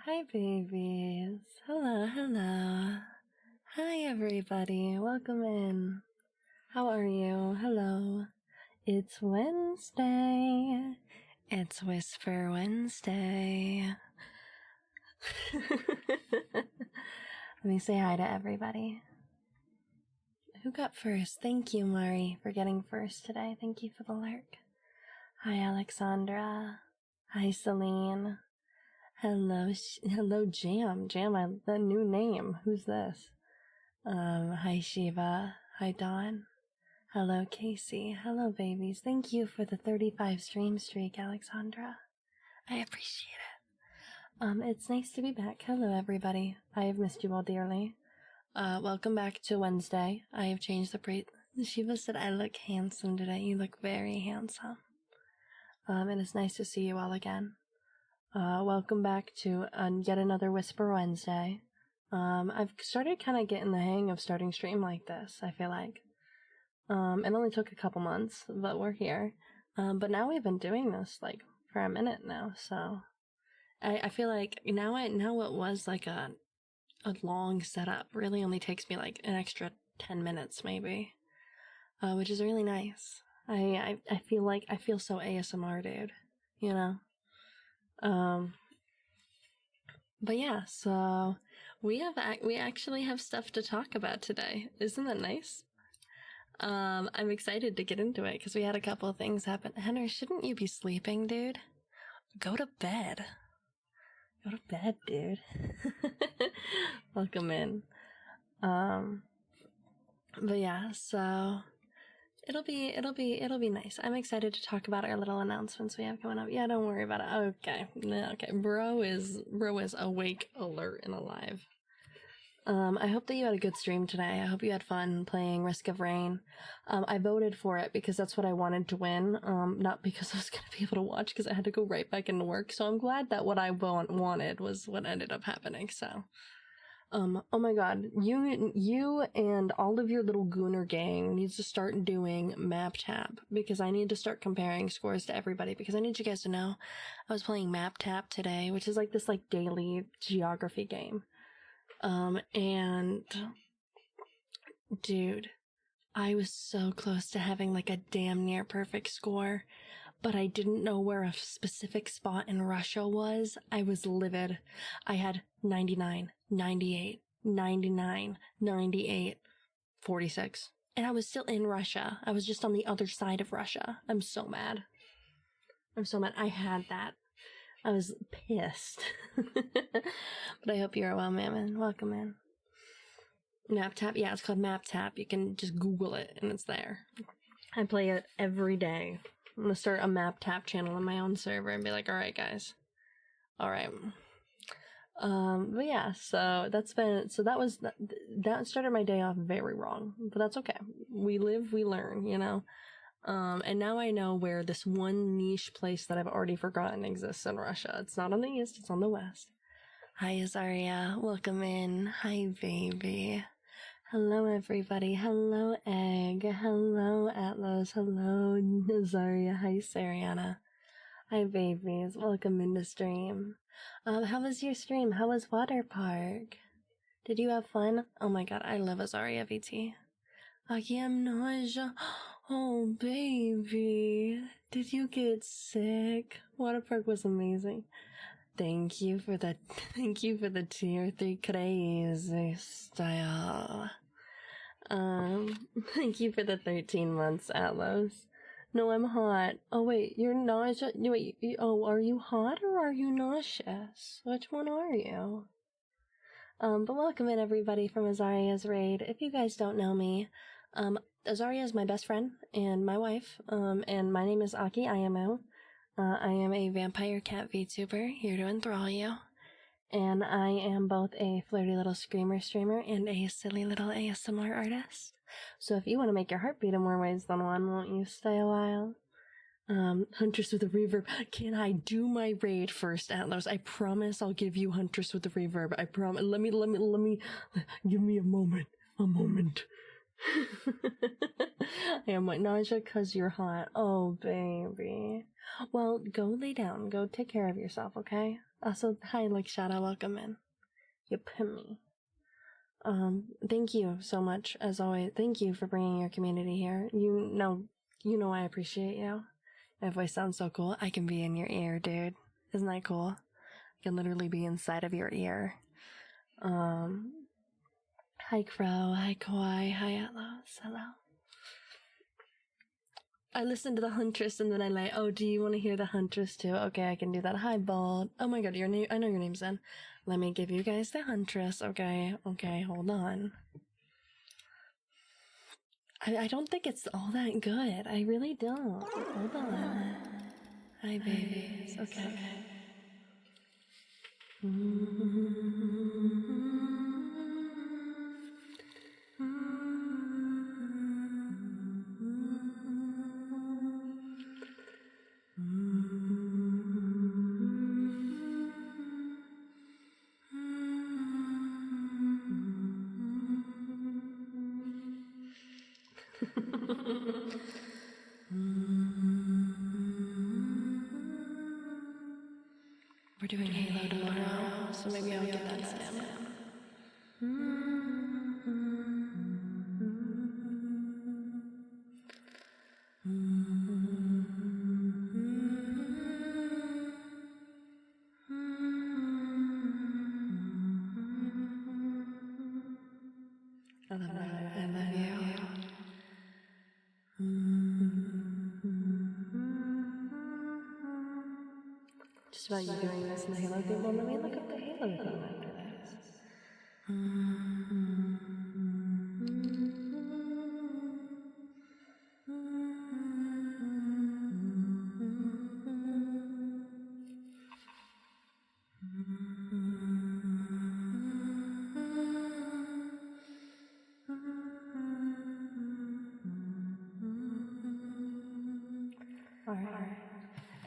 Hi, babies. Hello, hello. Hi, everybody. Welcome in. How are you? Hello. It's Wednesday. It's Whisper Wednesday. Let me say hi to everybody. Who got first? Thank you, Mari, for getting first today. Thank you for the lurk. Hi, Alexandra. Hi, Celine. Hello, Jam. Jam, the new name. Who's this? Hi, Shiva. Hi, Dawn. Hello, Casey. Hello, babies. Thank you for the 35 stream streak, Alexandra. I appreciate it. It's nice to be back. Hello, everybody. I have missed you all dearly. Welcome back to Wednesday. I have changed the Shiva said I look handsome today. You look very handsome. And it's nice to see you all again. Welcome back to yet another Whisper Wednesday. I've started kind of getting the hang of starting stream like this, I feel like. It only took a couple months, but we're here. But now we've been doing this, like, for a minute now, so... I feel like now it was, like, a long setup. Really only takes me, like, an extra 10 minutes, maybe. Which is really nice. I feel so ASMR, dude. You know? But yeah, so we actually have stuff to talk about today. Isn't that nice? I'm excited to get into it because we had a couple of things happen. Henry, shouldn't you be sleeping, dude? Go to bed. Go to bed, dude. Welcome in. But yeah, so it'll be nice. I'm excited to talk about our little announcements we have coming up. Yeah, don't worry about it. Okay. Bro is awake, alert, and alive. I hope that you had a good stream today. I hope you had fun playing Risk of Rain. I voted for it because that's what I wanted to win, not because I was going to be able to watch because I had to go right back into work. So I'm glad that what I wanted was what ended up happening. So, oh my god, you and all of your little gooner gang needs to start doing map tap because I need to start comparing scores to everybody because I need you guys to know I was playing map tap today, which is like this like daily geography game. And dude, I was so close to having like a damn near perfect score, but I didn't know where a specific spot in Russia was. I was livid. I had 99, 98, 99, 98, 46. And I was still in Russia. I was just on the other side of Russia. I'm so mad. I had that. I was pissed. But I hope you're well, Mammon. Welcome in. Map Tap? Yeah, it's called Map Tap. You can just Google it and it's there. I play it every day. I'm gonna start a Map Tap channel on my own server and be like, alright, guys. Alright. But yeah, so that started my day off very wrong. But that's okay. We live, we learn, you know? And now I know where this one niche place that I've already forgotten exists in Russia. It's not on the east, it's on the west. Hi, Azaria. Welcome in. Hi, baby. Hello, everybody. Hello, Egg. Hello, Atlas. Hello, Azaria. Hi, Sariana. Hi, babies. Welcome into stream. How was your stream? How was Water Park? Did you have fun? Oh my god, I love Azaria VT. Aki, I'm nausea. Oh, baby. Did you get sick? Water Park was amazing. Thank you for the tier 3 crazy style. Thank you for the 13 months, Atlas. No, I'm hot. Oh wait, you're nausea. Wait, are you hot or are you nauseous? Which one are you? But welcome in everybody from Azaria's raid. If you guys don't know me, Azaria is my best friend and my wife. And my name is Aki IMO. I am a vampire cat VTuber here to enthrall you. And I am both a flirty little screamer streamer and a silly little ASMR artist. So if you want to make your heart beat in more ways than one, won't you stay a while? Huntress with a reverb. Can I do my raid first, Atlas? I promise I'll give you Huntress with the reverb. I promise. Let me. Give me a moment. I am like nausea because you're hot. Oh, baby. Well, go lay down. Go take care of yourself, okay? Also, hi, like Shadow, welcome in. You pimp me. Thank you so much, as always. Thank you for bringing your community here. You know I appreciate you. My voice sounds so cool. I can be in your ear, dude. Isn't that cool? I can literally be inside of your ear. Hi Crow, hi Kawhi, hi Atlas, hello. I listened to the Huntress and then I like, oh, do you want to hear the Huntress too? Okay, I can do that. Hi Bald. Oh my god, your name, I know your name's in. Let me give you guys the Huntress, okay? Okay, hold on. I don't think it's all that good. I really don't. Hold on. Hi babies, okay. We're doing Halo tomorrow, so maybe I'll get that stamina. I love that. I love you. Just about you doing this in the Halo theme. Well, let me look up the Halo theme after this. Alright.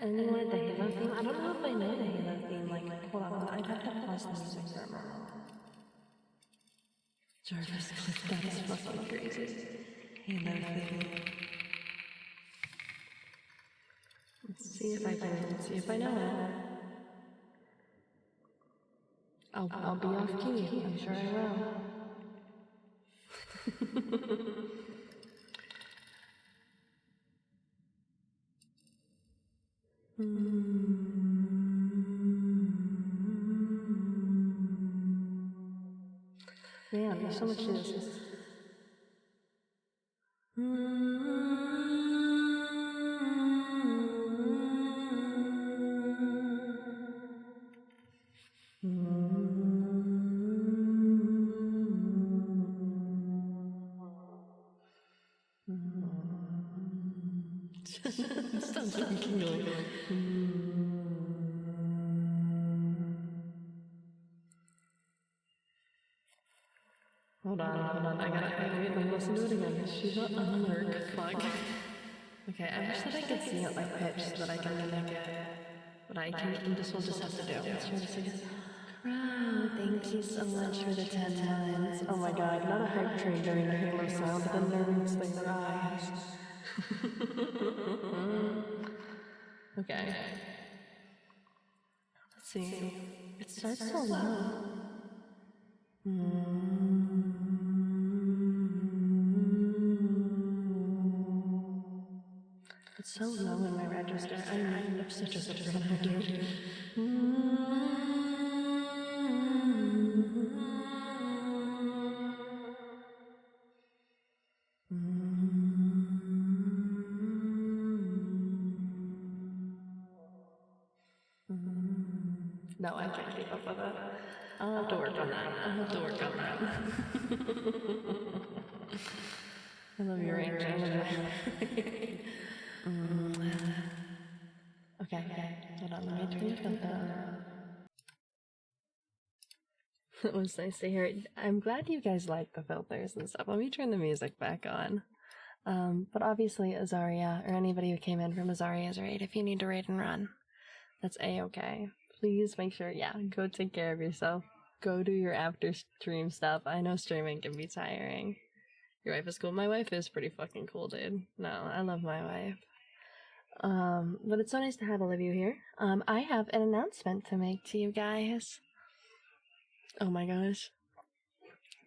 And you wanted the Halo theme? I don't know if I know the Halo theme. Like, hold on. I'd have to pause the music for a moment. Jarvis clicked that is fucking crazy. Halo theme. Let's see if I know it. I'll be off key. I'm sure I will. Man, there's so much to this. Stop speaking like Hold on. I gotta wait, let me listen to it again. Shiva unlurk. Fuck. Okay, I wish that I could see it like pitch so that I can mimic it. But I can, this will just have to do. Let's try this again. Crow, thank you so much for the 10 months. Oh my god, not a hype train during the Halo sound, the nerdiest thing rise. Okay. Let's see. It starts so low. It's so low in my register. I'm such a soprano, dude. No, I can't keep up with it. I'll have to work on that. I love your range. I love your Okay. Hold on, let me turn the filter on. It was nice to hear it. I'm glad you guys like the filters and stuff. Let me turn the music back on. But obviously Azaria, or anybody who came in from Azaria's raid, if you need to raid and run, that's a-okay. Please make sure, go take care of yourself. Go do your after stream stuff. I know streaming can be tiring. Your wife is cool. My wife is pretty fucking cool, dude. No, I love my wife. But it's so nice to have all of you here. I have an announcement to make to you guys. Oh my gosh.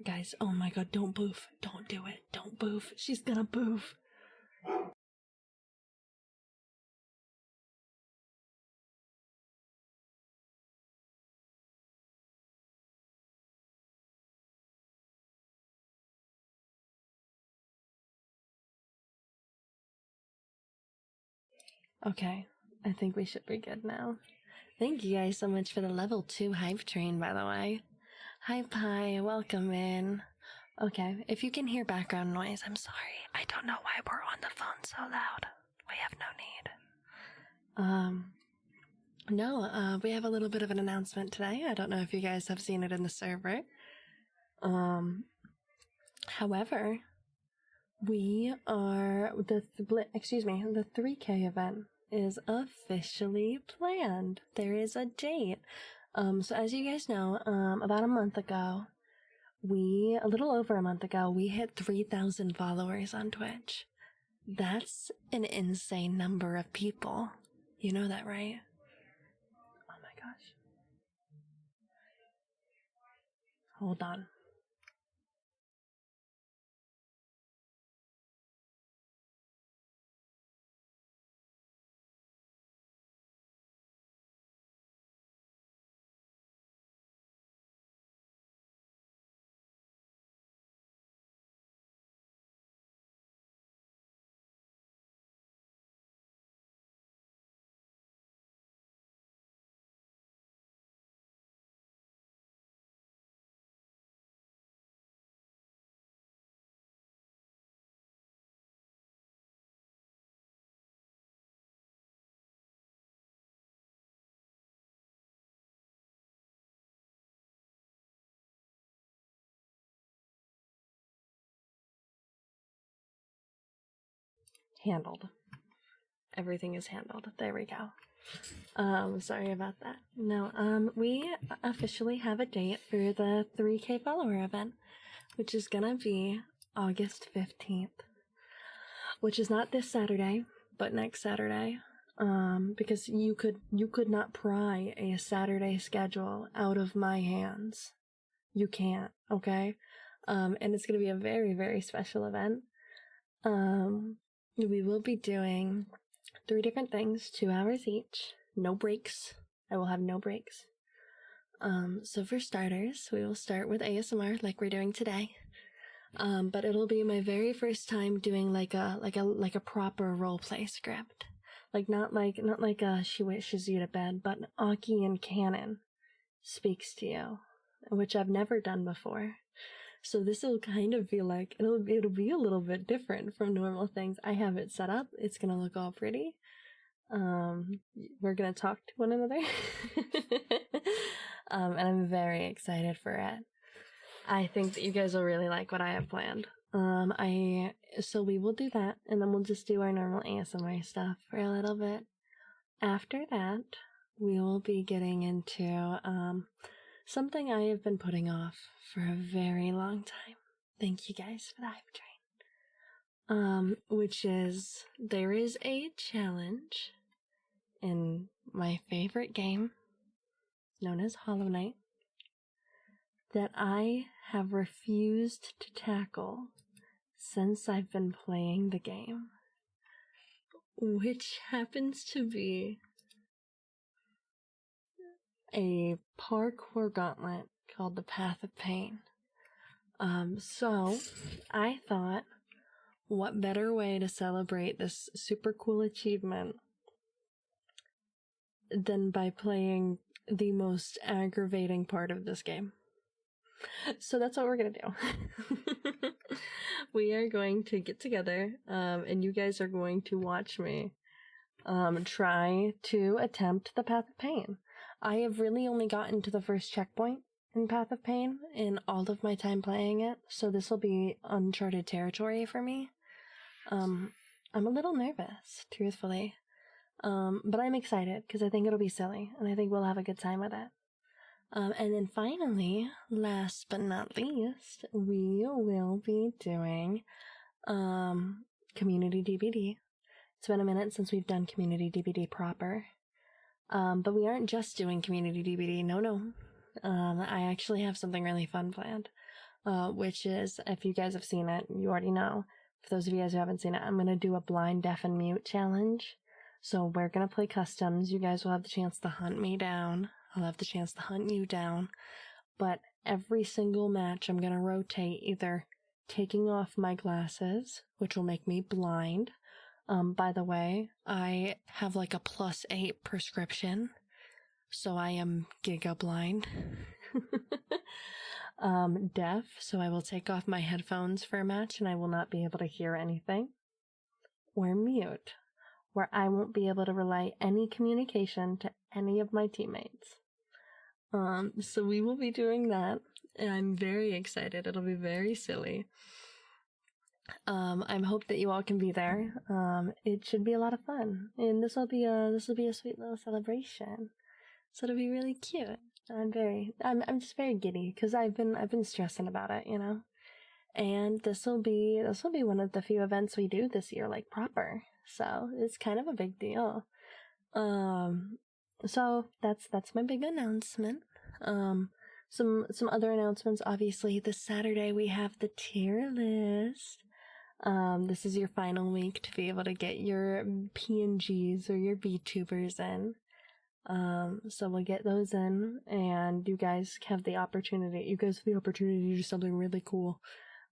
Guys, oh my god, don't boof. Don't do it. Don't boof. She's gonna boof. Okay, I think we should be good now. Thank you guys so much for the level 2 Hive Train, by the way. Hi, Pi, welcome in. Okay, if you can hear background noise, I'm sorry. I don't know why we're on the phone so loud. We have no need. We have a little bit of an announcement today. I don't know if you guys have seen it in the server. However, we are the 3K event is officially planned. There is a date. So as you guys know, about a little over a month ago, we hit 3,000 followers on Twitch. That's an insane number of people. You know that, right? Oh my gosh. Hold on. Handled. Everything is handled. There we go. Sorry about that. No, we officially have a date for the 3K follower event, which is gonna be August 15th, which is not this Saturday, but next Saturday. Because you could not pry a Saturday schedule out of my hands. You can't, okay? And it's gonna be a very, very special event. We will be doing 3 different things, 2 hours each, no breaks. I will have no breaks. So for starters, we will start with ASMR like we're doing today. But it'll be my very first time doing like a proper roleplay script. Not like she wishes you to bed, but Aki and Canon speaks to you, which I've never done before. So this will kind of feel like it'll be a little bit different from normal things. I have it set up. It's gonna look all pretty. We're gonna talk to one another. And I'm very excited for it. I think that you guys will really like what I have planned. So we will do that, and then we'll just do our normal ASMR stuff for a little bit. After that, we will be getting into something I have been putting off for a very long time. Thank you guys for the hype train. Which is, there is a challenge in my favorite game, known as Hollow Knight, that I have refused to tackle since I've been playing the game, which happens to be a parkour gauntlet called the Path of Pain. So I thought, what better way to celebrate this super cool achievement than by playing the most aggravating part of this game. So that's what we're gonna do. We are going to get together, and you guys are going to watch me try to attempt the Path of Pain. I have really only gotten to the first checkpoint in Path of Pain in all of my time playing it, so this will be uncharted territory for me. I'm a little nervous, truthfully. But I'm excited because I think it'll be silly, and I think we'll have a good time with it. And then finally, last but not least, we will be doing community DVD. It's been a minute since we've done community DBD proper. But we aren't just doing community DBD, no. I actually have something really fun planned, which is, if you guys have seen it, you already know. For those of you guys who haven't seen it, I'm going to do a blind, deaf, and mute challenge. So we're going to play customs. You guys will have the chance to hunt me down. I'll have the chance to hunt you down. But every single match, I'm going to rotate either taking off my glasses, which will make me blind. By the way, I have like a +8 prescription, so I am giga blind. Deaf, so I will take off my headphones for a match and I will not be able to hear anything. Or mute, where I won't be able to relay any communication to any of my teammates. So we will be doing that, and I'm very excited. It'll be very silly. I hope that you all can be there. It should be a lot of fun, and this will be a sweet little celebration. So it'll be really cute. I'm just very giddy because I've been stressing about it, you know. And this will be one of the few events we do this year, like proper. So it's kind of a big deal. So that's my big announcement. Some other announcements. Obviously, this Saturday we have the tier list. This is your final week to be able to get your PNGs or your VTubers in. So we'll get those in, and you guys have the opportunity to do something really cool,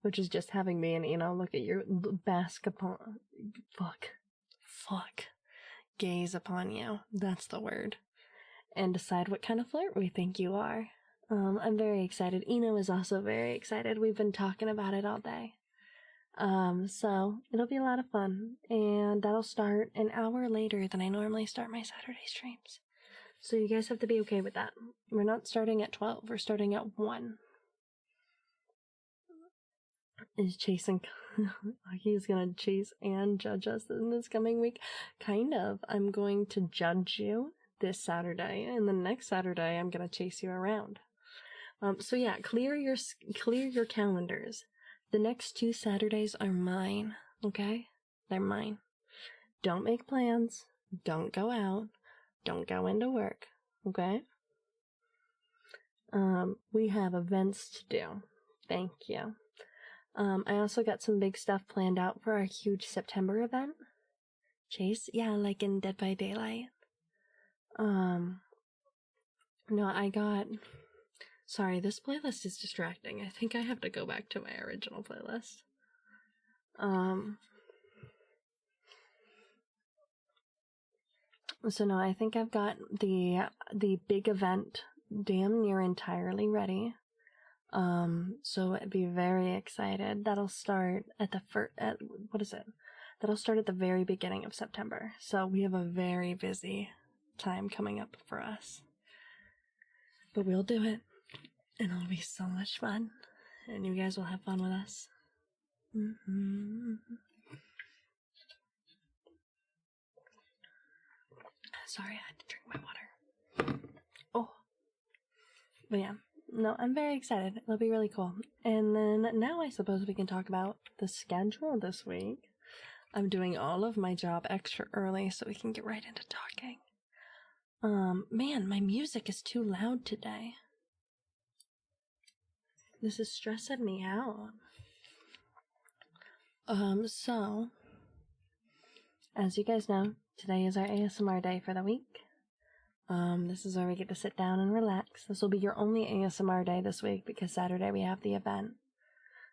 which is just having me and, you know, look at your basketball, gaze upon you. That's the word. And decide what kind of flirt we think you are. I'm very excited. Eno is also very excited. We've been talking about it all day. So it'll be a lot of fun, and that'll start an hour later than I normally start my Saturday streams. So you guys have to be okay with that. We're not starting at 12, we're starting at 1. Is chasing he's gonna chase and judge us in this coming week. Kind of. I'm going to judge you this Saturday, and the next Saturday I'm gonna chase you around. So yeah, clear your calendars. The next 2 Saturdays are mine, okay? They're mine. Don't make plans. Don't go out. Don't go into work, okay? We have events to do. Thank you. I also got some big stuff planned out for our huge September event. Chase? Yeah, like in Dead by Daylight. No, sorry, this playlist is distracting. I think I have to go back to my original playlist. So no, I think I've got the big event damn near entirely ready. So be very excited. That'll start at That'll start at the very beginning of September. So we have a very busy time coming up for us. But we'll do it. And it'll be so much fun. And you guys will have fun with us. Mm-hmm. Sorry, I had to drink my water. Oh. But yeah. No, I'm very excited. It'll be really cool. And then now I suppose we can talk about the schedule this week. I'm doing all of my job extra early so we can get right into talking. Man, my music is too loud today. This is stressing me out. So, as you guys know, today is our ASMR day for the week. This is where we get to sit down and relax. This will be your only ASMR day this week because Saturday we have the event.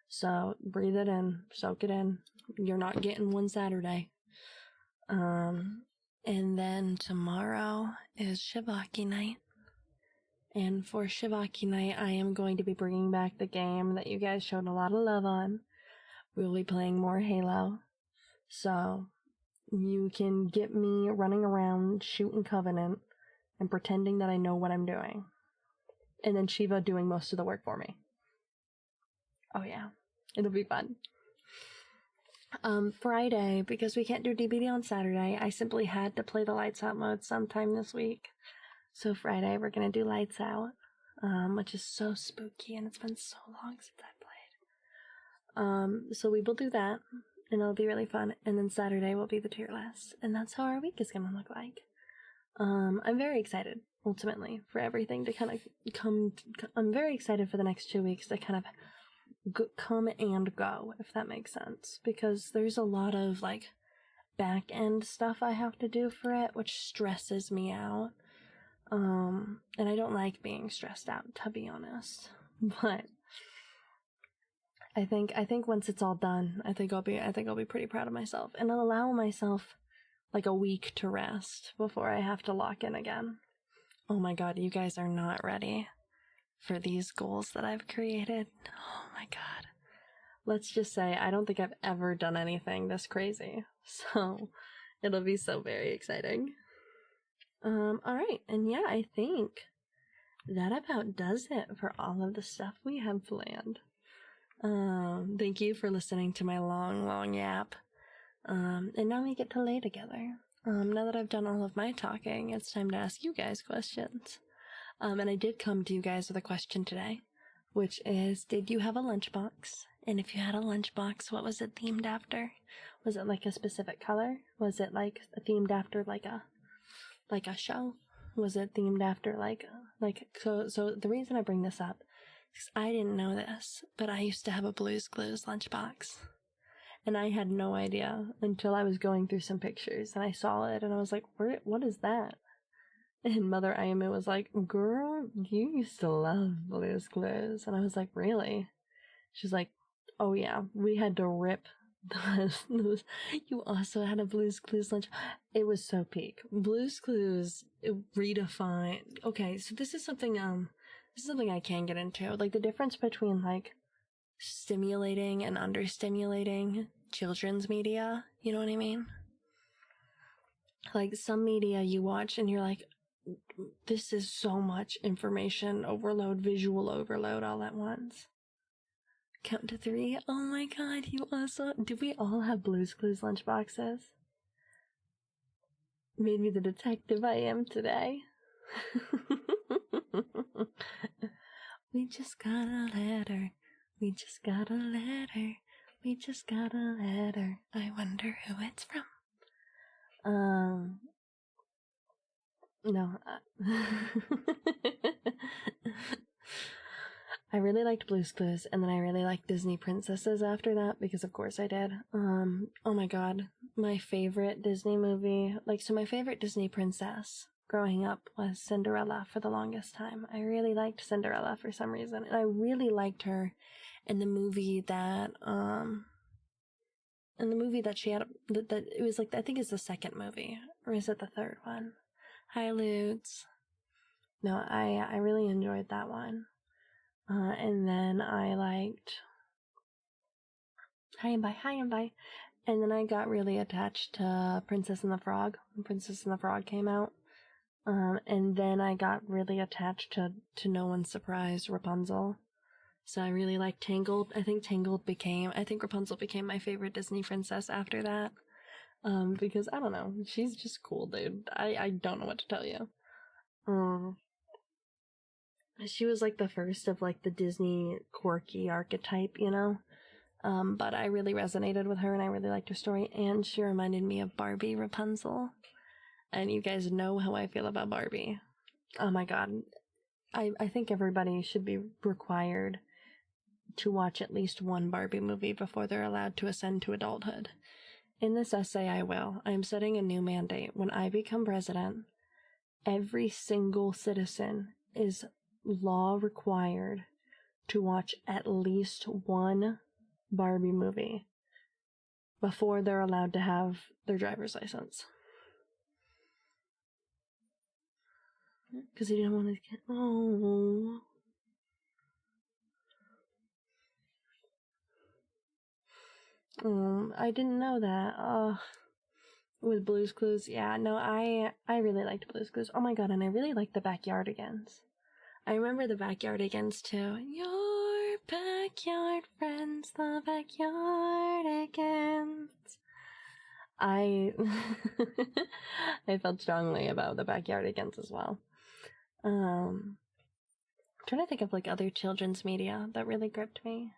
So, breathe it in, soak it in. You're not getting one Saturday. And then tomorrow is Shivaki night. And for Shivaki night, I am going to be bringing back the game that you guys showed a lot of love on. We'll be playing more Halo. So, you can get me running around shooting Covenant and pretending that I know what I'm doing. And then Shiva doing most of the work for me. Oh yeah, it'll be fun. Friday, because we can't do DBD on Saturday, I simply had to play the Lights Out mode sometime this week. So Friday, we're gonna do Lights Out, which is so spooky, and it's been so long since I played. So we will do that. and it'll be really fun. And then Saturday will be the tier list, and that's how our week is gonna look like. I'm very excited, ultimately, for everything to kind of I'm very excited for the next 2 weeks to kind of come and go, if that makes sense, because there's a lot of like back end stuff I have to do for it, which stresses me out. And I don't like being stressed out, to be honest. But I think once it's all done, I think I'll be pretty proud of myself, and I'll allow myself like a week to rest before I have to lock in again. Oh my god, you guys are not ready for these goals that I've created. Oh my god. Let's just say I don't think I've ever done anything this crazy. So it'll be so very exciting. Alright, and yeah, I think that about does it for all of the stuff we have planned. Thank you for listening to my long yap. And now we get to lay together. Now that I've done all of my talking, it's time to ask you guys questions. And I did come to you guys with a question today, which is, did you have a lunchbox? And if you had a lunchbox, what was it themed after? Was it like a specific color? Was it like themed after like a show? Was it themed after so the reason I bring this up is I didn't know this, but I used to have a Blue's Clues lunchbox. And I had no idea until I was going through some pictures and I saw it and I was like, what is that? And Mother Ayame was like, girl, you used to love Blue's Clues. And I was like, really? She's like, oh yeah, we had to rip those. You also had a Blue's Clues lunch. It was so peak. Blue's Clues redefined. Okay, so this is something I can get into. Like the difference between like stimulating and understimulating children's media, you know what I mean? Like some media you watch and you're like, this is so much information overload, visual overload all at once. Count to 3. Oh my god, you also... Do we all have Blue's Clues lunchboxes? Made me the detective I am today. We just got a letter. We just got a letter. We just got a letter. I wonder who it's from. No. I really liked Blue's Clues, and then I really liked Disney Princesses after that, because of course I did. Oh my god. My favorite Disney movie, my favorite Disney princess growing up was Cinderella for the longest time. I really liked Cinderella for some reason, and I really liked her in the movie that she had, that it was like, I think it's the second movie, or is it the third one? Hi, Ludes. No, I really enjoyed that one. And then I liked Hi and Bye. And then I got really attached to Princess and the Frog when Princess and the Frog came out. And then I got really attached to No One's Surprised, Rapunzel. So I really liked Tangled. I think Rapunzel became my favorite Disney princess after that. Because I don't know, she's just cool, dude. I don't know what to tell you. She was like the first of like the Disney quirky archetype, you know? But I really resonated with her and I really liked her story, and she reminded me of Barbie Rapunzel. And you guys know how I feel about Barbie. Oh my god. I think everybody should be required to watch at least one Barbie movie before they're allowed to ascend to adulthood. In this essay, I am setting a new mandate. When I become president, every single citizen is law required to watch at least one Barbie movie before they're allowed to have their driver's license. Because he didn't want to get... Oh... I didn't know that. With Blue's Clues, yeah, no, I really liked Blue's Clues. Oh my god, and I really liked the Backyardigans. I remember the Backyardigans too. Your backyard friends, the Backyardigans. I felt strongly about the Backyardigans as well. I'm trying to think of like other children's media that really gripped me.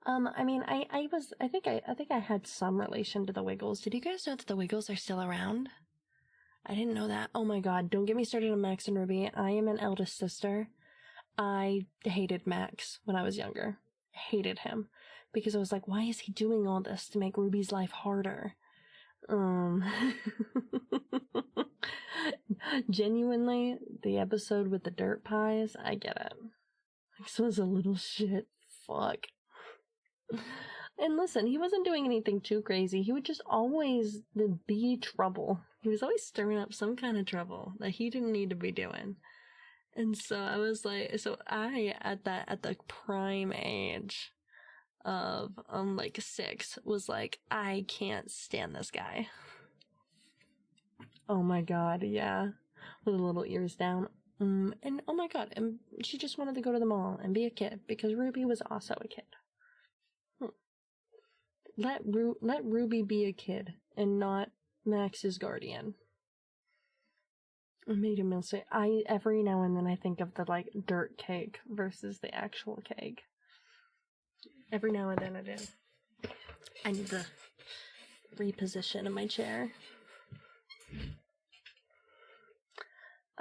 I mean, I think I had some relation to the Wiggles. Did you guys know that the Wiggles are still around? I didn't know that. Oh my god, don't get me started on Max and Ruby. I am an eldest sister. I hated Max when I was younger. Hated him. Because I was like, why is he doing all this to make Ruby's life harder? Genuinely, the episode with the dirt pies, I get it. Max was a little shit. Fuck. And listen, he wasn't doing anything too crazy. He would just always be trouble. He was always stirring up some kind of trouble that he didn't need to be doing. And so I was like, so I, at the prime age of, like 6, was like, I can't stand this guy. Oh my god, yeah. With the little ears down. And oh my god, and she just wanted to go to the mall and be a kid, because Ruby was also a kid. Let Ruby be a kid and not Max's guardian. I made him say, every now and then I think of the like dirt cake versus the actual cake. Every now and then I do. I need to reposition in my chair.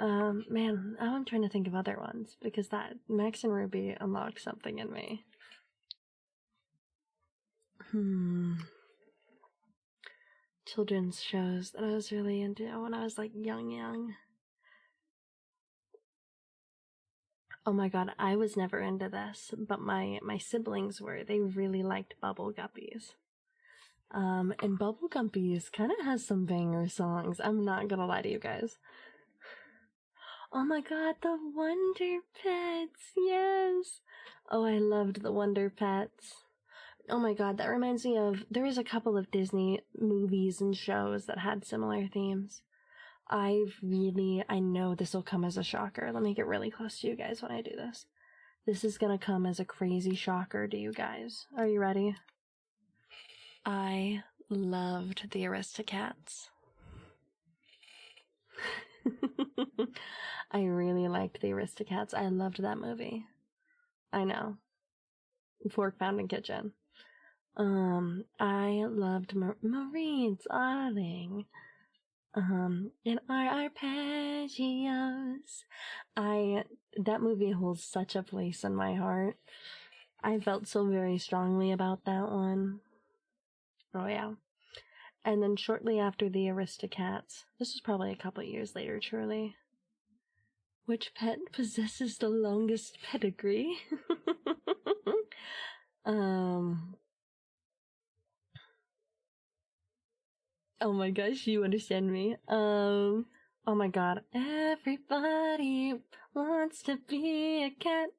Man, now I'm trying to think of other ones, because that Max and Ruby unlocked something in me. Children's shows that I was really into when I was like young. Oh my god, I was never into this, but my siblings were. They really liked Bubble Guppies. And Bubble Guppies kind of has some banger songs. I'm not gonna lie to you guys. Oh my god, the Wonder Pets, yes! Oh, I loved the Wonder Pets. Oh my god, that reminds me of, there is a couple of Disney movies and shows that had similar themes. I know this will come as a shocker. Let me get really close to you guys when I do this. This is gonna come as a crazy shocker to you guys. Are you ready? I loved the Aristocats. I really liked the Aristocats. I loved that movie. I know. Fork Fountain Kitchen. I loved Maureen Darling. And our arpeggios. That movie holds such a place in my heart. I felt so very strongly about that one. Oh yeah. And then shortly after the Aristocats, this was probably a couple years later, truly. Which pet possesses the longest pedigree? Oh my gosh, you understand me. Oh my god. Everybody wants to be a cat.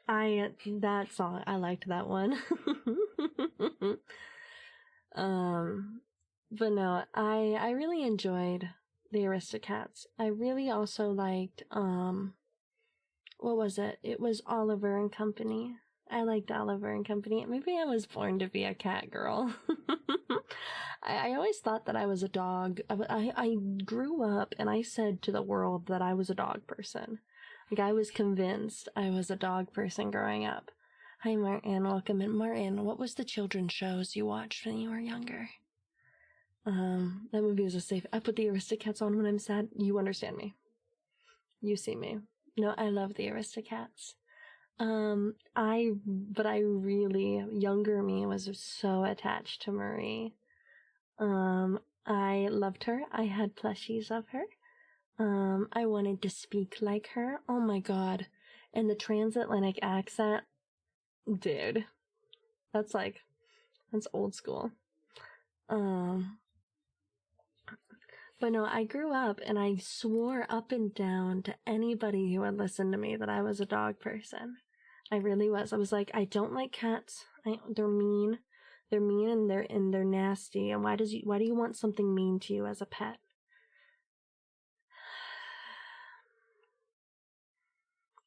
That song, I liked that one. But no, I really enjoyed the Aristocats. I really also liked, what was it? It was Oliver and Company. I liked Oliver and Company. Maybe I was born to be a cat girl. I always thought that I was a dog. I grew up and I said to the world that I was a dog person. Like, I was convinced I was a dog person growing up. Hi, Martin. Welcome in. Martin, what was the children's shows you watched when you were younger? That movie was a safe. I put the Aristocats on when I'm sad. You understand me. You see me. No, I love the Aristocats. But I really, younger me was so attached to Marie. I loved her. I had plushies of her. I wanted to speak like her. Oh my god. And the transatlantic accent. Dude. That's old school. But no, I grew up and I swore up and down to anybody who would listen to me that I was a dog person. I really was. I was like, I don't like cats. They're mean. They're mean and they're nasty. And why do you want something mean to you as a pet?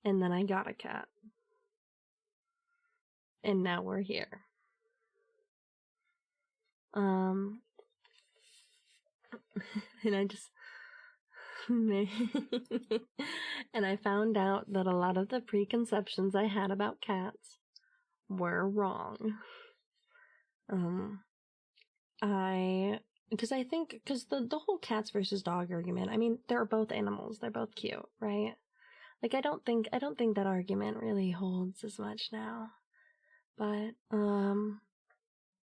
And then I got a cat. And now we're here. And I just and I found out that a lot of the preconceptions I had about cats were wrong. Because the whole cats versus dog argument, I mean, they're both animals, they're both cute, right? Like, I don't think that argument really holds as much now. But,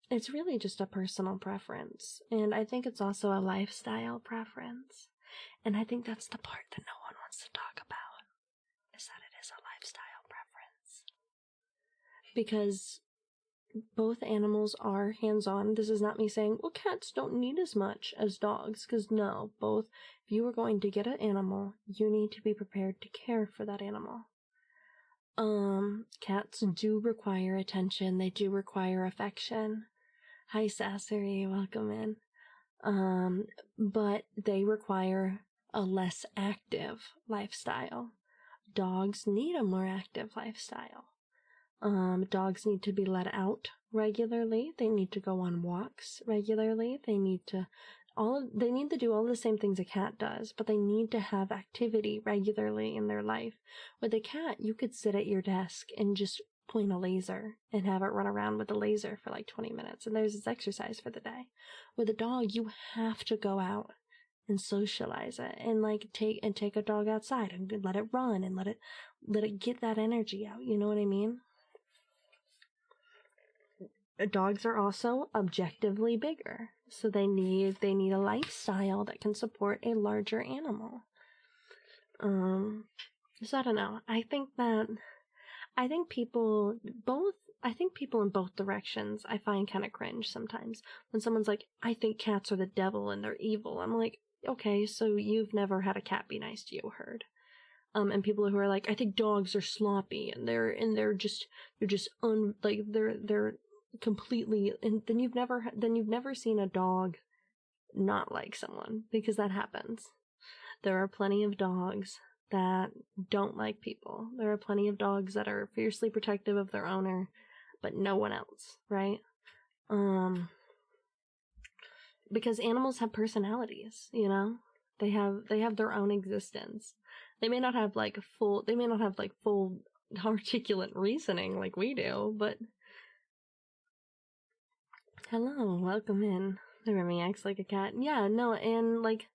it's really just a personal preference. And I think it's also a lifestyle preference. And I think that's the part that no one wants to talk about, is that it is a lifestyle preference. Because both animals are hands-on. This is not me saying, well, cats don't need as much as dogs, because no, both, if you are going to get an animal, you need to be prepared to care for that animal. Cats do require attention, they do require affection. Hi, Sassery, welcome in. But they require a less active lifestyle. Dogs need a more active lifestyle. Dogs need to be let out regularly. They need to go on walks regularly. They need to do all the same things a cat does, but they need to have activity regularly in their life. With a cat, you could sit at your desk and just point a laser and have it run around with a laser for like 20 minutes, and there's its exercise for the day. With a dog, you have to go out and socialize it, and like take a dog outside and let it run and let it get that energy out. You know what I mean? Dogs are also objectively bigger, so they need a lifestyle that can support a larger animal. So I don't know. I think people in both directions I find kind of cringe sometimes. When someone's like, I think cats are the devil and they're evil. I'm like, okay, so you've never had a cat be nice to you, heard. And people who are like, I think dogs are sloppy and they're completely, and then you've never seen a dog not like someone, because that happens. There are plenty of dogs that don't like people. There are plenty of dogs that are fiercely protective of their owner, but no one else, right? Because animals have personalities, you know? They have their own existence. They may not have full articulate reasoning like we do, but hello, welcome in. Remy acts like a cat. Yeah, no, and like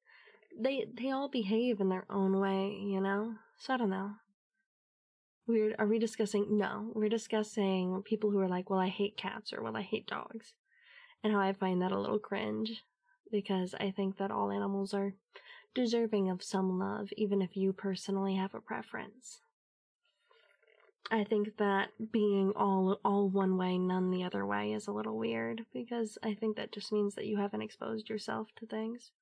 they all behave in their own way, you know? So I don't know. Are we discussing? No, we're discussing people who are like, well, I hate cats, or well, I hate dogs. And how I find that a little cringe, because I think that all animals are deserving of some love, even if you personally have a preference. I think that being all one way, none the other way is a little weird, because I think that just means that you haven't exposed yourself to things.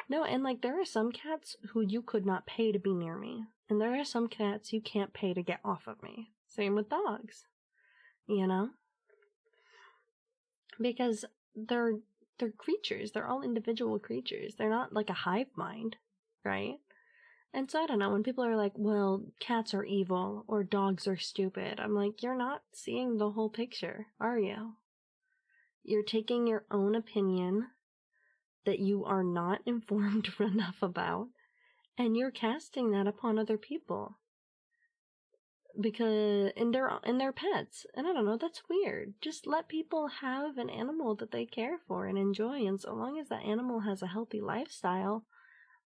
No, and like there are some cats who you could not pay to be near me, and there are some cats you can't pay to get off of me. Same with dogs, you know? Because they're creatures. They're all individual creatures. They're not like a hive mind, right? And so I don't know, when people are like, well, cats are evil or dogs are stupid, I'm like, you're not seeing the whole picture, are you? You're taking your own opinion that you are not informed enough about, and you're casting that upon other people. Because and their pets. And I don't know, that's weird. Just let people have an animal that they care for and enjoy, and so long as that animal has a healthy lifestyle,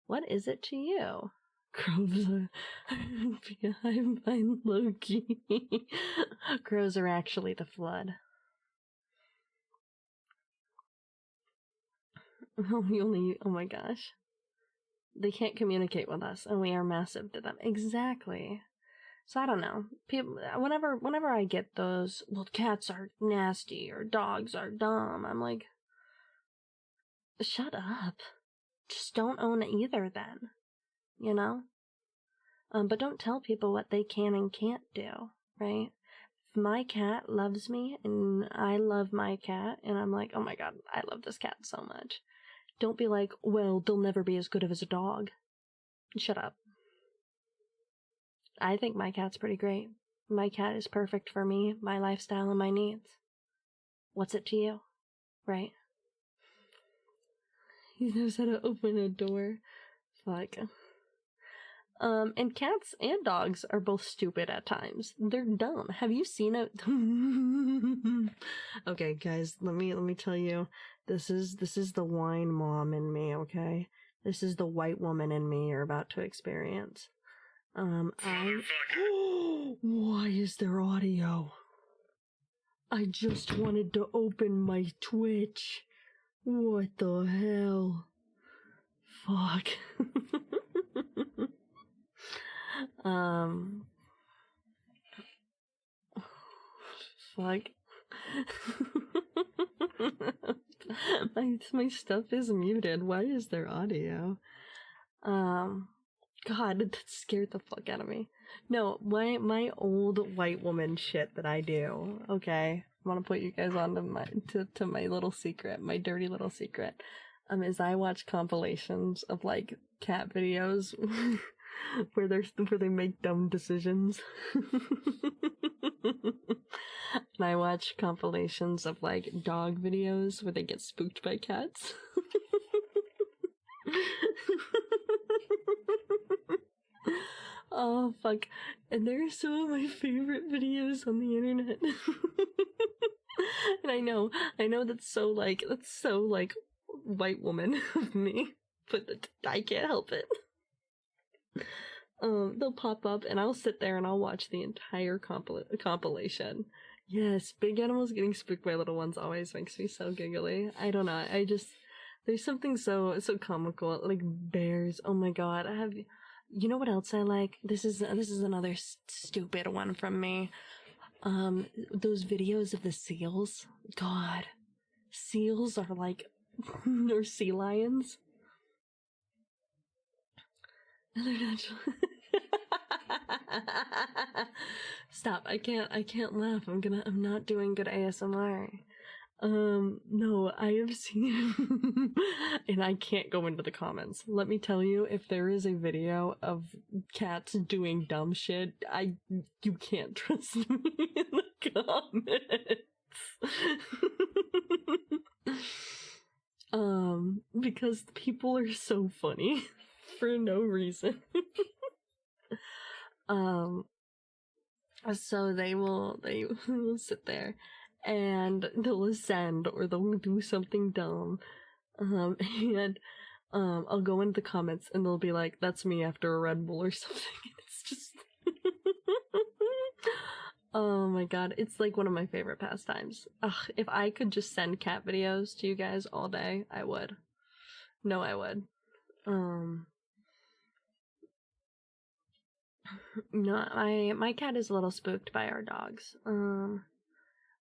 what is it to you? Crows are behind my Loki. Crows are actually the flood. Oh my gosh. They can't communicate with us, and we are massive to them. Exactly. So I don't know. People, whenever I get those, well, cats are nasty or dogs are dumb, I'm like, shut up. Just don't own either then. You know? But don't tell people what they can and can't do, right? If my cat loves me and I love my cat, and I'm like, oh my god, I love this cat so much. Don't be like, well, they'll never be as good as a dog. Shut up. I think my cat's pretty great. My cat is perfect for me, my lifestyle, and my needs. What's it to you? Right? He knows how to open a door. Fuck. And cats and dogs are both stupid at times. They're dumb. Have you seen it? Okay, guys, let me tell you. This is the wine mom in me, okay? This is the white woman in me you're about to experience. Why is there audio? I just wanted to open my Twitch. What the hell? Fuck. Fuck. my stuff is muted. Why is there audio? God, that scared the fuck out of me. No, my old white woman shit that I do. Okay, I want to put you guys on to my little secret, my dirty little secret. Is I watch compilations of like cat videos where they make dumb decisions. And I watch compilations of like dog videos where they get spooked by cats. Oh fuck. And there are some of my favorite videos on the internet. And I know that's so like white woman of me, but I can't help it. They'll pop up and I'll sit there and I'll watch the entire compilation. Yes, big animals getting spooked by little ones always makes me so giggly. I don't know. There's something so comical, like bears. Oh my god, you know what else I like? This is another stupid one from me. Those videos of the seals. God, seals are like, or sea lions. They're natural. Stop! I can't laugh. I'm not doing good ASMR. No, I have seen, and I can't go into the comments. Let me tell you, if there is a video of cats doing dumb shit, you can't trust me in the comments. Because people are so funny for no reason. So they will sit there and they'll ascend or they'll do something dumb. And I'll go into the comments and they'll be like, that's me after a Red Bull or something. And it's just oh my god, it's like one of my favorite pastimes. Ugh, if I could just send cat videos to you guys all day, I would. No, I would. No, my cat is a little spooked by our dogs.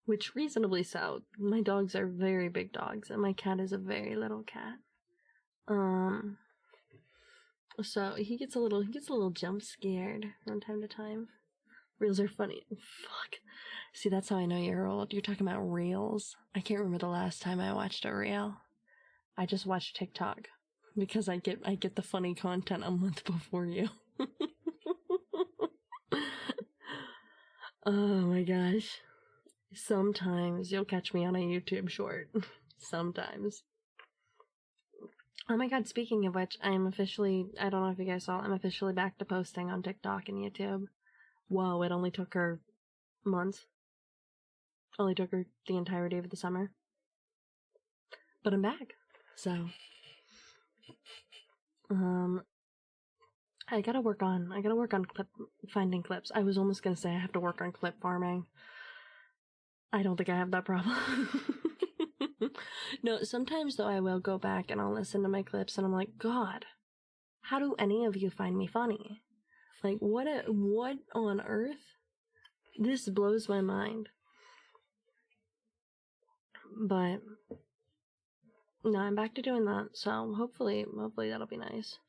Which reasonably so. My dogs are very big dogs, and my cat is a very little cat. So he gets a little jump scared from time to time. Reels are funny. Fuck. See, that's how I know you're old. You're talking about reels. I can't remember the last time I watched a reel. I just watched TikTok because I get the funny content a month before you. Oh my gosh. Sometimes you'll catch me on a YouTube short. Sometimes. Oh my god, speaking of which, I don't know if you guys saw, I'm officially back to posting on TikTok and YouTube. Whoa, it only took her months. Only took her the entirety of the summer. But I'm back. So, I gotta work on finding clips. I was almost gonna say I have to work on clip farming. I don't think I have that problem. No, sometimes though I will go back and I'll listen to my clips and I'm like, God, how do any of you find me funny? Like, what on earth? This blows my mind. But no, I'm back to doing that, so hopefully that'll be nice.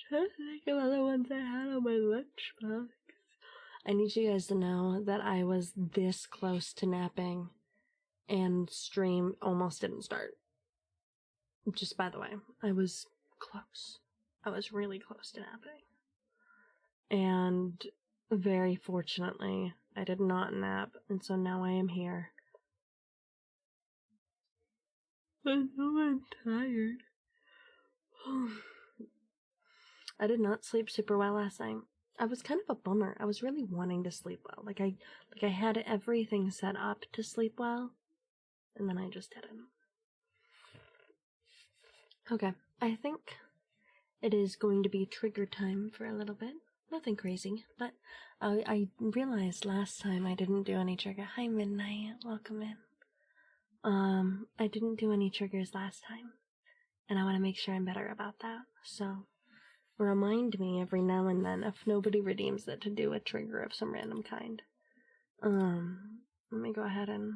Trying to think of other ones I had on my lunchbox. I need you guys to know that I was this close to napping, and stream almost didn't start. Just by the way, I was close. I was really close to napping. And very fortunately, I did not nap, and so now I am here. I know I'm tired. I did not sleep super well last night. I was kind of a bummer. I was really wanting to sleep well. Like I had everything set up to sleep well, and then I just didn't. Okay, I think it is going to be trigger time for a little bit. Nothing crazy, but I realized last time I didn't do any trigger. Hi Midnight, welcome in. I didn't do any triggers last time, and I want to make sure I'm better about that. So remind me every now and then if nobody redeems it to do a trigger of some random kind. Let me go ahead and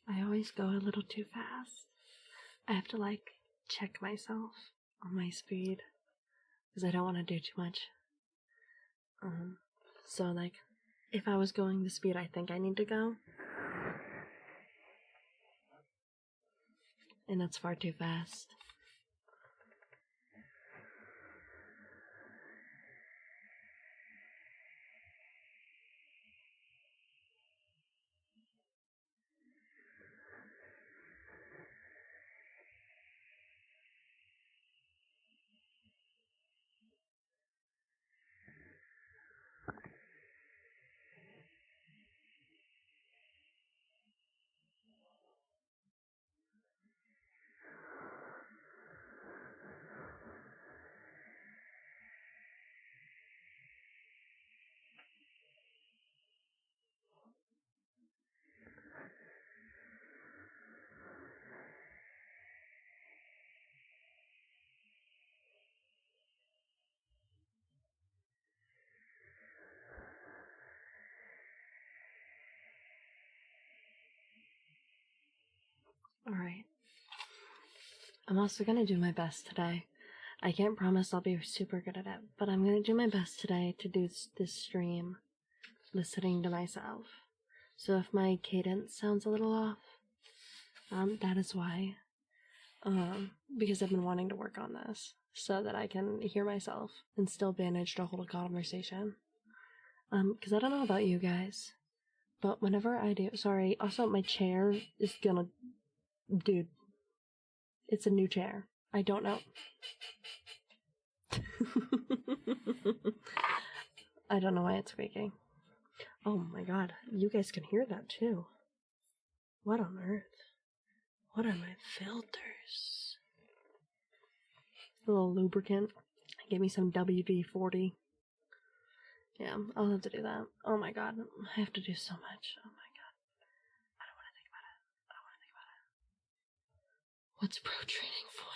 I always go a little too fast. I have to like check myself on my speed because I don't want to do too much. So like if I was going the speed I think I need to go, and that's far too fast. Alright. I'm also gonna do my best today. I can't promise I'll be super good at it, but I'm gonna do my best today to do this stream listening to myself. So if my cadence sounds a little off, that is why. Because I've been wanting to work on this so that I can hear myself and still manage to hold a conversation. Because I don't know about you guys, but whenever I do, sorry, also my chair is gonna, dude, it's a new chair. I don't know. I don't know why it's squeaking. Oh my god, you guys can hear that too. What on earth? What are my filters? A little lubricant. Give me some WD-40. Yeah, I'll have to do that. Oh my god, I have to do so much. Oh my god. I don't want to think about it. I don't want to think about it. What's pro training for?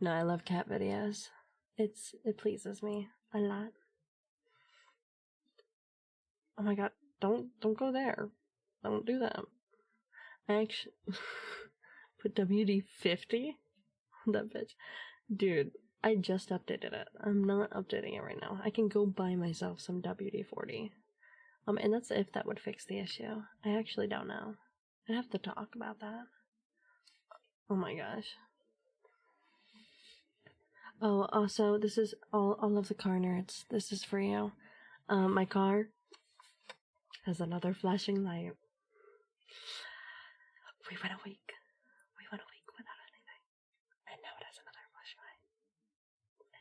No, I love cat videos. It pleases me a lot. Oh my god, don't go there. Don't do that. I actually put WD-50 on that bitch. Dude, I just updated it. I'm not updating it right now. I can go buy myself some WD-40. And that's if that would fix the issue. I actually don't know. I'd have to talk about that. Oh my gosh. Oh, also, this is all of the car nerds. This is for you. My car has another flashing light. We went a week without anything. And now it has another flashing light.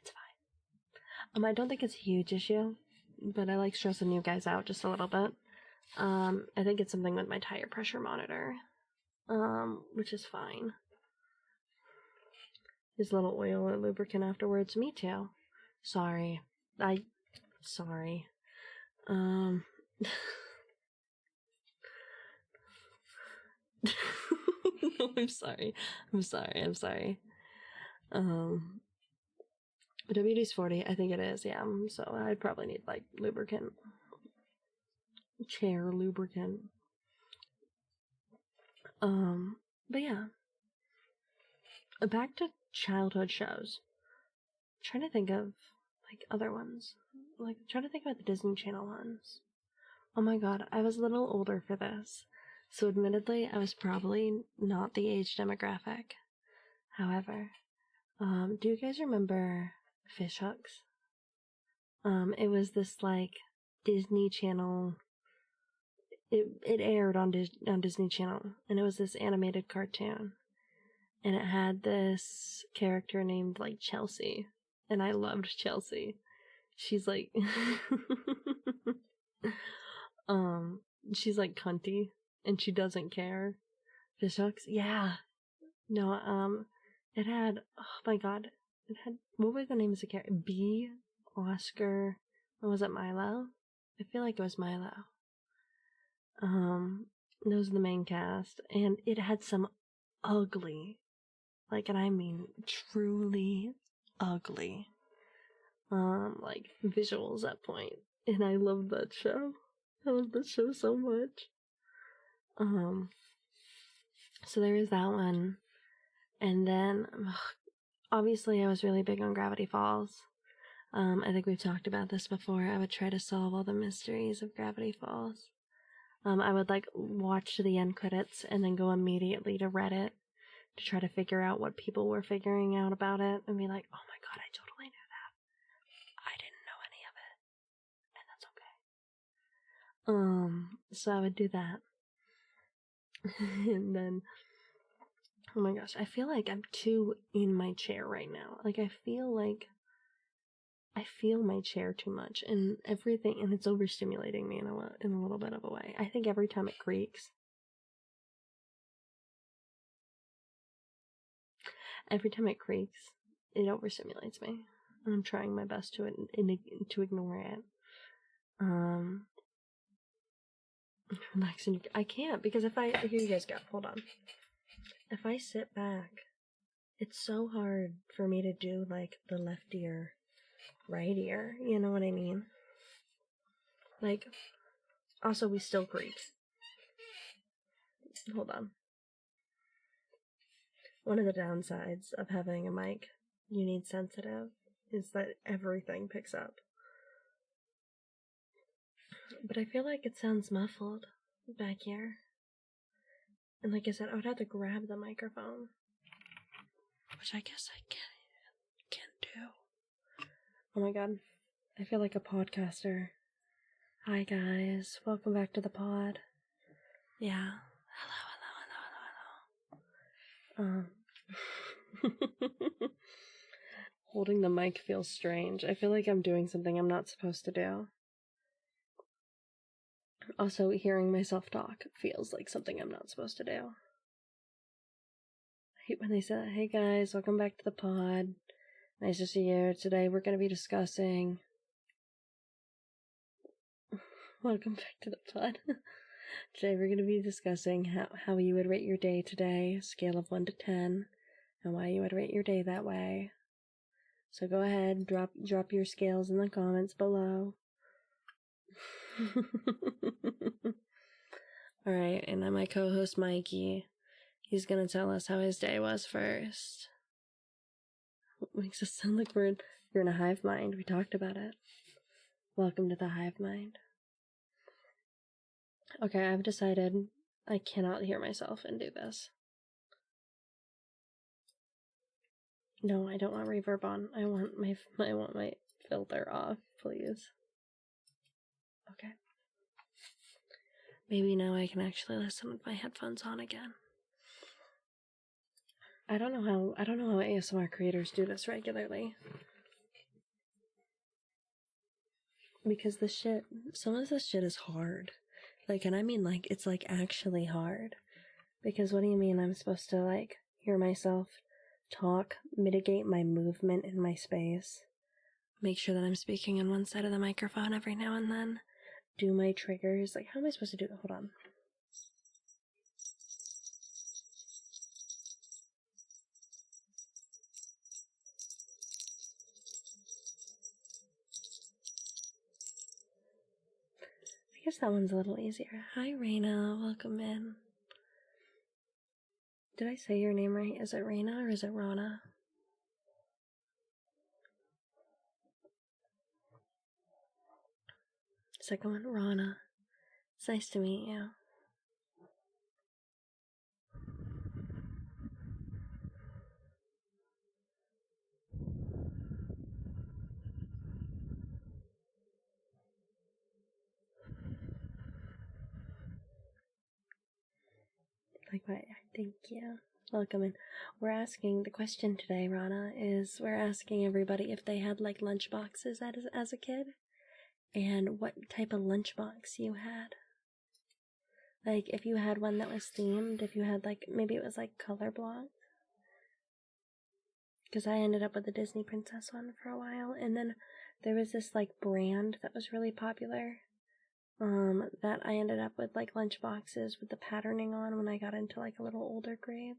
It's fine. I don't think it's a huge issue, but I like stressing you guys out just a little bit. I think it's something with my tire pressure monitor. Which is fine. His little oil and lubricant afterwards. Me too. Sorry. Sorry. No, I'm sorry. WD's 40, I think it is, yeah. So I'd probably need like lubricant. Chair lubricant. But yeah. Back to childhood shows. I'm trying to think of like other ones. Like trying to think about the Disney Channel ones. Oh my god, I was a little older for this. So admittedly, I was probably not the age demographic. However, do you guys remember Fish Hooks? It was this like Disney Channel. It aired on Disney Channel, and it was this animated cartoon, and it had this character named like Chelsea, and I loved Chelsea. She's like, she's like cunty, and she doesn't care. Fish Hooks, yeah. No, it had. Oh my god, it had. What were the names of the characters? B, Oscar. Or was it Milo? I feel like it was Milo. Those are the main cast, and it had some ugly, like, and I mean truly ugly, like visuals at point, and I love that show. I love that show so much. So there was that one, and then obviously I was really big on Gravity Falls. I think we've talked about this before. I would try to solve all the mysteries of Gravity Falls. I would like watch the end credits and then go immediately to Reddit to try to figure out what people were figuring out about it and be like, oh my god, I totally knew that. I didn't know any of it. And that's okay. So I would do that. And then, oh my gosh, I feel like I'm too in my chair right now. Like, I feel my chair too much and everything, and it's overstimulating me in a little bit of a way. I think every time it creaks, it overstimulates me. And I'm trying my best to ignore it. Relaxing. I can't, because here you guys go. Hold on. If I sit back, it's so hard for me to do like the left ear, right ear. You know what I mean? Like, also we still creak. Hold on. One of the downsides of having a mic you need sensitive is that everything picks up. But I feel like it sounds muffled back here. And like I said, I would have to grab the microphone, which I guess I can do. Oh my god, I feel like a podcaster. Hi guys, welcome back to the pod. Yeah. Hello. Holding the mic feels strange. I feel like I'm doing something I'm not supposed to do. Also, hearing myself talk feels like something I'm not supposed to do. I hate when they say, hey guys, welcome back to the pod. Nice to see you. Today we're going to be discussing... Welcome back to the pod. Today we're going to be discussing how you would rate your day today, scale of 1 to 10, and why you would rate your day that way. So go ahead, drop your scales in the comments below. Alright, and then my co-host Mikey, he's gonna tell us how his day was first. What makes us sound like you're in a hive mind. We talked about it. Welcome to the hive mind. Okay, I've decided I cannot hear myself and do this. No, I don't want reverb on. I want my filter off, please. Okay. Maybe now I can actually listen with my headphones on again. I don't know how ASMR creators do this regularly. Because some of this shit is hard. Like, and I mean, like, it's, like, actually hard. Because what do you mean I'm supposed to, like, hear myself talk, mitigate my movement in my space, make sure that I'm speaking on one side of the microphone every now and then, do my triggers? Like, how am I supposed to do that? Hold on. guess that one's a little easier. Hi, Raina. Welcome in. Did I say your name right? Is it Raina or is it Rana? Second one, Rana. It's nice to meet you. Like my, thank you. Welcome in. We're asking, the question today, Rana, is we're asking everybody if they had like lunch boxes as a kid and what type of lunchbox you had. Like if you had one that was themed, if you had like, maybe it was like color block. Because I ended up with the Disney Princess one for a while, and then there was this like brand that was really popular. That I ended up with like lunch boxes with the patterning on when I got into like a little older grades.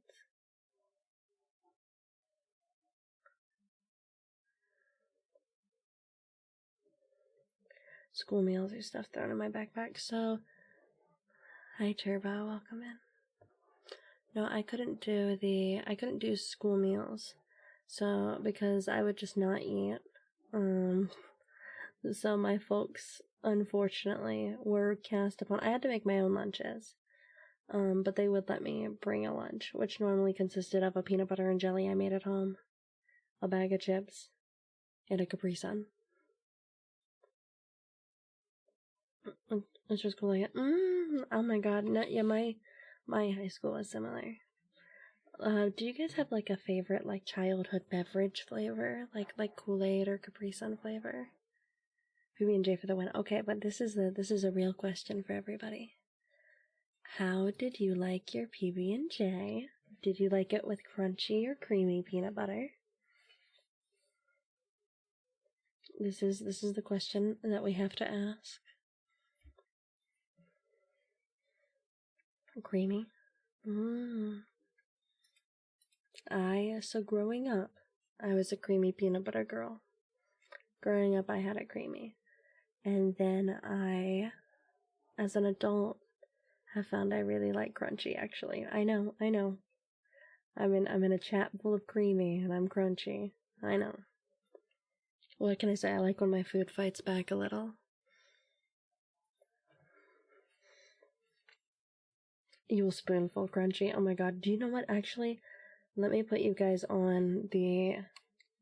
School meals or stuff thrown in my backpack. So, hi Turbo, welcome in. No, I couldn't do school meals. So, because I would just not eat. So my folks, unfortunately, were cast upon, I had to make my own lunches. But they would let me bring a lunch, which normally consisted of a peanut butter and jelly I made at home, a bag of chips, and a Capri Sun. It's just cool. Like, oh my god, no, yeah, my high school was similar. Do you guys have like a favorite like childhood beverage flavor, like Kool-Aid or Capri Sun flavor? PB&J for the win. Okay, but this is a real question for everybody. How did you like your PB&J? Did you like it with crunchy or creamy peanut butter? This is the question that we have to ask. Creamy. So growing up, I was a creamy peanut butter girl. Growing up, I had it creamy. And then I, as an adult, have found I really like crunchy, actually. I know. I'm in a chat full of creamy, and I'm crunchy. I know. What can I say? I like when my food fights back a little. You will spoonful crunchy. Oh my god. Do you know what? Actually, let me put you guys on the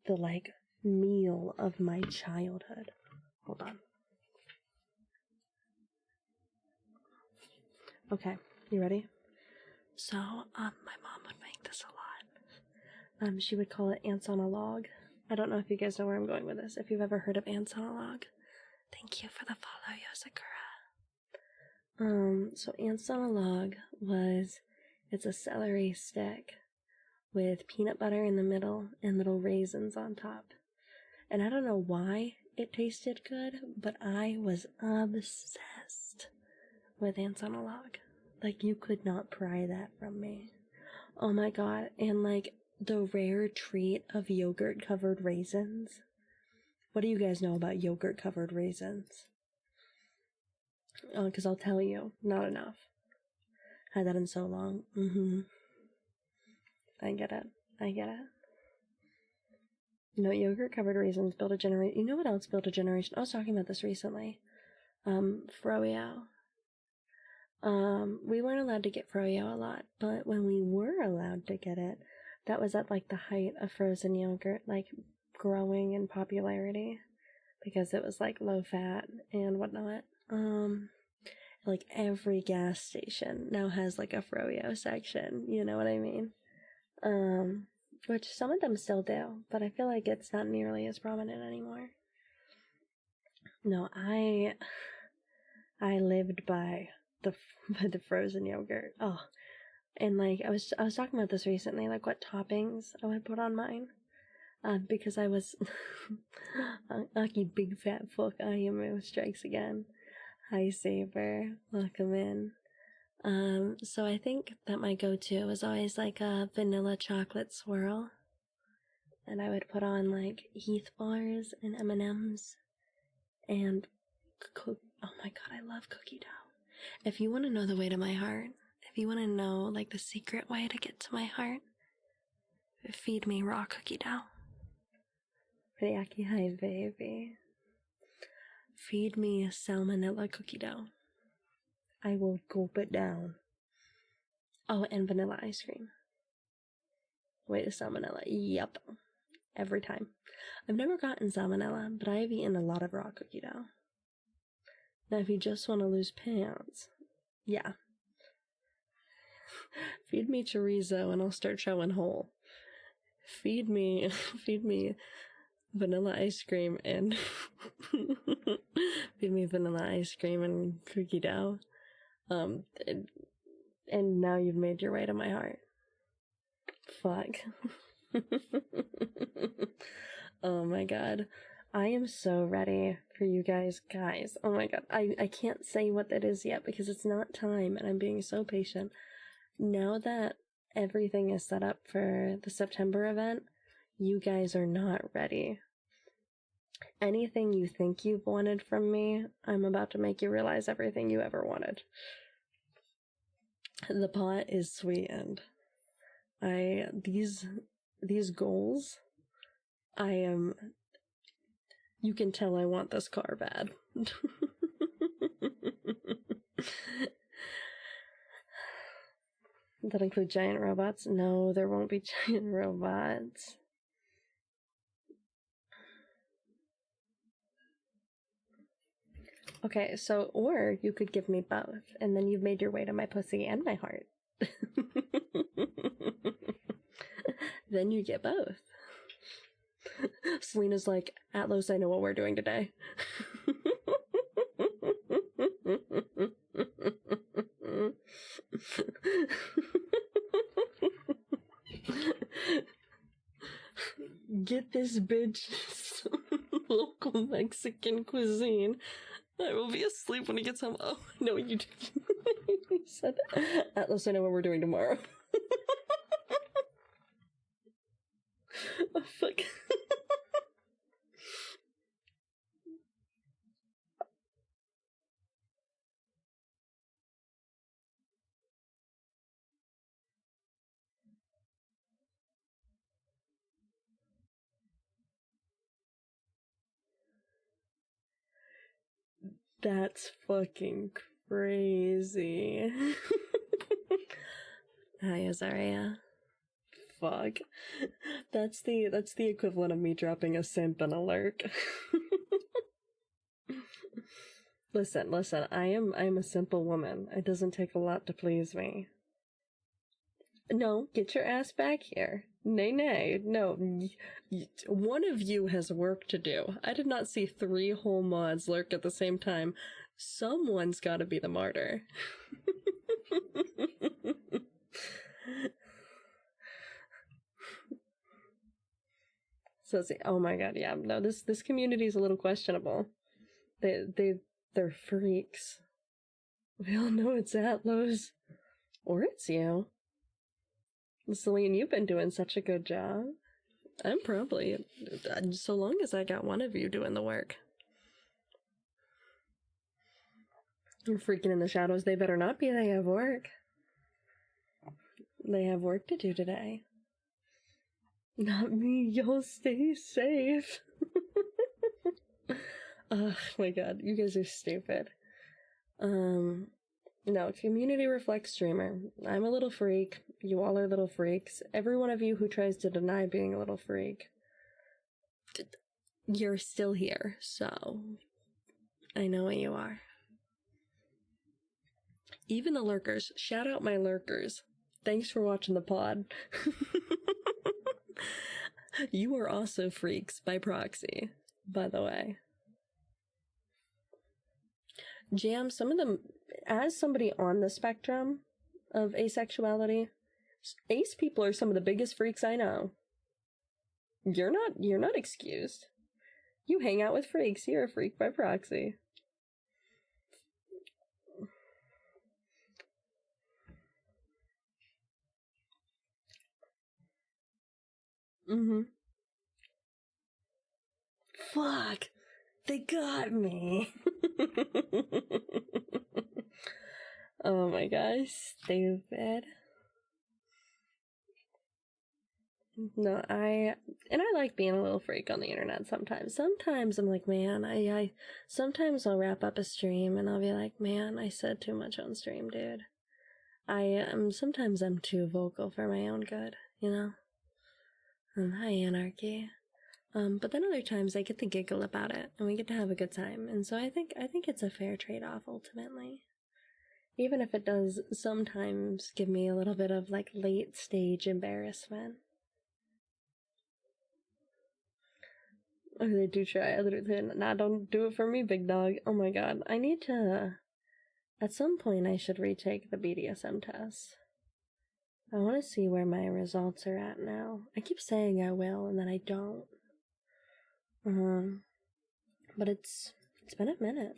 like meal of my childhood. Hold on. Okay, you ready? So, my mom would make this a lot. She would call it ants on a log. I don't know if you guys know where I'm going with this. If you've ever heard of ants on a log. Thank you for the follow, Yosakura. So ants on a log it's a celery stick with peanut butter in the middle and little raisins on top. And I don't know why it tasted good, but I was obsessed with ants on a log. Like, you could not pry that from me. Oh my god, and like, the rare treat of yogurt-covered raisins. What do you guys know about yogurt-covered raisins? Because I'll tell you, not enough. Had that in so long. I get it. No, yogurt-covered raisins build a generation. You know what else built a generation? I was talking about this recently. Froyo. We weren't allowed to get Froyo a lot, but when we were allowed to get it, that was at like the height of frozen yogurt, like growing in popularity, because it was like low fat and whatnot. Like every gas station now has like a Froyo section, you know what I mean? Which some of them still do, but I feel like it's not nearly as prominent anymore. No, I lived by the frozen yogurt. Oh, and like I was talking about this recently, like what toppings I would put on mine, because I was lucky big fat fuck. I am strikes again. Hi Saber, welcome in. So I think that my go-to was always like a vanilla chocolate swirl, and I would put on like Heath bars and M&Ms and Oh my god, I love cookie dough. If you want to know the way to my heart, if you want to know like the secret way to get to my heart, feed me raw cookie dough. Riaki, hi baby. Feed me salmonella cookie dough. I will gulp it down. Oh, and vanilla ice cream. Wait, salmonella. Yep. Every time. I've never gotten salmonella, but I have eaten a lot of raw cookie dough. Now, if you just want to lose pants, yeah. Feed me chorizo and I'll start showing whole. Feed me vanilla ice cream and feed me vanilla ice cream and cookie dough. And now you've made your way to my heart. Fuck. Oh my god. I am so ready for you guys. Guys, oh my god. I can't say what that is yet because it's not time and I'm being so patient. Now that everything is set up for the September event, you guys are not ready. Anything you think you've wanted from me, I'm about to make you realize everything you ever wanted. The pot is sweetened. These goals, you can tell I want this car bad. That include giant robots? No, there won't be giant robots. Okay, so, or you could give me both, and then you've made your way to my pussy and my heart. Then you get both. Selena's like, Atlas, I know what we're doing today. Get this bitch local Mexican cuisine. I will be asleep when he gets home. Oh, no, you said Atlas, I know what we're doing tomorrow. Oh, fuck. That's fucking crazy. Hi, Azaria. Fuck. That's the equivalent of me dropping a simp in a lurk. Listen, I am a simple woman. It doesn't take a lot to please me. No, get your ass back here. Nay, no. One of you has work to do. I did not see 3 whole mods lurk at the same time. Someone's gotta be the martyr. So, oh my god, yeah, no, this community is a little questionable. They're freaks. We all know it's Atlos. Or it's you. Celine, you've been doing such a good job. I'm probably, so long as I got one of you doing the work. You're freaking in the shadows. They better not be. They have work. They have work to do today. Not me. You'll stay safe. Oh my god, you guys are stupid. No, community reflects streamer. I'm a little freak. You all are little freaks. Every one of you who tries to deny being a little freak, you're still here, so I know what you are. Even the lurkers. Shout out my lurkers. Thanks for watching the pod. You are also freaks by proxy, by the way. Jam, some of them, as somebody on the spectrum of asexuality, ace people are some of the biggest freaks I know. You're not excused. You hang out with freaks, you're a freak by proxy. Fuck. They got me. Oh my gosh, stupid. No, I like being a little freak on the internet sometimes. Sometimes I'm like, man, I sometimes I'll wrap up a stream and I'll be like, man, I said too much on stream, dude. Sometimes I'm too vocal for my own good, you know? Hi, Anarchy. But then other times I get to giggle about it and we get to have a good time. And so I think it's a fair trade-off ultimately. Even if it does sometimes give me a little bit of like late stage embarrassment. Oh, they do try. Nah, don't do it for me, big dog. Oh my god. I need to... At some point I should retake the BDSM test. I want to see where my results are at now. I keep saying I will, and then I don't. But it's been a minute.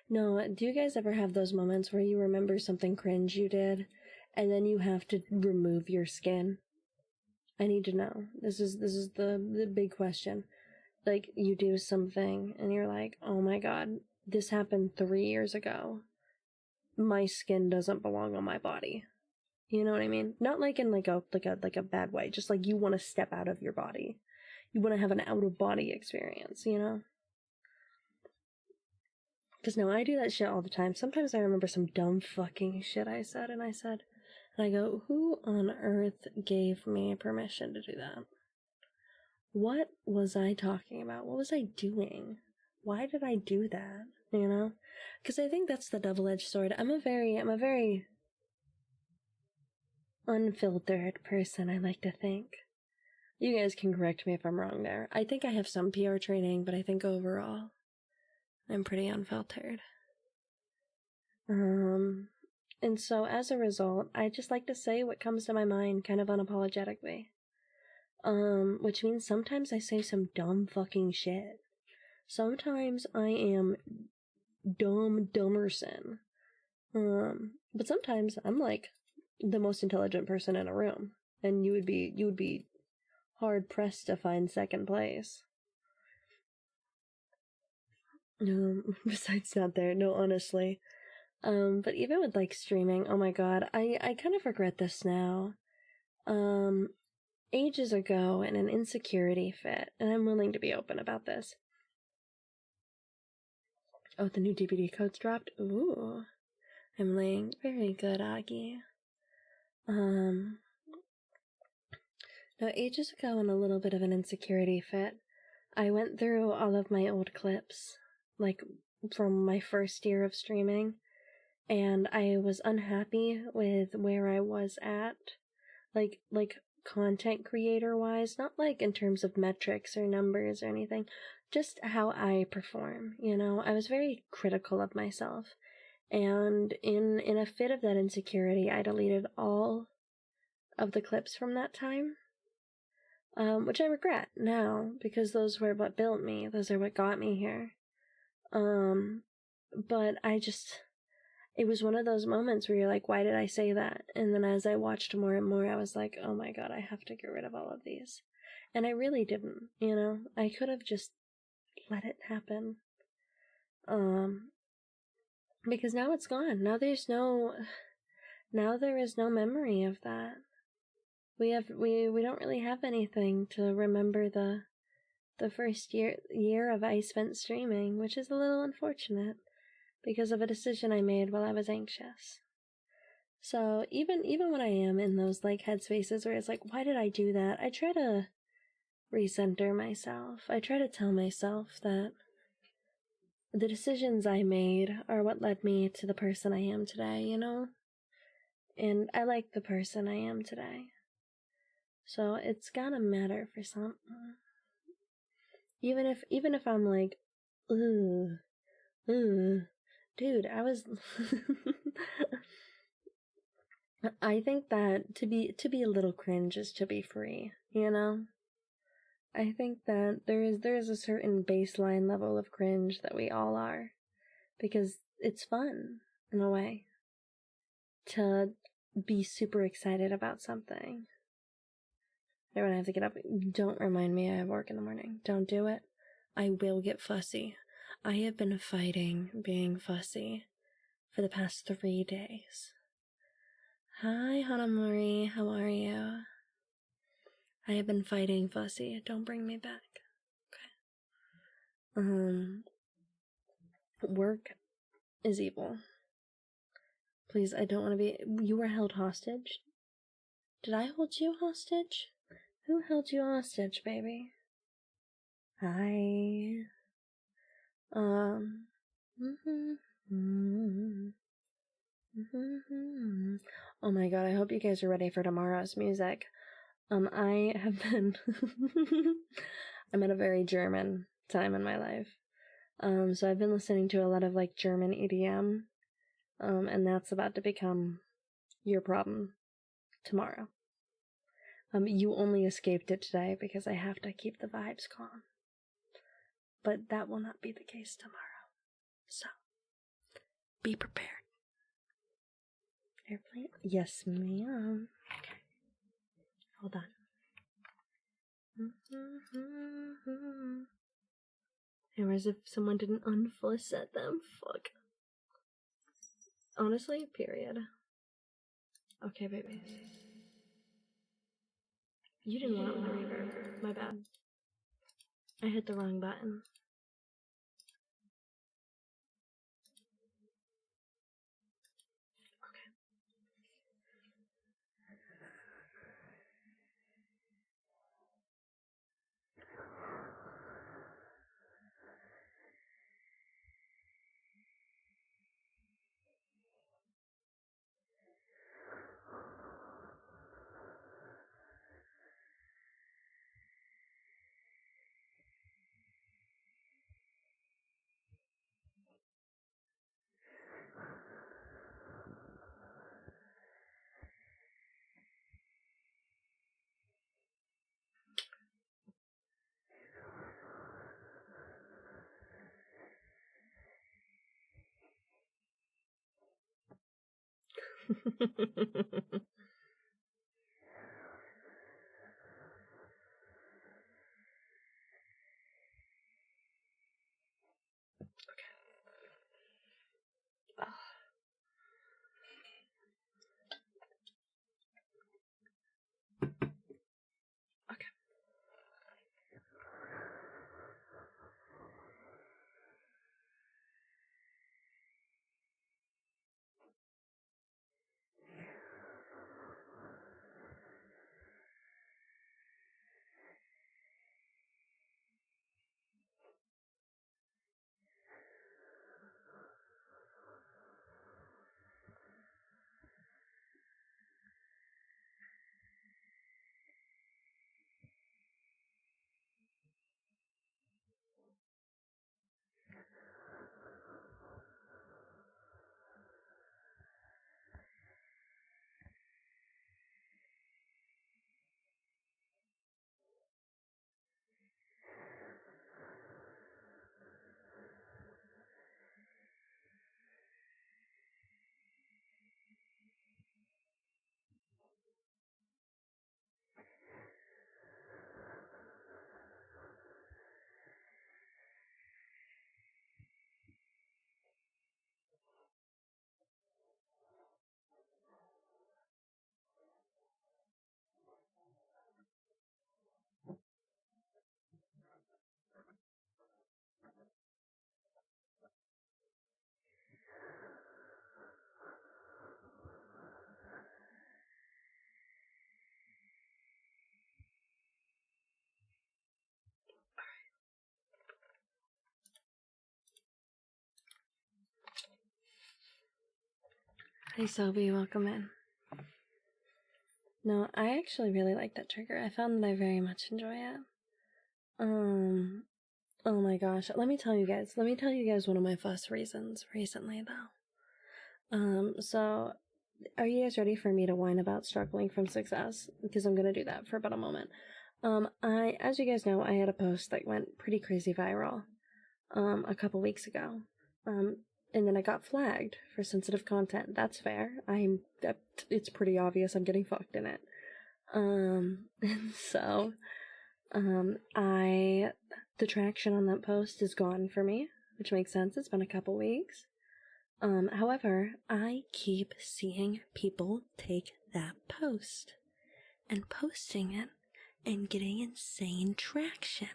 No, do you guys ever have those moments where you remember something cringe you did, and then you have to remove your skin? I need to know. This is the big question. Like, you do something, and you're like, oh my god, this happened 3 years ago. My skin doesn't belong on my body. You know what I mean? Not like in like a bad way. Just like you want to step out of your body. You want to have an out of body experience, you know? Because no, I do that shit all the time. Sometimes I remember some dumb fucking shit I said, and I go, who on earth gave me permission to do that? What was I talking about? What was I doing? Why did I do that? You know? Because I think that's the double-edged sword. I'm a very unfiltered person, I like to think. You guys can correct me if I'm wrong there. I think I have some PR training, but I think overall I'm pretty unfiltered. And so as a result, I just like to say what comes to my mind kind of unapologetically. Which means sometimes I say some dumb fucking shit. Sometimes I am dumberson. But sometimes I'm like the most intelligent person in a room, and you would be hard pressed to find second place. Besides not there, no, honestly. But even with like streaming, oh my god, I kind of regret this now. Ages ago in an insecurity fit, and I'm willing to be open about this. Oh, the new DVD code's dropped? Ooh. I'm laying very good, Aggie. Now, ages ago in a little bit of an insecurity fit, I went through all of my old clips, like, from my first year of streaming, and I was unhappy with where I was at, like, content creator-wise, not, like, in terms of metrics or numbers or anything, just how I perform, you know? I was very critical of myself, and in a fit of that insecurity, I deleted all of the clips from that time, which I regret now, because those were what built me, those are what got me here. But it was one of those moments where you're like, why did I say that? And then as I watched more and more, I was like, oh my god, I have to get rid of all of these. And I really didn't, you know? I could have just let it happen. Because now it's gone. Now there is no memory of that. We don't really have anything to remember the first year of I spent streaming, which is a little unfortunate because of a decision I made while I was anxious. So even when I am in those like headspaces where it's like, why did I do that? I try to recenter myself. I try to tell myself that the decisions I made are what led me to the person I am today, you know? And I like the person I am today. So it's gotta matter for something. Even if I'm like, dude, I was. I think that to be a little cringe is to be free, you know? I think that there is a certain baseline level of cringe that we all are, because it's fun in a way. to be super excited about something. When I have to get up, don't remind me I have work in the morning. Don't do it. I will get fussy. I have been fighting being fussy for the past 3 days. Hi, Hana Marie. How are you? I have been fighting fussy. Don't bring me back. Okay. Work is evil. Please, I don't want to be. You were held hostage? Did I hold you hostage? Who held you hostage, baby? Hi. Oh my god, I hope you guys are ready for tomorrow's music. I have been I'm at a very German time in my life. So I've been listening to a lot of like German EDM. And that's about to become your problem tomorrow. You only escaped it today because I have to keep the vibes calm. But that will not be the case tomorrow. So, be prepared. Airplane? Yes, ma'am. Okay. Hold on. It was as if someone didn't unfuss-set them. Fuck. Honestly, period. Okay, babies. You didn't want the reverb. My bad. I hit the wrong button. Hi, Sophie. Welcome in. No, I actually really like that trigger. I found that I very much enjoy it. Oh my gosh. Let me tell you guys one of my fuss reasons recently, though. So, are you guys ready for me to whine about struggling from success? Because I'm gonna do that for about a moment. As you guys know, I had a post that went pretty crazy viral, a couple weeks ago. and then I got flagged for sensitive content. That's fair. It's pretty obvious I'm getting fucked in it. And so, the traction on that post is gone for me, which makes sense. It's been a couple weeks. However, I keep seeing people take that post and posting it and getting insane traction.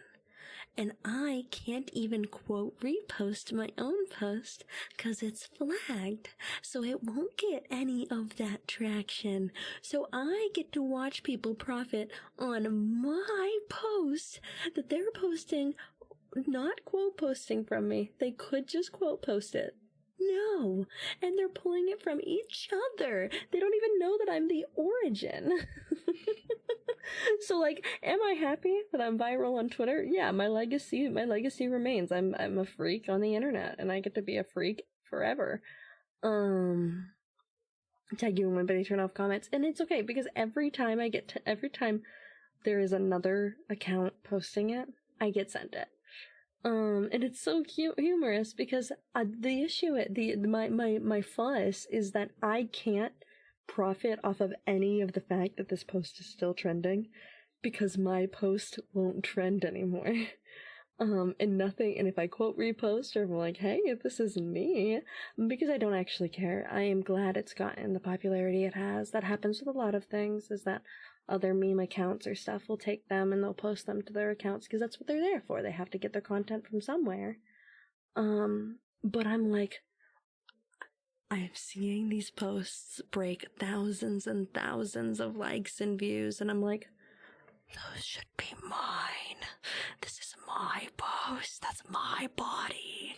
And I can't even quote repost my own post because it's flagged, so it won't get any of that traction. So I get to watch people profit on my post that they're posting, not quote posting from me. They could just quote post it. No, and they're pulling it from each other. They don't even know that I'm the origin. So, like, am I happy that I'm viral on Twitter? Yeah, my legacy remains. I'm a freak on the internet, and I get to be a freak forever. Tag you when Betty turn off comments, and it's okay because every time there is another account posting it, I get sent it. And it's so humorous because the issue my fuss is that I can't profit off of any of the fact that this post is still trending because my post won't trend anymore. And if I quote repost or I'm like, hey, this is me, because I don't actually care. I am glad it's gotten the popularity it has. That happens with a lot of things, is that other meme accounts or stuff will take them and they'll post them to their accounts because that's what they're there for. They have to get their content from somewhere. But I'm like, I'm seeing these posts break thousands and thousands of likes and views, and I'm like, those should be mine. This is my post. That's my body.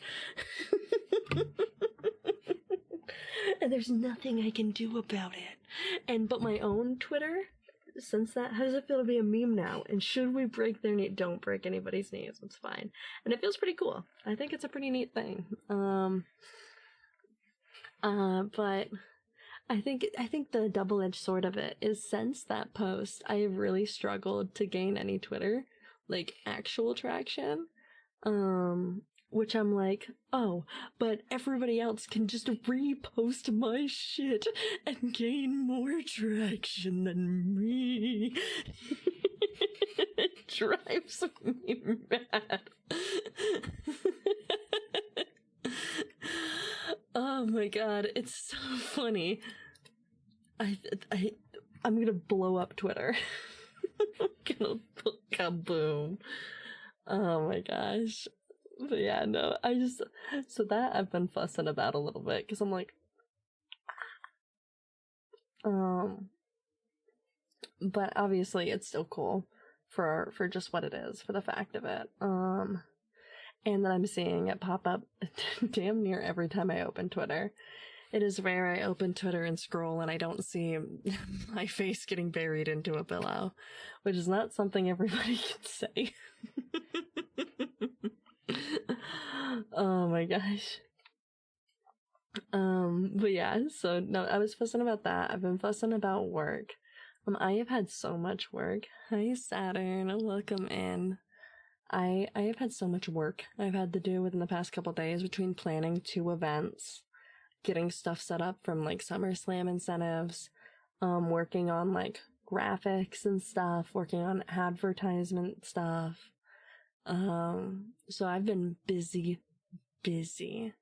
And there's nothing I can do about it. But my own Twitter, since that, how does it feel to be a meme now? And should we break their knee? Don't break anybody's knees. It's fine. And it feels pretty cool. I think it's a pretty neat thing. But I think the double-edged sword of it is, since that post, I have really struggled to gain any Twitter, like, actual traction. Which I'm like, oh, but everybody else can just repost my shit and gain more traction than me. It drives me mad. Oh my god, it's so funny. I'm gonna blow up Twitter. I'm gonna kaboom. Oh my gosh. But yeah, no, so that I've been fussing about a little bit, because I'm like, but obviously it's still cool for just what it is, for the fact of it. And then I'm seeing it pop up damn near every time I open Twitter. It is rare I open Twitter and scroll and I don't see my face getting buried into a pillow, which is not something everybody can say. Oh my gosh. But yeah, so no, I was fussing about that. I've been fussing about work. I have had so much work. Hi Saturn, welcome in. I have had so much work I've had to do within the past couple days, between planning 2 events, getting stuff set up from like SummerSlam incentives, working on like graphics and stuff, working on advertisement stuff. So I've been busy. And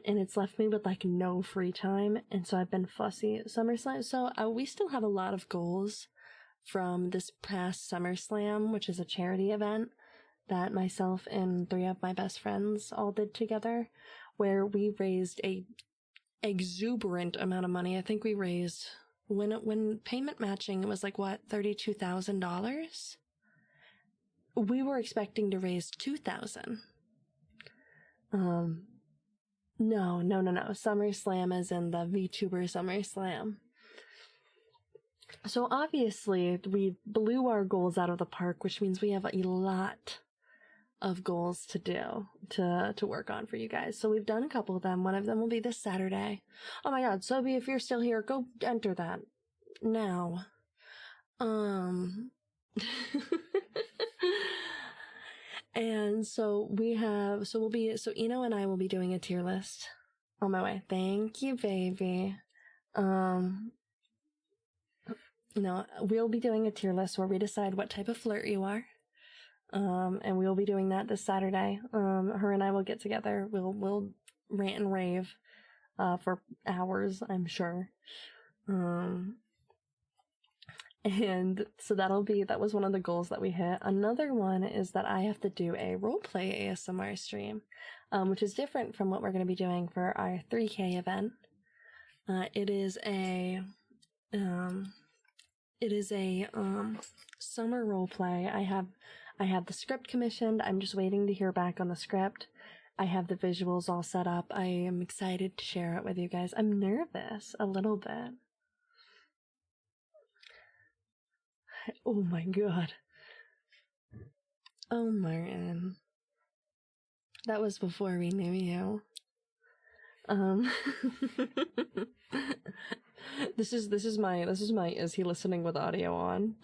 it's left me with like no free time, and so I've been fussy. SummerSlam, so we still have a lot of goals from this past SummerSlam, which is a charity event that myself and 3 of my best friends all did together, where we raised a exuberant amount of money. I think we raised, when payment matching, it was like, what, $32,000? We were expecting to raise $2,000. No. SummerSlam is in the VTuber SummerSlam. So obviously we blew our goals out of the park, which means we have a lot of goals to do, to work on for you guys. So we've done a couple of them. One of them will be this Saturday. Oh my god, Sobi, if you're still here, go enter that now. And so Eno and I will be doing a tier list on my way. Thank you, baby. We'll be doing a tier list where we decide what type of flirt you are. And we'll be doing that this Saturday. Her and I will get together. We'll rant and rave, for hours, I'm sure. And so that was one of the goals that we hit. Another one is that I have to do a roleplay ASMR stream, which is different from what we're going to be doing for our 3K event. It is a summer roleplay. I have the script commissioned. I'm just waiting to hear back on the script. I have the visuals all set up. I am excited to share it with you guys. I'm nervous a little bit. Oh my god. Oh, Martin. That was before we knew you. This is my is he listening with audio on?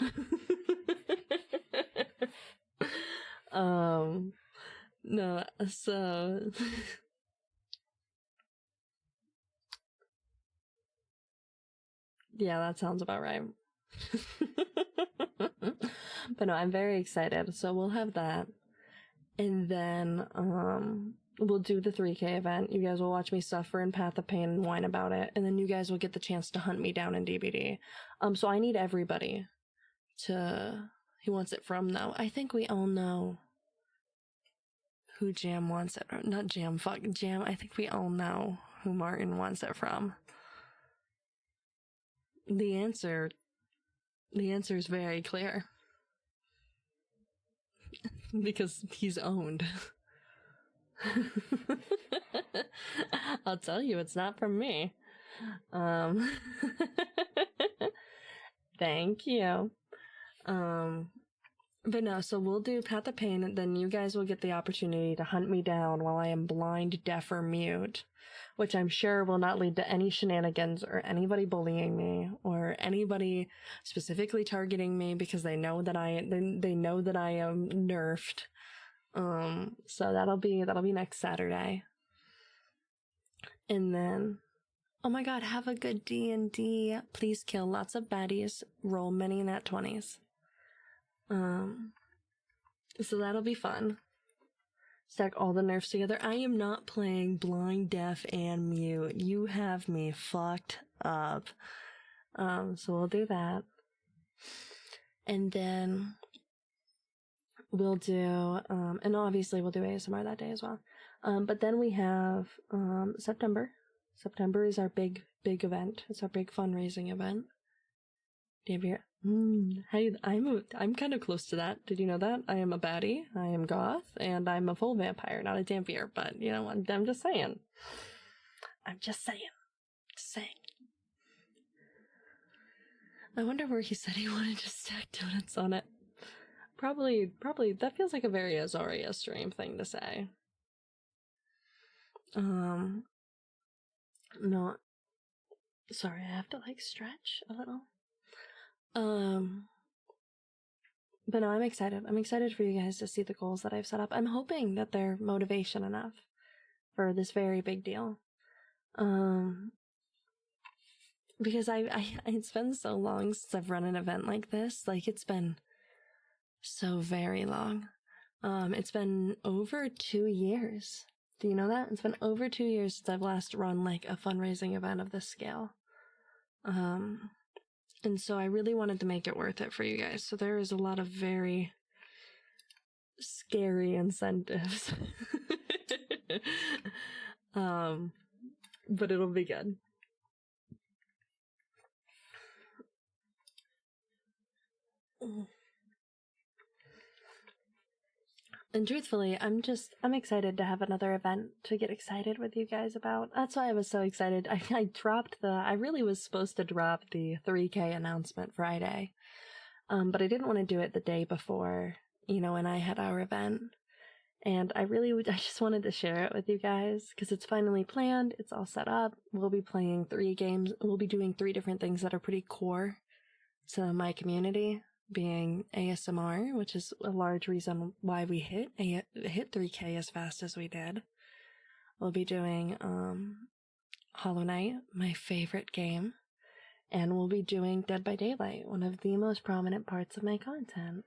No, so yeah, that sounds about right. But no, I'm very excited. So we'll have that. And then we'll do the 3K event. You guys will watch me suffer in Path of Pain and whine about it. And then you guys will get the chance to hunt me down in DBD. So I need everybody who wants it from, though. I think we all know who Jam wants it. Not Jam, fuck Jam. I think we all know who Martin wants it from. The answer is very clear. Because he's owned. I'll tell you, it's not from me. Thank you. But no, so we'll do Path of Pain, and then you guys will get the opportunity to hunt me down while I am blind, deaf, or mute, which I'm sure will not lead to any shenanigans or anybody bullying me or anybody specifically targeting me because they know that I am nerfed. So that'll be next Saturday. And then, oh my god, have a good D&D. Please kill lots of baddies. Roll many nat 20s. So that'll be fun. Stack all the nerfs together. I am not playing blind, deaf, and mute. You have me fucked up. So we'll do that. And then we'll do, and obviously we'll do ASMR that day as well. But then we have, September. September is our big event. It's our big fundraising event. Hey, I'm kind of close to that. Did you know that? I am a baddie, I am goth, and I'm a full vampire, not a dampier, but, you know, I'm just saying. Just saying. I wonder where he said he wanted to stack donuts on it. Probably, that feels like a very Azaria stream thing to say. Not... Sorry, I have to, stretch a little. But no, I'm excited. I'm excited for you guys to see the goals that I've set up. I'm hoping that they're motivation enough for this very big deal. Because it's been so long since I've run an event like this. It's been so very long. It's been over 2 years. Do you know that? It's been over 2 years since I've last run, a fundraising event of this scale. And so I really wanted to make it worth it for you guys. So there is a lot of very scary incentives. But it'll be good. And truthfully, I'm excited to have another event to get excited with you guys about. That's why I was so excited. I really was supposed to drop the 3K announcement Friday. But I didn't want to do it the day before, when I had our event. And I just wanted to share it with you guys because it's finally planned. It's all set up. We'll be playing 3 games. We'll be doing 3 different things that are pretty core to my community. being ASMR, which is a large reason why we hit 3K as fast as we did. We'll be doing Hollow Knight, my favorite game, and we'll be doing Dead by Daylight, one of the most prominent parts of my content.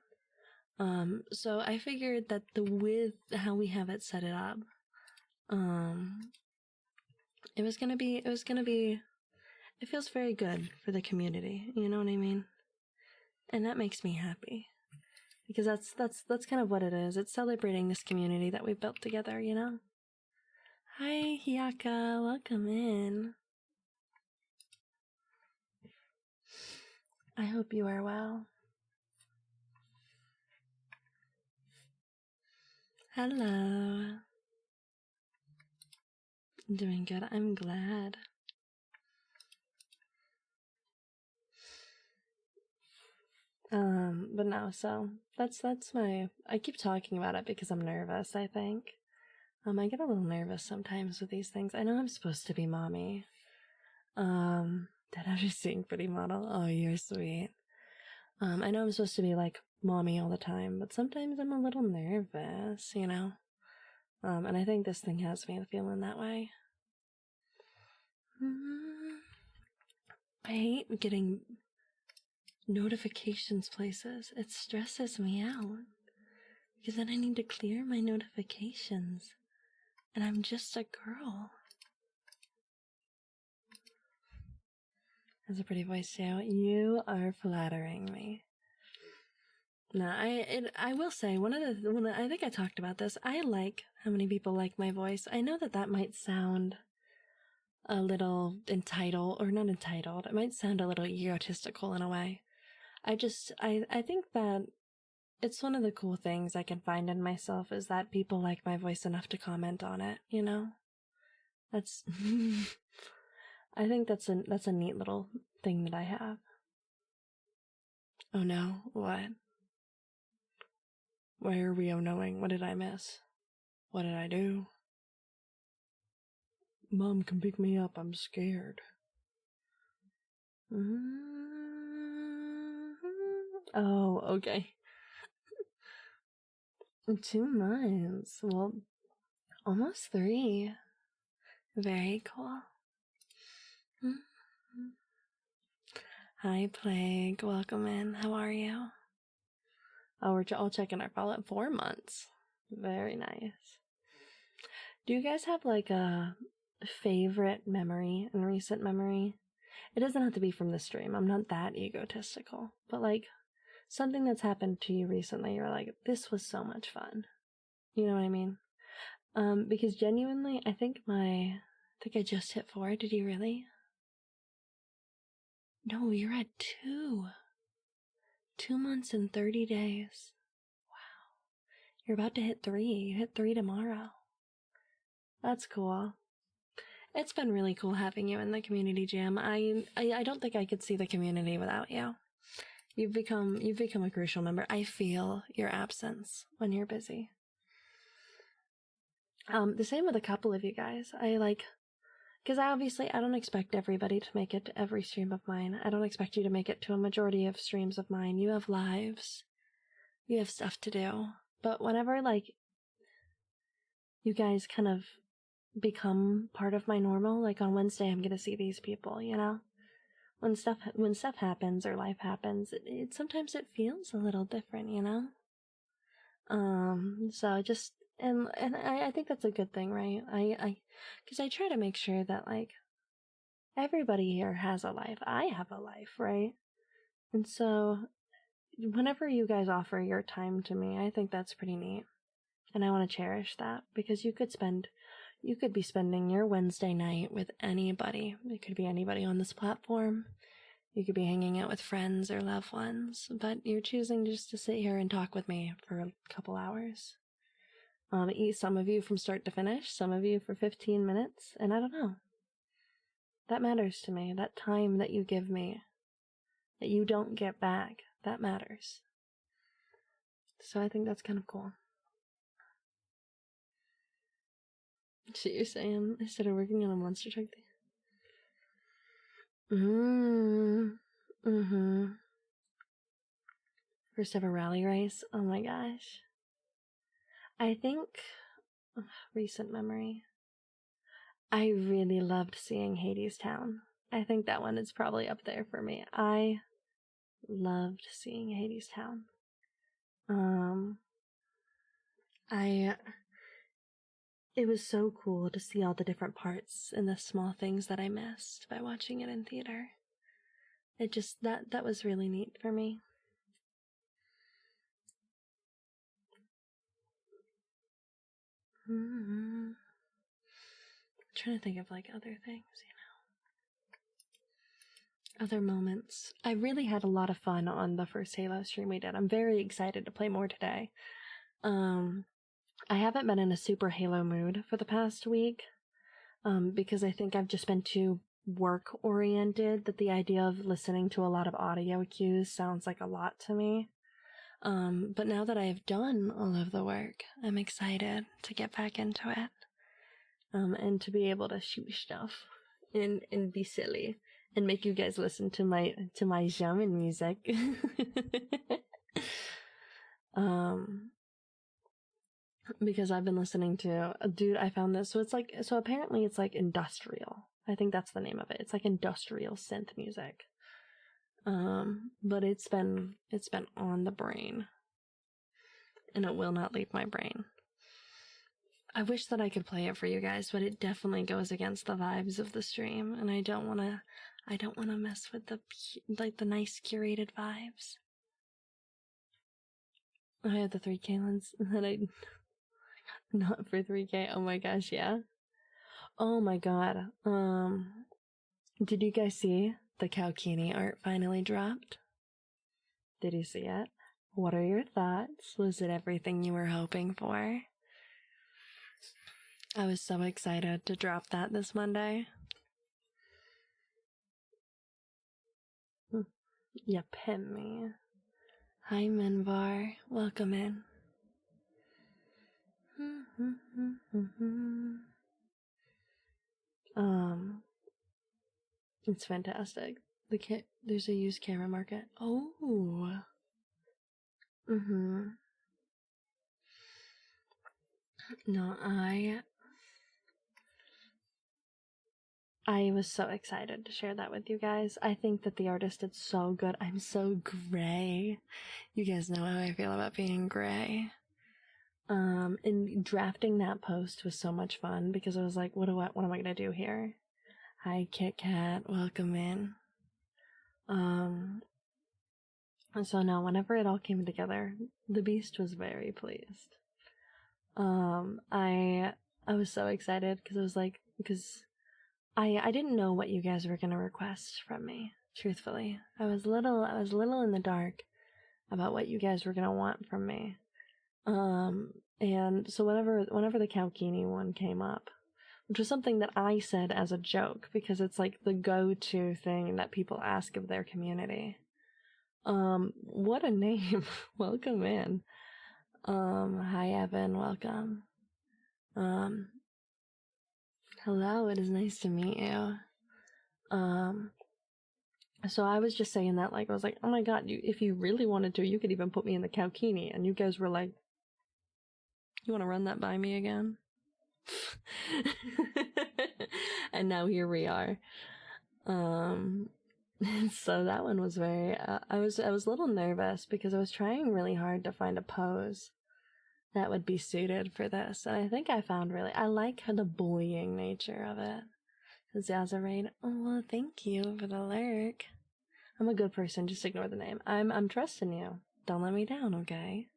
So I figured that with how we have it set it up, it feels very good for the community, you know what I mean? And that makes me happy. Because that's kind of what it is. It's celebrating this community that we've built together, you know? Hi, Hiyaka, welcome in. I hope you are well. Hello. I'm doing good, I'm glad. But no, so that's my, I keep talking about it because I'm nervous, I think. I get a little nervous sometimes with these things. I know I'm supposed to be mommy. That I was seeing pretty model. Oh, you're sweet. I know I'm supposed to be like mommy all the time, but sometimes I'm a little nervous, you know? And I think this thing has me feeling that way. I hate getting notifications places. It stresses me out. Because then I need to clear my notifications. And I'm just a girl. That's a pretty voice too. You are flattering me. No, I will say I think I talked about this. I like how many people like my voice. I know that might sound a little entitled, or not entitled. It might sound a little egotistical in a way. I think that it's one of the cool things I can find in myself is that people like my voice enough to comment on it, you know? That's I think that's a neat little thing that I have. Oh no, what? Why are we knowing? What did I miss? What did I do? Mom, come pick me up, I'm scared. Oh, okay. 2 months. Well, almost 3. Very cool. Hi, Plague. Welcome in. How are you? Oh, we're all checking our follow-up. 4 months. Very nice. Do you guys have like a favorite memory in recent memory? It doesn't have to be from the stream. I'm not that egotistical. But like something that's happened to you recently, you're like, this was so much fun. You know what I mean? Because genuinely, I think I just hit 4. Did you really? No, you're at 2. 2 months and 30 days. Wow. You're about to hit 3. You hit 3 tomorrow. That's cool. It's been really cool having you in the community, Jam. I don't think I could see the community without you. You've become a crucial member. I feel your absence when you're busy. The same with a couple of you guys. Because I don't expect everybody to make it to every stream of mine. I don't expect you to make it to a majority of streams of mine. You have lives. You have stuff to do. But whenever, like, you guys kind of become part of my normal, like on Wednesday I'm gonna see these people, you know? When stuff happens or life happens, it sometimes it feels a little different, you know? So just, and I think that's a good thing, right? Because I try to make sure that, like, everybody here has a life. I have a life, right? And so, whenever you guys offer your time to me, I think that's pretty neat. And I want to cherish that, because you could be spending your Wednesday night with anybody. It could be anybody on this platform. You could be hanging out with friends or loved ones, but you're choosing just to sit here and talk with me for a couple hours. Some of you from start to finish, some of you for 15 minutes, and I don't know. That matters to me. That time that you give me, that you don't get back, that matters. So I think that's kind of cool. So you're saying I started working on a monster truck thing? First ever rally race. Oh my gosh. I think recent memory. I really loved seeing Hadestown. I think that one is probably up there for me. I loved seeing Hadestown. It was so cool to see all the different parts and the small things that I missed by watching it in theater. It just, that was really neat for me. I'm trying to think of like other things, other moments. I really had a lot of fun on the first Halo stream we did. I'm very excited to play more today. I haven't been in a super Halo mood for the past week, because I think I've just been too work-oriented that the idea of listening to a lot of audio cues sounds like a lot to me. But now that I've done all of the work, I'm excited to get back into it. And to be able to shoot stuff and be silly and make you guys listen to my jamming music. Because I've been listening to dude, I found this. So apparently it's like industrial. I think that's the name of it. It's like industrial synth music. But it's been on the brain. And it will not leave my brain. I wish that I could play it for you guys, but it definitely goes against the vibes of the stream, and I don't want to mess with the nice curated vibes. I have the 3K lens that I not for 3K. Oh my gosh, yeah. Oh my god. Did you guys see the Kaukini art finally dropped? Did you see it? What are your thoughts? Was it everything you were hoping for? I was so excited to drop that this Monday. You pin me. Hi, Minvar. Welcome in. It's fantastic. There's a used camera market. Oh. No, I was so excited to share that with you guys. I think that the artist did so good. I'm so gray. You guys know how I feel about being gray. And drafting that post was so much fun because I was like, what am I gonna do here? Hi, Kit Kat, welcome in. So now whenever it all came together, the Beast was very pleased. I was so excited because I was like, because I didn't know what you guys were gonna request from me. Truthfully, I was a little in the dark about what you guys were gonna want from me. And so whenever the Kaukini one came up, which was something that I said as a joke because it's like the go-to thing that people ask of their community. What a name! Welcome in. Hi Evan, welcome. Hello, it is nice to meet you. So I was just saying that, like, I was like, oh my god, if you really wanted to, you could even put me in the Kaukini, and you guys were like, you want to run that by me again? And now here we are. So that one was very, I was a little nervous because I was trying really hard to find a pose that would be suited for this, and I think I found I like the bullying nature of it. Zazarade, oh well, thank you for the lurk. I'm a good person, just ignore the name. I'm trusting you. Don't let me down, okay?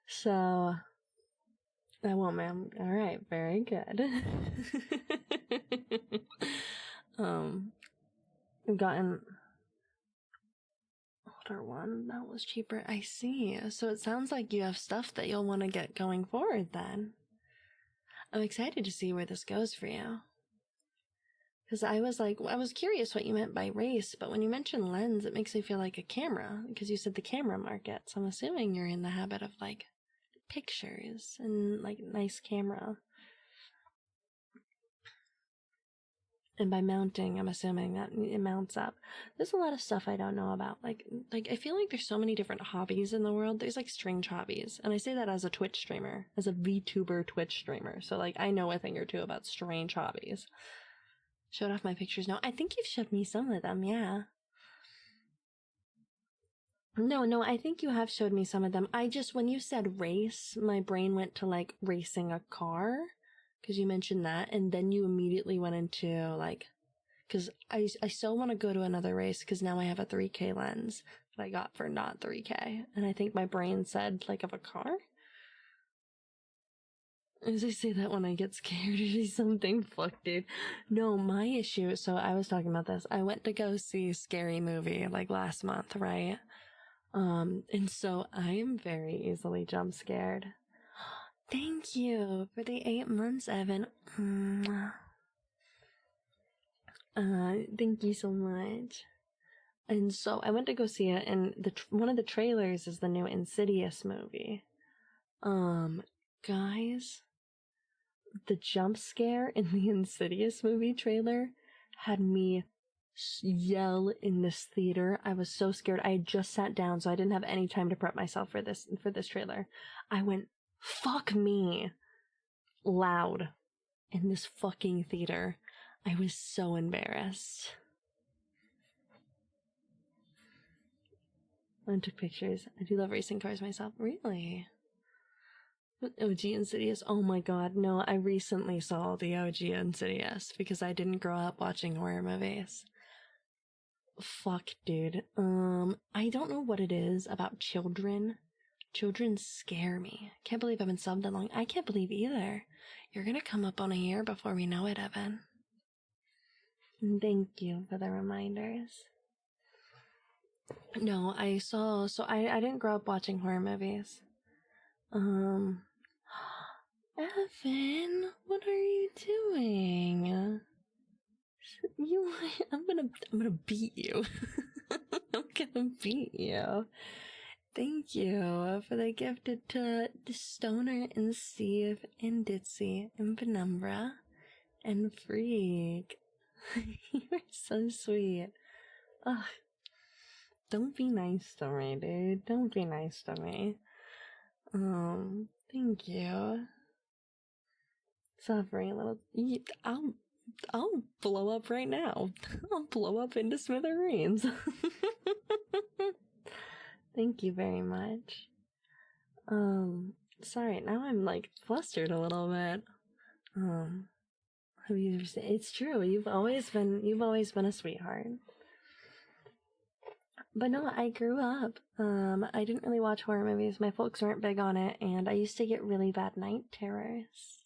So I won't, ma'am. Alright, very good. I've gotten older one that was cheaper. I see. So it sounds like you have stuff that you'll want to get going forward then. I'm excited to see where this goes for you. Because I was curious what you meant by race, but when you mention lens, it makes me feel like a camera, because you said the camera market, so I'm assuming you're in the habit of, like, pictures and, like, nice camera. And by mounting, I'm assuming that it mounts up. There's a lot of stuff I don't know about. Like I feel like there's so many different hobbies in the world. There's like strange hobbies. And I say that as a Twitch streamer, as a VTuber Twitch streamer. So like I know a thing or two about strange hobbies. Showed off my pictures. No, I think you've showed me some of them, yeah. No, I think you have showed me some of them. When you said race, my brain went to like racing a car, because you mentioned that, and then you immediately went into like, because I still want to go to another race, because now I have a 3K lens that I got for not 3K, and I think my brain said like of a car. As I say that when I get scared or something, fuck, dude. No, my issue, so I was talking about this. I went to go see Scary Movie like last month, right? And so I am very easily jump scared. Thank you for the 8 months, Evan. Thank you so much. And so I went to go see it, and one of the trailers is the new Insidious movie. Guys, the jump scare in the Insidious movie trailer had me yell in this theater. I was so scared. I had just sat down, so I didn't have any time to prep myself for this trailer. I went, fuck me, loud in this fucking theater. I was so embarrassed. I took pictures. I do love racing cars myself. Really? OG Insidious? Oh my god, no, I recently saw the OG Insidious because I didn't grow up watching horror movies. Fuck, dude. I don't know what it is about children. Children scare me. Can't believe I've been subbed that long. I can't believe either. You're gonna come up on a year before we know it, Evan. Thank you for the reminders. No, I didn't grow up watching horror movies. Evan, what are you doing? I'm gonna beat you. I'm gonna beat you. Thank you for the gifted to Stoner and Steve and Ditzy and Penumbra and Freak. You're so sweet. Ugh. Don't be nice to me, dude. Don't be nice to me. Thank you. Suffering a little. I'll blow up right now. I'll blow up into smithereens. Thank you very much. Sorry, now I'm like flustered a little bit. Have you ever seen? It's true. You've always been a sweetheart. But no, I grew up. I didn't really watch horror movies. My folks weren't big on it, and I used to get really bad night terrors.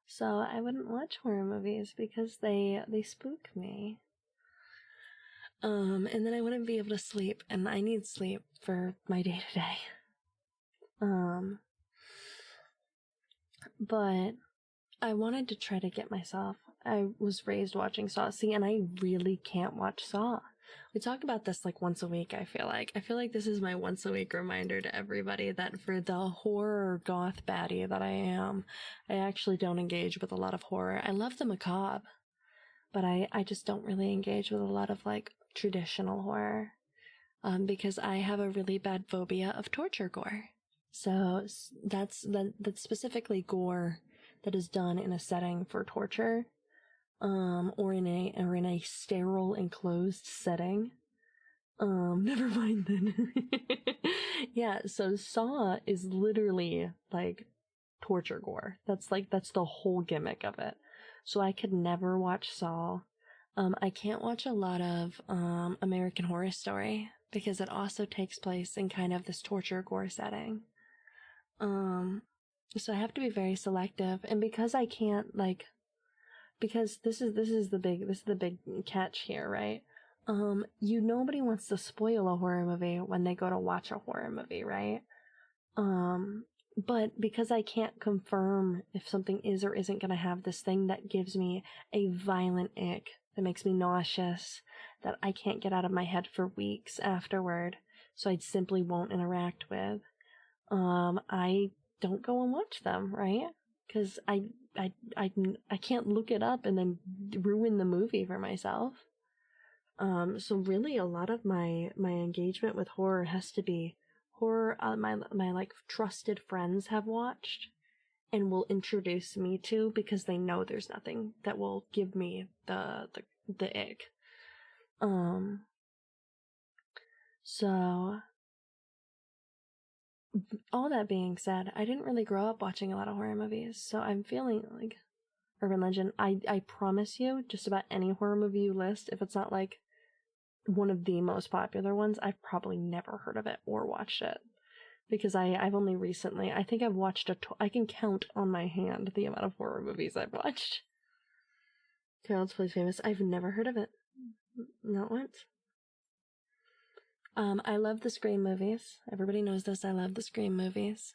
So I wouldn't watch horror movies because they spook me. And then I wouldn't be able to sleep, and I need sleep for my day-to-day. But I wanted to try to get myself. I was raised watching Saw. See, and I really can't watch Saw. We talk about this like once a week, I feel like. I feel like this is my once a week reminder to everybody that for the horror goth baddie that I am, I actually don't engage with a lot of horror. I love the macabre, but I just don't really engage with a lot of like traditional horror. Because I have a really bad phobia of torture gore. So that's specifically gore that is done in a setting for torture, or in a sterile enclosed setting. Never mind then. Yeah, so Saw is literally like torture gore. That's the whole gimmick of it. So I could never watch Saw. I can't watch a lot of American Horror Story because it also takes place in kind of this torture gore setting. So I have to be very selective, and because I can't because this is the big catch here, right? Nobody wants to spoil a horror movie when they go to watch a horror movie, right? But because I can't confirm if something is or isn't going to have this thing that gives me a violent ick, that makes me nauseous, that I can't get out of my head for weeks afterward, so I simply won't interact with, I don't go and watch them, right? Because I can't look it up and then ruin the movie for myself. So really a lot of my engagement with horror has to be horror my like trusted friends have watched and will introduce me to, because they know there's nothing that will give me the ick. So all that being said, I didn't really grow up watching a lot of horror movies, so I'm feeling like Urban Legend. I promise you, just about any horror movie you list, if it's not like one of the most popular ones, I've probably never heard of it or watched it. Because I've only recently, I think I've watched I can count on my hand the amount of horror movies I've watched. Child's Place Famous, I've never heard of it. Not once. I love the Scream movies. Everybody knows this, I love the Scream movies.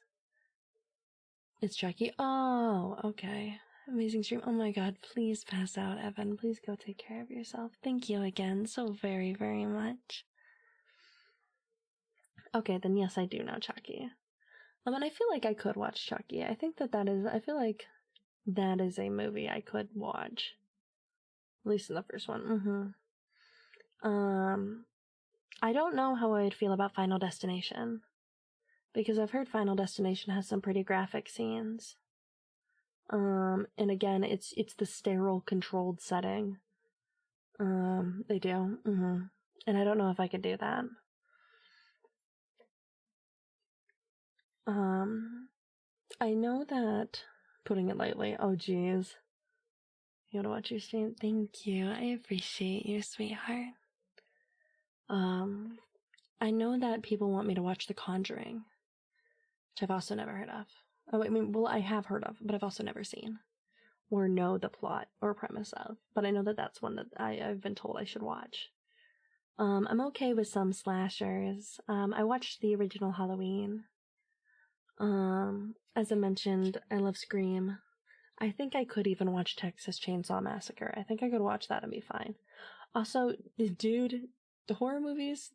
It's Chucky. Oh, okay. Amazing stream. Oh my god, please pass out, Evan. Please go take care of yourself. Thank you again so very, very much. Okay, then yes, I do know Chucky. And I feel like I could watch Chucky. I think I feel like that is a movie I could watch. At least in the first one. I don't know how I'd feel about Final Destination. Because I've heard Final Destination has some pretty graphic scenes. And again, it's the sterile controlled setting. They do. And I don't know if I could do that. I know that, putting it lightly, oh geez. You gotta watch your stream. Thank you. I appreciate you, sweetheart. I know that people want me to watch The Conjuring, which I've also never heard of. Oh, I mean, well, I have heard of, but I've also never seen or know the plot or premise of. But I know that that's one that I've been told I should watch. I'm okay with some slashers. I watched the original Halloween. As I mentioned, I love Scream. I think I could even watch Texas Chainsaw Massacre. I think I could watch that and be fine. Also, dude, the horror movies,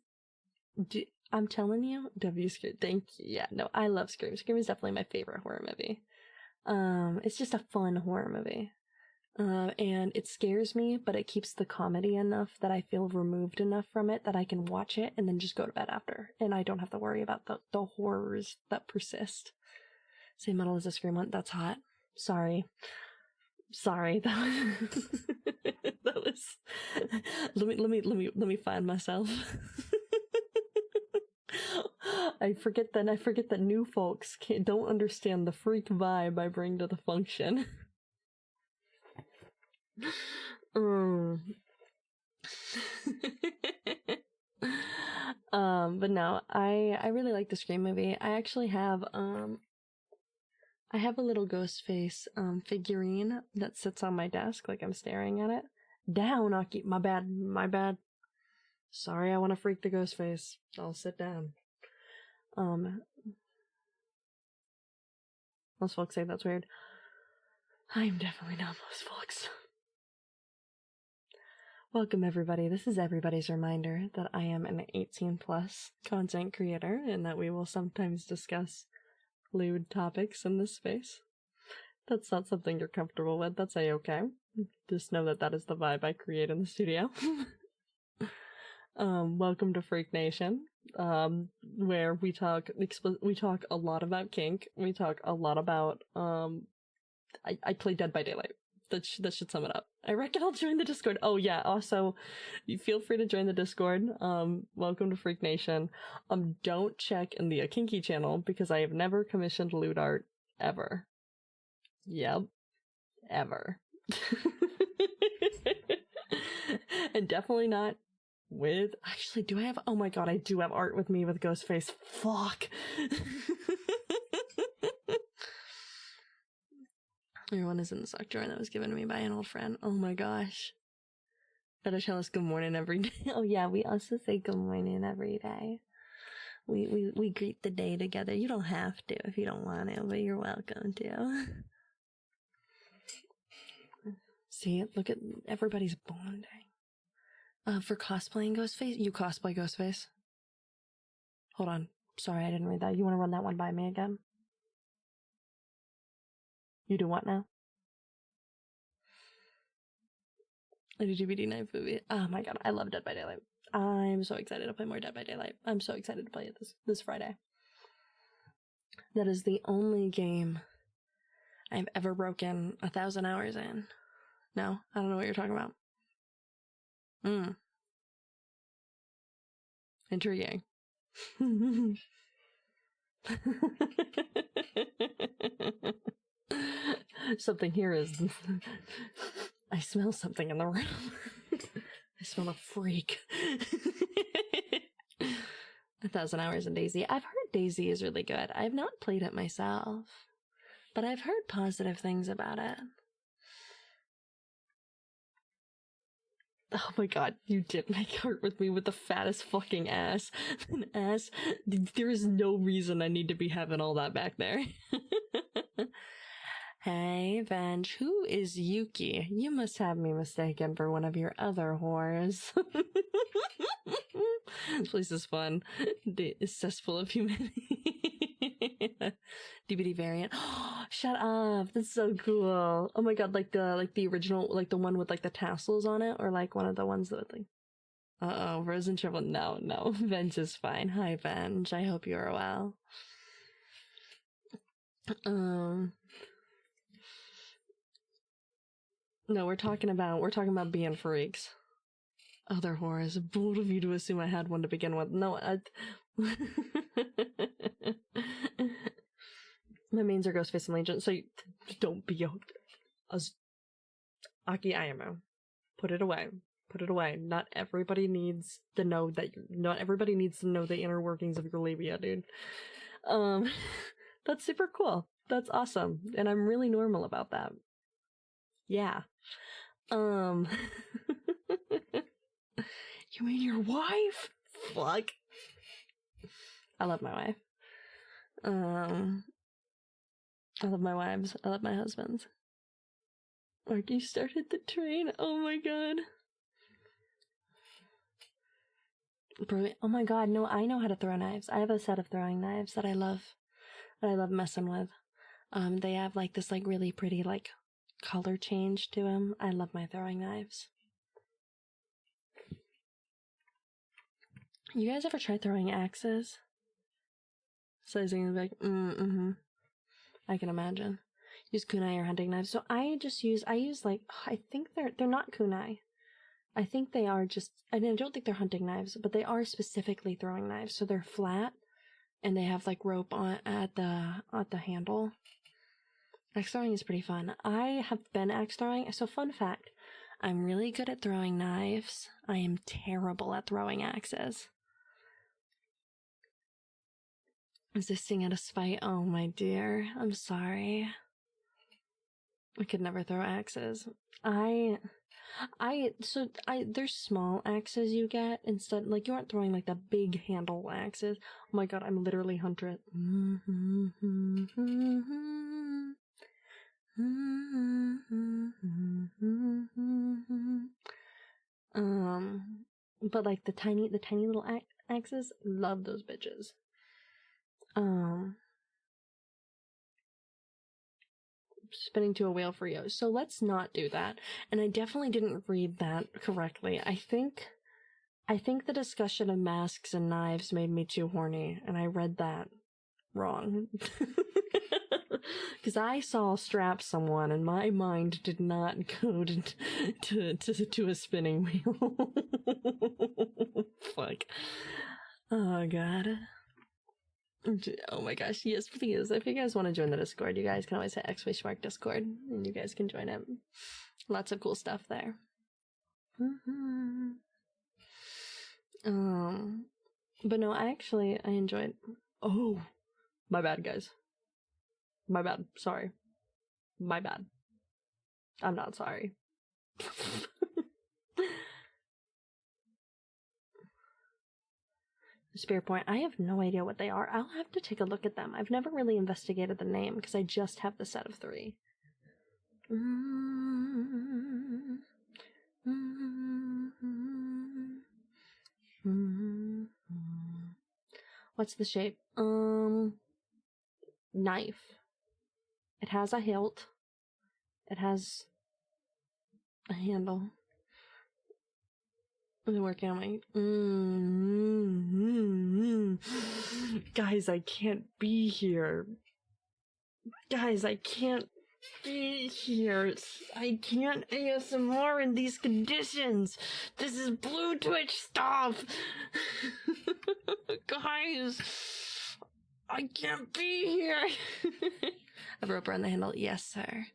I'm telling you, thank you. Yeah, no, I love Scream. Scream is definitely my favorite horror movie. It's just a fun horror movie. And it scares me, but it keeps the comedy enough that I feel removed enough from it that I can watch it and then just go to bed after. And I don't have to worry about the horrors that persist. Same metal as the Scream one. That's hot. Sorry. That was let me find myself. I forget that new folks don't understand the freak vibe I bring to the function. But no, I really like the Scream movie. I actually have I have a little ghost face figurine that sits on my desk, like I'm staring at it. Down, Aki. My bad. Sorry, I want to freak the ghost face. I'll sit down. Most folks say that's weird. I'm definitely not most folks. Welcome everybody. This is everybody's reminder that I am an 18 plus content creator and that we will sometimes discuss lewd topics in this space. That's not something you're comfortable with. That's a-okay. Just know that is the vibe I create in the studio. Welcome to Freak Nation, where we talk a lot about kink. We talk a lot about I play Dead by Daylight. That should sum it up. I reckon I'll join the Discord. Oh yeah, also, you feel free to join the Discord. Welcome to Freak Nation. Don't check in the Kinky channel because I have never commissioned lewd art ever. Yep, ever. And definitely not with. Actually, do I have? Oh my god, I do have art with me with Ghostface. Fuck. Everyone is in the sock drawer that was given to me by an old friend. Oh my gosh. Better tell us good morning every day. Oh yeah, we also say good morning every day. We greet the day together. You don't have to if you don't want to, but you're welcome to. See, look at everybody's bonding. For cosplaying Ghostface? You cosplay Ghostface? Hold on. Sorry, I didn't read that. You want to run that one by me again? You do what now? I do DVD night movie. Oh my god, I love Dead by Daylight. I'm so excited to play more Dead by Daylight. I'm so excited to play it this Friday. That is the only game I've ever broken 1,000 hours in. No, I don't know what you're talking about. Intriguing. Something here is... I smell something in the room. I smell a freak. 1,000 hours in Daisy. I've heard Daisy is really good. I've not played it myself, but I've heard positive things about it. Oh my god, you did make art with me with the fattest fucking ass. An ass. There is no reason I need to be having all that back there. Hey, Venge, who is Yuki? You must have me mistaken for one of your other whores. This place is fun. It's cesspool of humanity. DVD variant. Shut up! That's so cool. Oh my god, like the original, like the one with like the tassels on it, or like one of the ones that like. Frozen Triple. No, Venge is fine. Hi, Venge. I hope you are well. No, we're talking about being freaks. Other whores. Bold of you to assume I had one to begin with. No, my mains are Ghostface and Legion, so don't be Aki Ayamo. Put it away. Put it away. Not everybody needs to know the inner workings of your labia, dude. That's super cool. That's awesome. And I'm really normal about that. Yeah. You mean your wife? Fuck. I love my wife. I love my wives. I love my husbands. Mark, you started the train. Oh my god. Brilliant. Oh my god, no, I know how to throw knives. I have a set of throwing knives that I love messing with. They have like this like really pretty like color change to them. I love my throwing knives. You guys ever try throwing axes? Sizing is like, I can imagine. Use kunai or hunting knives. So I use like, I think they're not kunai. I think they are just, I don't think they're hunting knives, but they are specifically throwing knives. So they're flat and they have like rope on at the handle. Axe throwing is pretty fun. I have been axe throwing. So fun fact, I'm really good at throwing knives. I am terrible at throwing axes. Resisting out of spite. Oh my dear. I'm sorry. I could never throw axes. There's small axes you get instead, like you aren't throwing like the big handle axes. Oh my god, I'm literally 100. But like the tiny little axes, love those bitches. Spinning to a whale for you. So let's not do that. And I definitely didn't read that correctly. I think the discussion of masks and knives made me too horny, and I read that wrong. Because I saw strap someone, and my mind did not go to a spinning wheel. Fuck. Oh god. Oh my gosh, yes, please. If you guys want to join the Discord, you guys can always hit !mark Discord, and you guys can join it. Lots of cool stuff there. But no, I enjoyed. Oh, my bad, guys. My bad. Sorry. My bad. I'm not sorry. Spear point. I have no idea what they are. I'll have to take a look at them. I've never really investigated the name because I just have the set of 3. What's the shape? Knife. It has a hilt. It has a handle. I'm working on my... Guys, I can't be here. Guys, I can't be here. I can't ASMR in these conditions. This is Blue Twitch stuff. Guys, I can't be here. A rope around the handle. Yes, sir.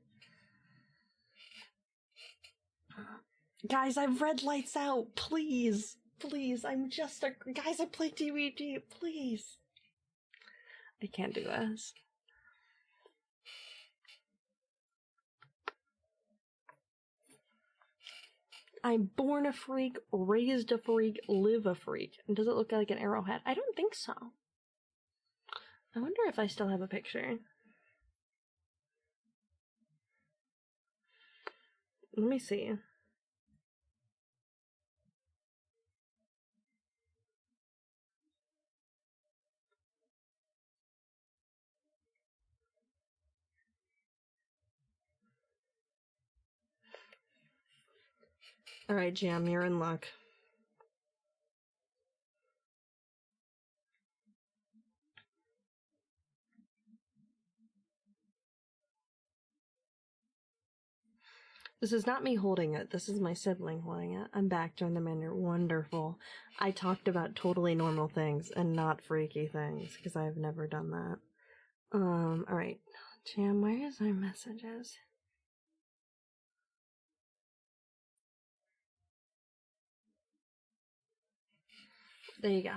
Guys, I've red lights out. Please. Please, I'm just a... Guys, I play DVD. Please. I can't do this. I'm born a freak, raised a freak, live a freak. And does it look like an arrowhead? I don't think so. I wonder if I still have a picture. Let me see. Alright, Jam, you're in luck. This is not me holding it. This is my sibling holding it. I'm back during the menu. Wonderful. I talked about totally normal things and not freaky things, because I've never done that. Alright. Jam, where is our messages? There you go.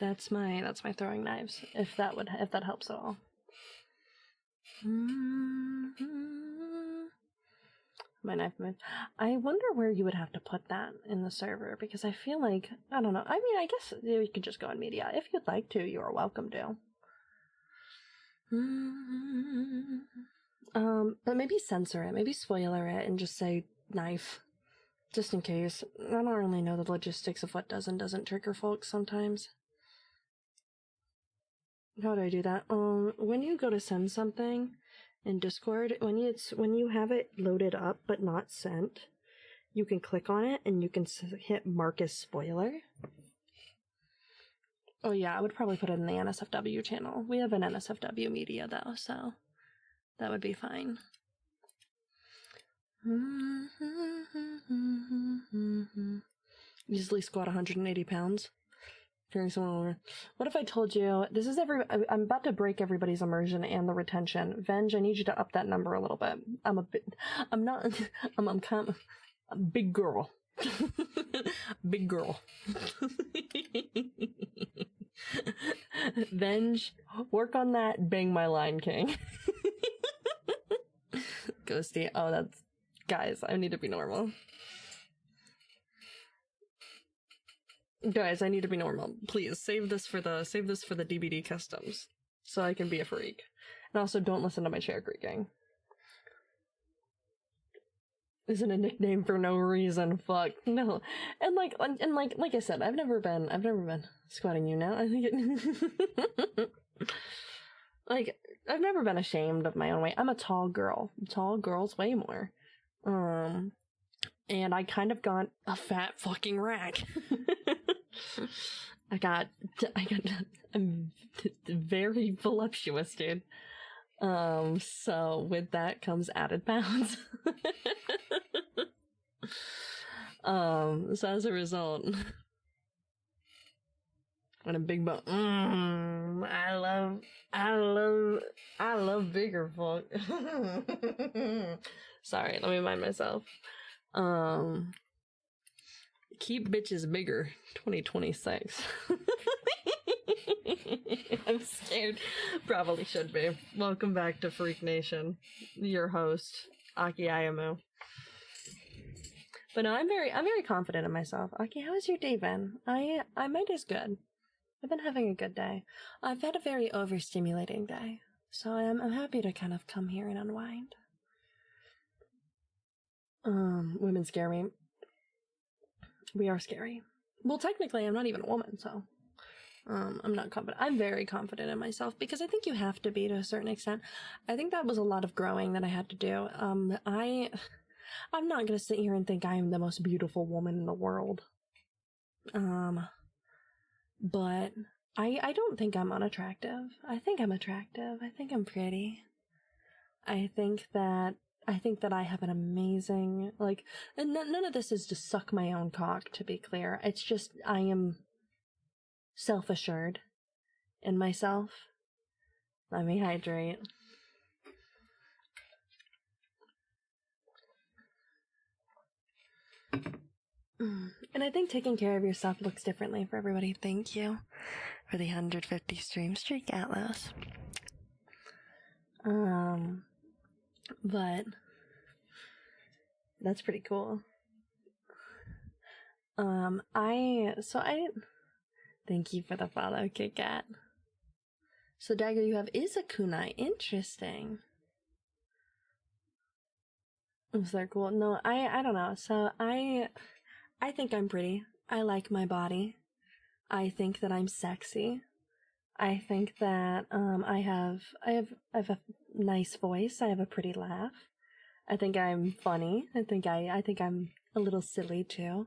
That's my throwing knives. If that helps at all. My knife moved. I wonder where you would have to put that in the server, because I feel like, I don't know. I mean, I guess you could just go in media. If you'd like to, you are welcome to. But maybe censor it, maybe spoiler it, and just say knife. Just in case. I don't really know the logistics of what does and doesn't trigger folks sometimes. How do I do that? When you go to send something in Discord, when you have it loaded up but not sent, you can click on it and you can hit mark as spoiler. Oh yeah, I would probably put it in the NSFW channel. We have an NSFW media though, so that would be fine. Easily squat 180 pounds. Carrying someone over. What if I told you, this is I'm about to break everybody's immersion and the retention. Venge, I need you to up that number a little bit. I'm a big girl. Big girl. Venge, work on that bang my line, king. Ghosty, oh that's... Guys, I need to be normal. Guys, I need to be normal. Please, save this for the DVD customs, so I can be a freak. And also, don't listen to my chair creaking. Isn't a nickname for no reason. Fuck no. And like I said, I've never been squatting you now. I think it. Like, I've never been ashamed of my own weight. I'm a tall girl. Tall girls weigh more. And I kind of got a fat fucking rack. I'm very voluptuous, dude. So with that comes added pounds. So as a result, and a big bone. I love bigger folk. Sorry, let me mind myself. Keep bitches bigger 2026. I'm scared. Probably should be. Welcome back to Freak Nation. Your host, Aki Ayamu. But no, I'm very confident in myself. Aki, how has your day been? My day's good. I've been having a good day. I've had a very overstimulating day, so I'm happy to kind of come here and unwind. Women scare me. We are scary. Well, technically, I'm not even a woman, so I'm not confident. I'm very confident in myself because I think you have to be to a certain extent. I think that was a lot of growing that I had to do. I'm not gonna sit here and think I am the most beautiful woman in the world. But I don't think I'm unattractive. I think I'm attractive. I think I'm pretty. I think that I have an amazing, like, and none of this is to suck my own cock, to be clear. It's just I am self-assured in myself. Let me hydrate. And I think taking care of yourself looks differently for everybody. Thank you for the 150 stream streak, Atlas. But that's pretty cool. I thank you for the follow, Kit Kat. So dagger you have is a kunai. Interesting. Is that cool? No, I don't know. So I think I'm pretty. I like my body. I think that I'm sexy. I think that I have a nice voice. I have a pretty laugh. I think I'm funny. I think I'm a little silly too.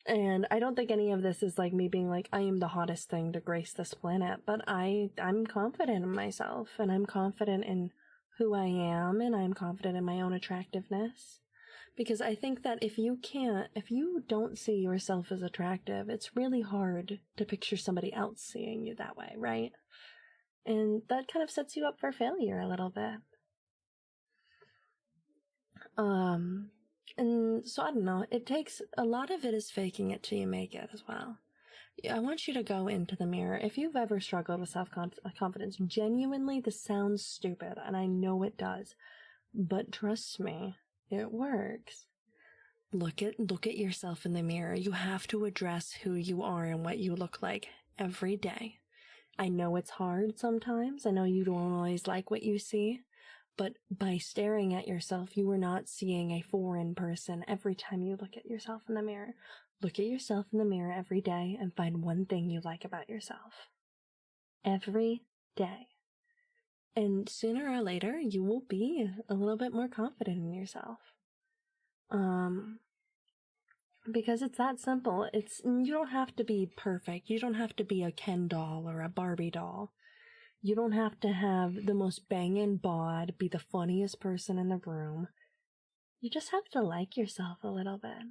And I don't think any of this is like me being like, I am the hottest thing to grace this planet, but I'm confident in myself, and I'm confident in who I am, and I'm confident in my own attractiveness. Because I think that if you don't see yourself as attractive, it's really hard to picture somebody else seeing you that way, right? And that kind of sets you up for failure a little bit. And so I don't know, it takes, a lot of it is faking it till you make it as well. I want you to go into the mirror. If you've ever struggled with self-confidence, genuinely, this sounds stupid, and I know it does, but trust me, it works. Look at yourself in the mirror. You have to address who you are and what you look like every day. I know it's hard sometimes. I know you don't always like what you see. But by staring at yourself, you are not seeing a foreign person every time you look at yourself in the mirror. Look at yourself in the mirror every day and find one thing you like about yourself. Every day. And sooner or later, you will be a little bit more confident in yourself. Because it's that simple. You don't have to be perfect. You don't have to be a Ken doll or a Barbie doll. You don't have to have the most banging bod, be the funniest person in the room. You just have to like yourself a little bit.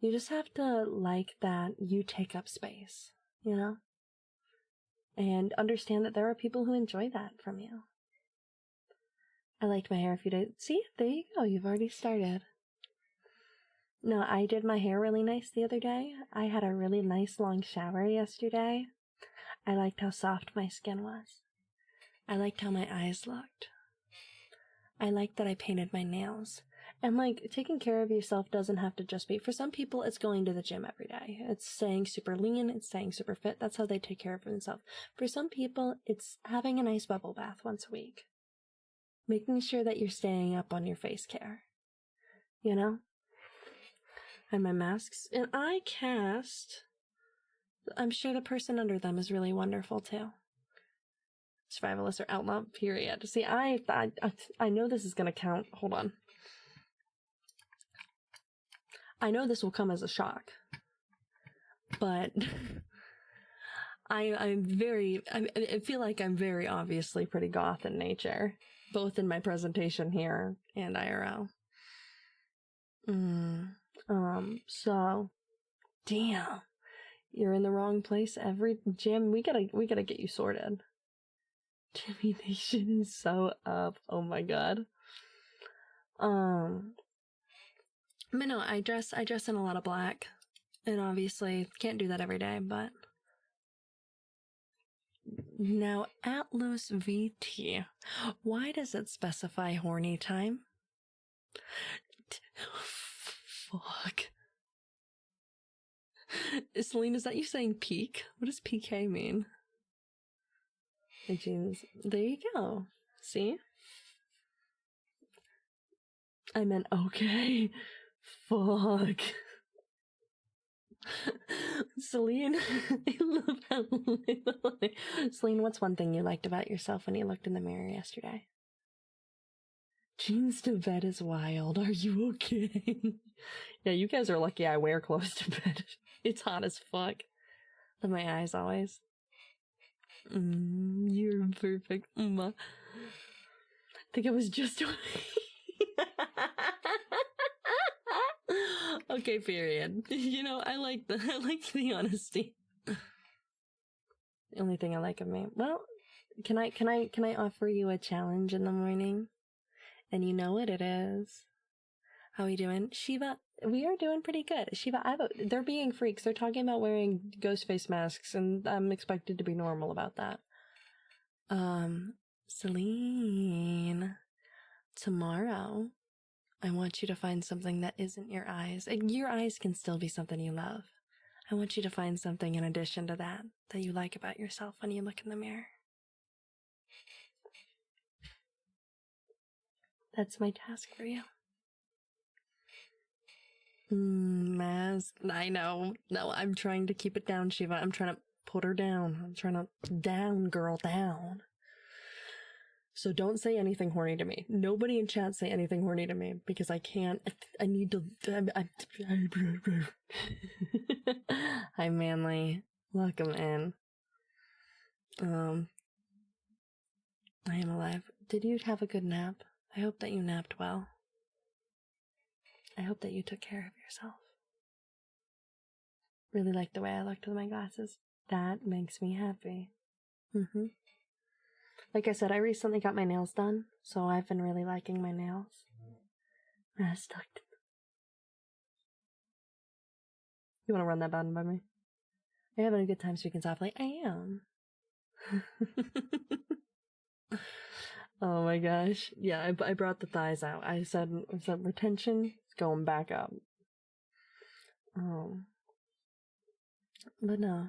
You just have to like that you take up space, you know? And understand that there are people who enjoy that from you. I liked my hair a few days. See, there you go. You've already started. No, I did my hair really nice the other day. I had a really nice long shower yesterday. I liked how soft my skin was. I liked how my eyes looked. I liked that I painted my nails. And like, taking care of yourself doesn't have to just be, for some people it's going to the gym every day. It's staying super lean, it's staying super fit. That's how they take care of themselves. For some people, it's having a nice bubble bath once a week. Making sure that you're staying up on your face care. You know? And my masks. And I cast... I'm sure the person under them is really wonderful too. Survivalist or outlaw, period. See, I know this is gonna count. Hold on. I know this will come as a shock, but I feel like I'm very obviously pretty goth in nature, both in my presentation here and IRL. So, damn. You're in the wrong place every Jim. We gotta get you sorted. Jimmy Nation is so up. Oh my god. But no, I dress in a lot of black, and obviously can't do that every day. But now Atlas VT, why does it specify horny time? Fuck. Celine, is that you saying peak? What does PK mean? Hey, jeans. There you go. See? I meant okay. Fuck. Celine, I love how Celine, what's one thing you liked about yourself when you looked in the mirror yesterday? Jeans to bed is wild. Are you okay? Yeah, you guys are lucky I wear clothes to bed. It's hot as fuck. Love my eyes always. You're perfect. I think it was just... Okay, period. You know, I like the honesty. The only thing I like of me. Well, can I offer you a challenge in the morning? And you know what it is. How we doing? Shiva, we are doing pretty good. Shiva, they're being freaks. They're talking about wearing ghost face masks, and I'm expected to be normal about that. Celine, tomorrow, I want you to find something that isn't your eyes. Your eyes can still be something you love. I want you to find something in addition to that you like about yourself when you look in the mirror. That's my task for you. Mask. I know. No, I'm trying to keep it down, Shiva. I'm trying to put her down. I'm trying to down, girl, down. So don't say anything horny to me. Nobody in chat say anything horny to me because I can't. I need to. Hi, Manly. Welcome in. I am alive. Did you have a good nap? I hope that you napped well. I hope that you took care of yourself. Really like the way I looked with my glasses. That makes me happy. Like I said, I recently got my nails done, so I've been really liking my nails. Stuck. You want to run that button by me? Are you having a good time speaking softly? I am. Oh my gosh. Yeah, I brought the thighs out. I said retention is going back up. But no.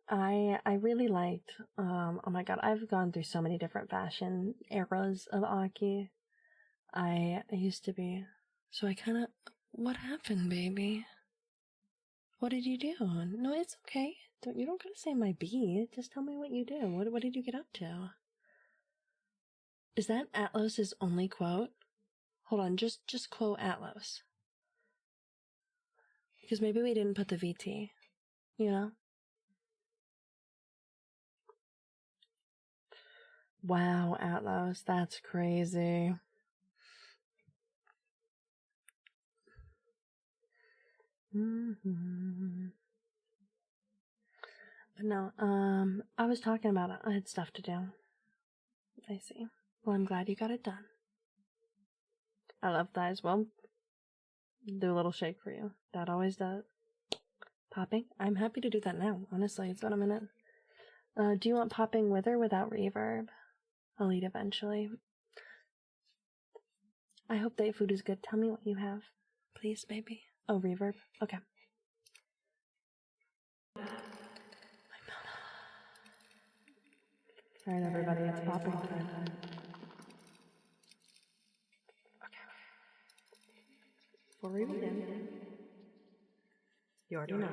I really liked, oh my god, I've gone through so many different fashion eras of Aki. I used to be, so I kinda, what happened, baby? What did you do? No, it's okay. You don't gotta say my B. Just tell me what you do. What did you get up to? Is that Atlos's only quote? Hold on, just quote Atlos. Because maybe we didn't put the VT, you know? Wow, Atlas, that's crazy. But no, I was talking about it. I had stuff to do. I see. Well, I'm glad you got it done. I love thighs. Well, do a little shake for you. That always does. Popping? I'm happy to do that now. Honestly, it's been a minute. Do you want popping with or without reverb? I'll eat eventually. I hope that food is good. Tell me what you have. Please, baby. Oh, reverb? Okay. Alright, everybody, it's popping time. Okay. Before we begin, you already know.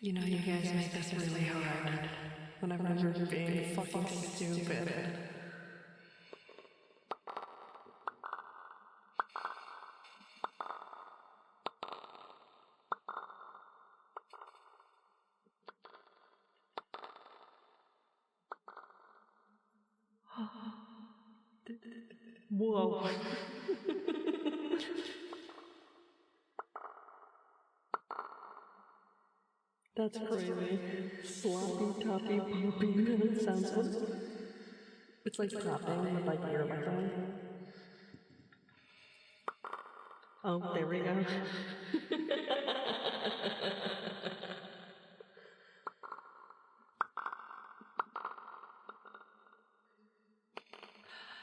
You know, you guys make this really hard whenever you're being fucking stupid. Whoa. That's crazy. Sloppy, toppy, poppy. That sounds fun. It's like clapping with like earmuffs. Oh, there we go.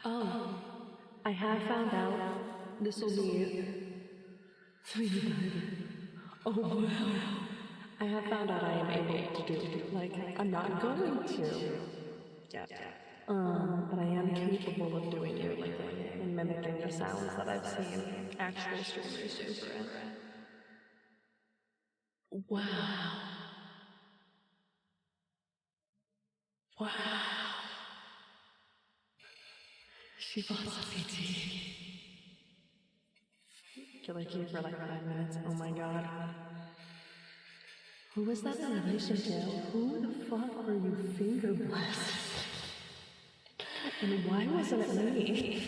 Oh, I have found out this will be 300. Oh wow. I have found out I am able to do, like, I'm not going to. Yeah. But I am capable of doing everything and mimicking the sounds that I've seen actual streamers do for it. Wow. Wow. She bought a PT. Killer Q for like 5 minutes. Oh my god. Who was that in relation to? Who the fuck were you finger blasting? And why wasn't it me?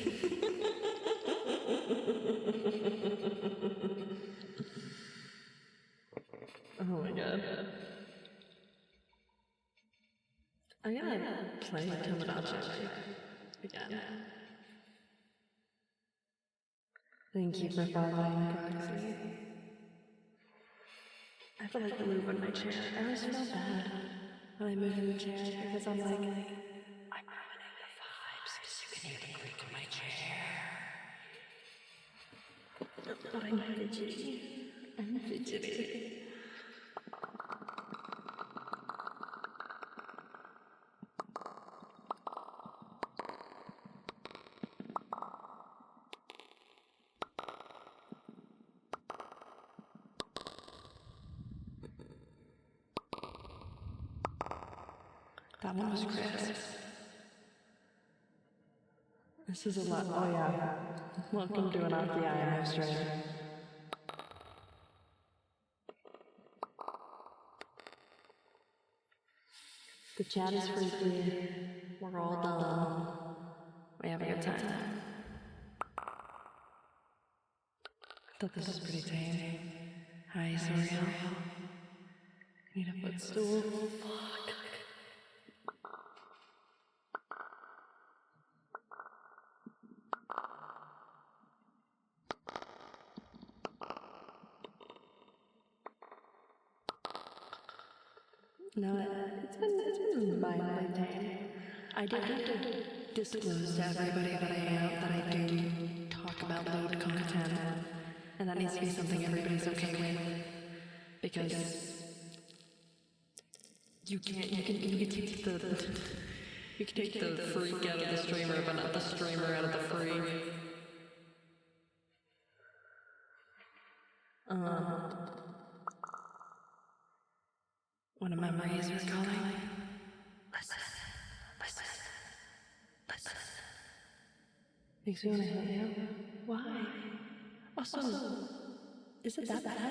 Oh my god. I gotta play Tomodachi again. Thank you for following, Proxy. I feel like moving my chair. I always feel bad when I move in the chair because I'm like, I'm ruining the vibes because you can hear the creak of my chair. But I'm fidgety. I'm fidgety. That one was Chris. This is a lot. Oh yeah. Welcome to an Aki IMO stream. The chat is freaky. We're all dumb. We have a good time. I thought this was pretty tame. Hi, Soriel. Need a footstool. Fuck. No, it's been mildly tame. I did have to disclose to everybody that I do talk about lewd content, and that needs to be something everybody's okay with, because you can take the freak out of the streamer, but not the streamer out of the freak. One of my memories are calling. Listen. Makes me want to hit you. Why? Also, is it that bad? Why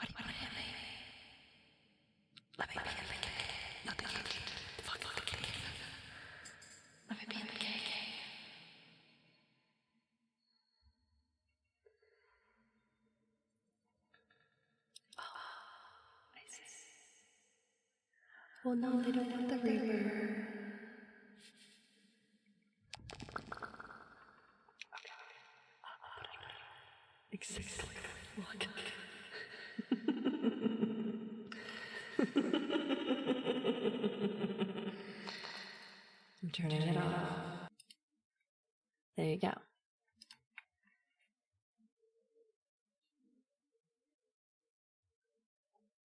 do you want to hit me? Let me be in the cave. Not the cage. Fuck the cave. Let me be in the cave. Oh, I see. Well, no, they don't want the Reaper. Exactly. Look. I'm turning it off. There you go.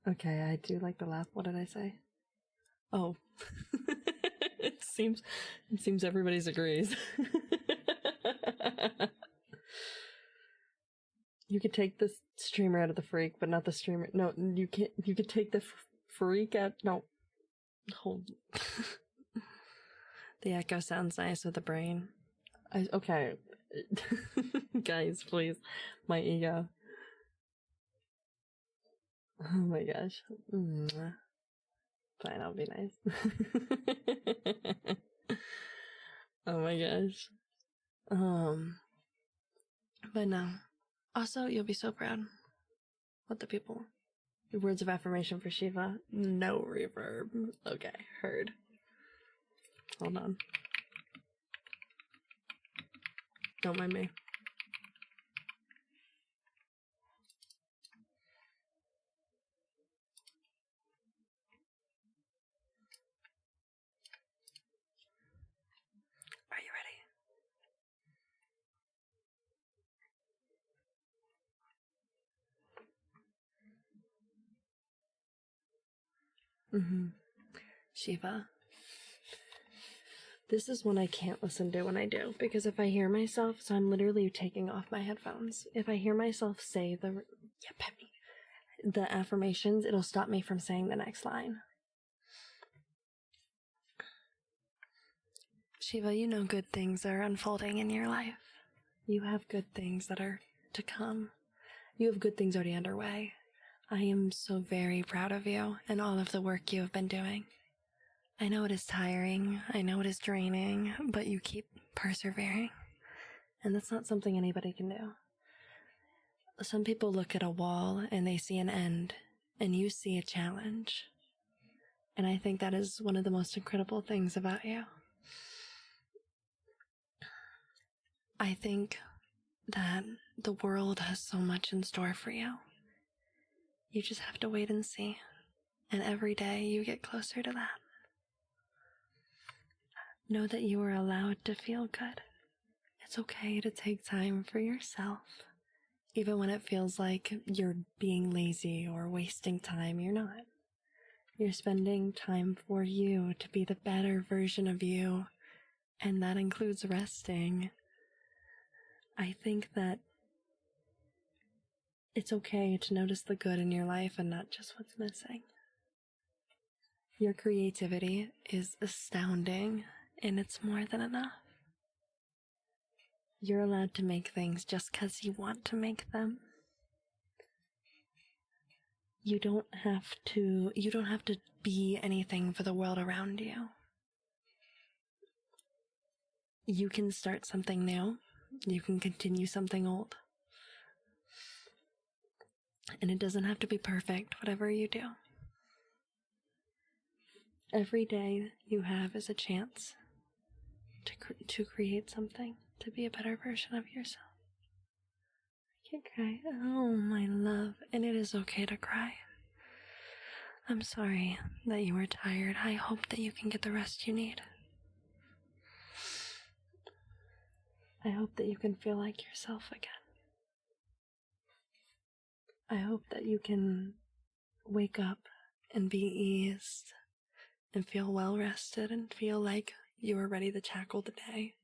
Okay, I do like the laugh. What did I say? Oh. it seems everybody's agrees. You could take the streamer out of the freak, but not the streamer. No, you can't. You could take the freak out. No, hold. The echo sounds nice with the brain. Okay, guys, please, my ego. Oh my gosh. Fine, I'll be nice. Oh my gosh. But no. Also, you'll be so proud. What the people? Words of affirmation for Shiva. No reverb. Okay, heard. Hold on. Don't mind me. Are you ready? Shiva. This is one I can't listen to when I do, because if I hear myself, so I'm literally taking off my headphones. If I hear myself say the affirmations, it'll stop me from saying the next line. Shiva, you know good things are unfolding in your life. You have good things that are to come. You have good things already underway. I am so very proud of you and all of the work you have been doing. I know it is tiring, I know it is draining, but you keep persevering. And that's not something anybody can do. Some people look at a wall and they see an end, and you see a challenge. And I think that is one of the most incredible things about you. I think that the world has so much in store for you. You just have to wait and see. And every day you get closer to that. Know that you are allowed to feel good. It's okay to take time for yourself. Even when it feels like you're being lazy or wasting time, you're not. You're spending time for you to be the better version of you, and that includes resting. I think that it's okay to notice the good in your life and not just what's missing. Your creativity is astounding, and it's more than enough. You're allowed to make things just because you want to make them. You don't have to be anything for the world around you. You can start something new. You can continue something old. And it doesn't have to be perfect, whatever you do. Every day you have is a chance to create something, to be a better version of yourself. I can't cry. Oh, my love. And it is okay to cry. I'm sorry that you were tired. I hope that you can get the rest you need. I hope that you can feel like yourself again. I hope that you can wake up and be eased and feel well rested and feel like you are ready to tackle the day.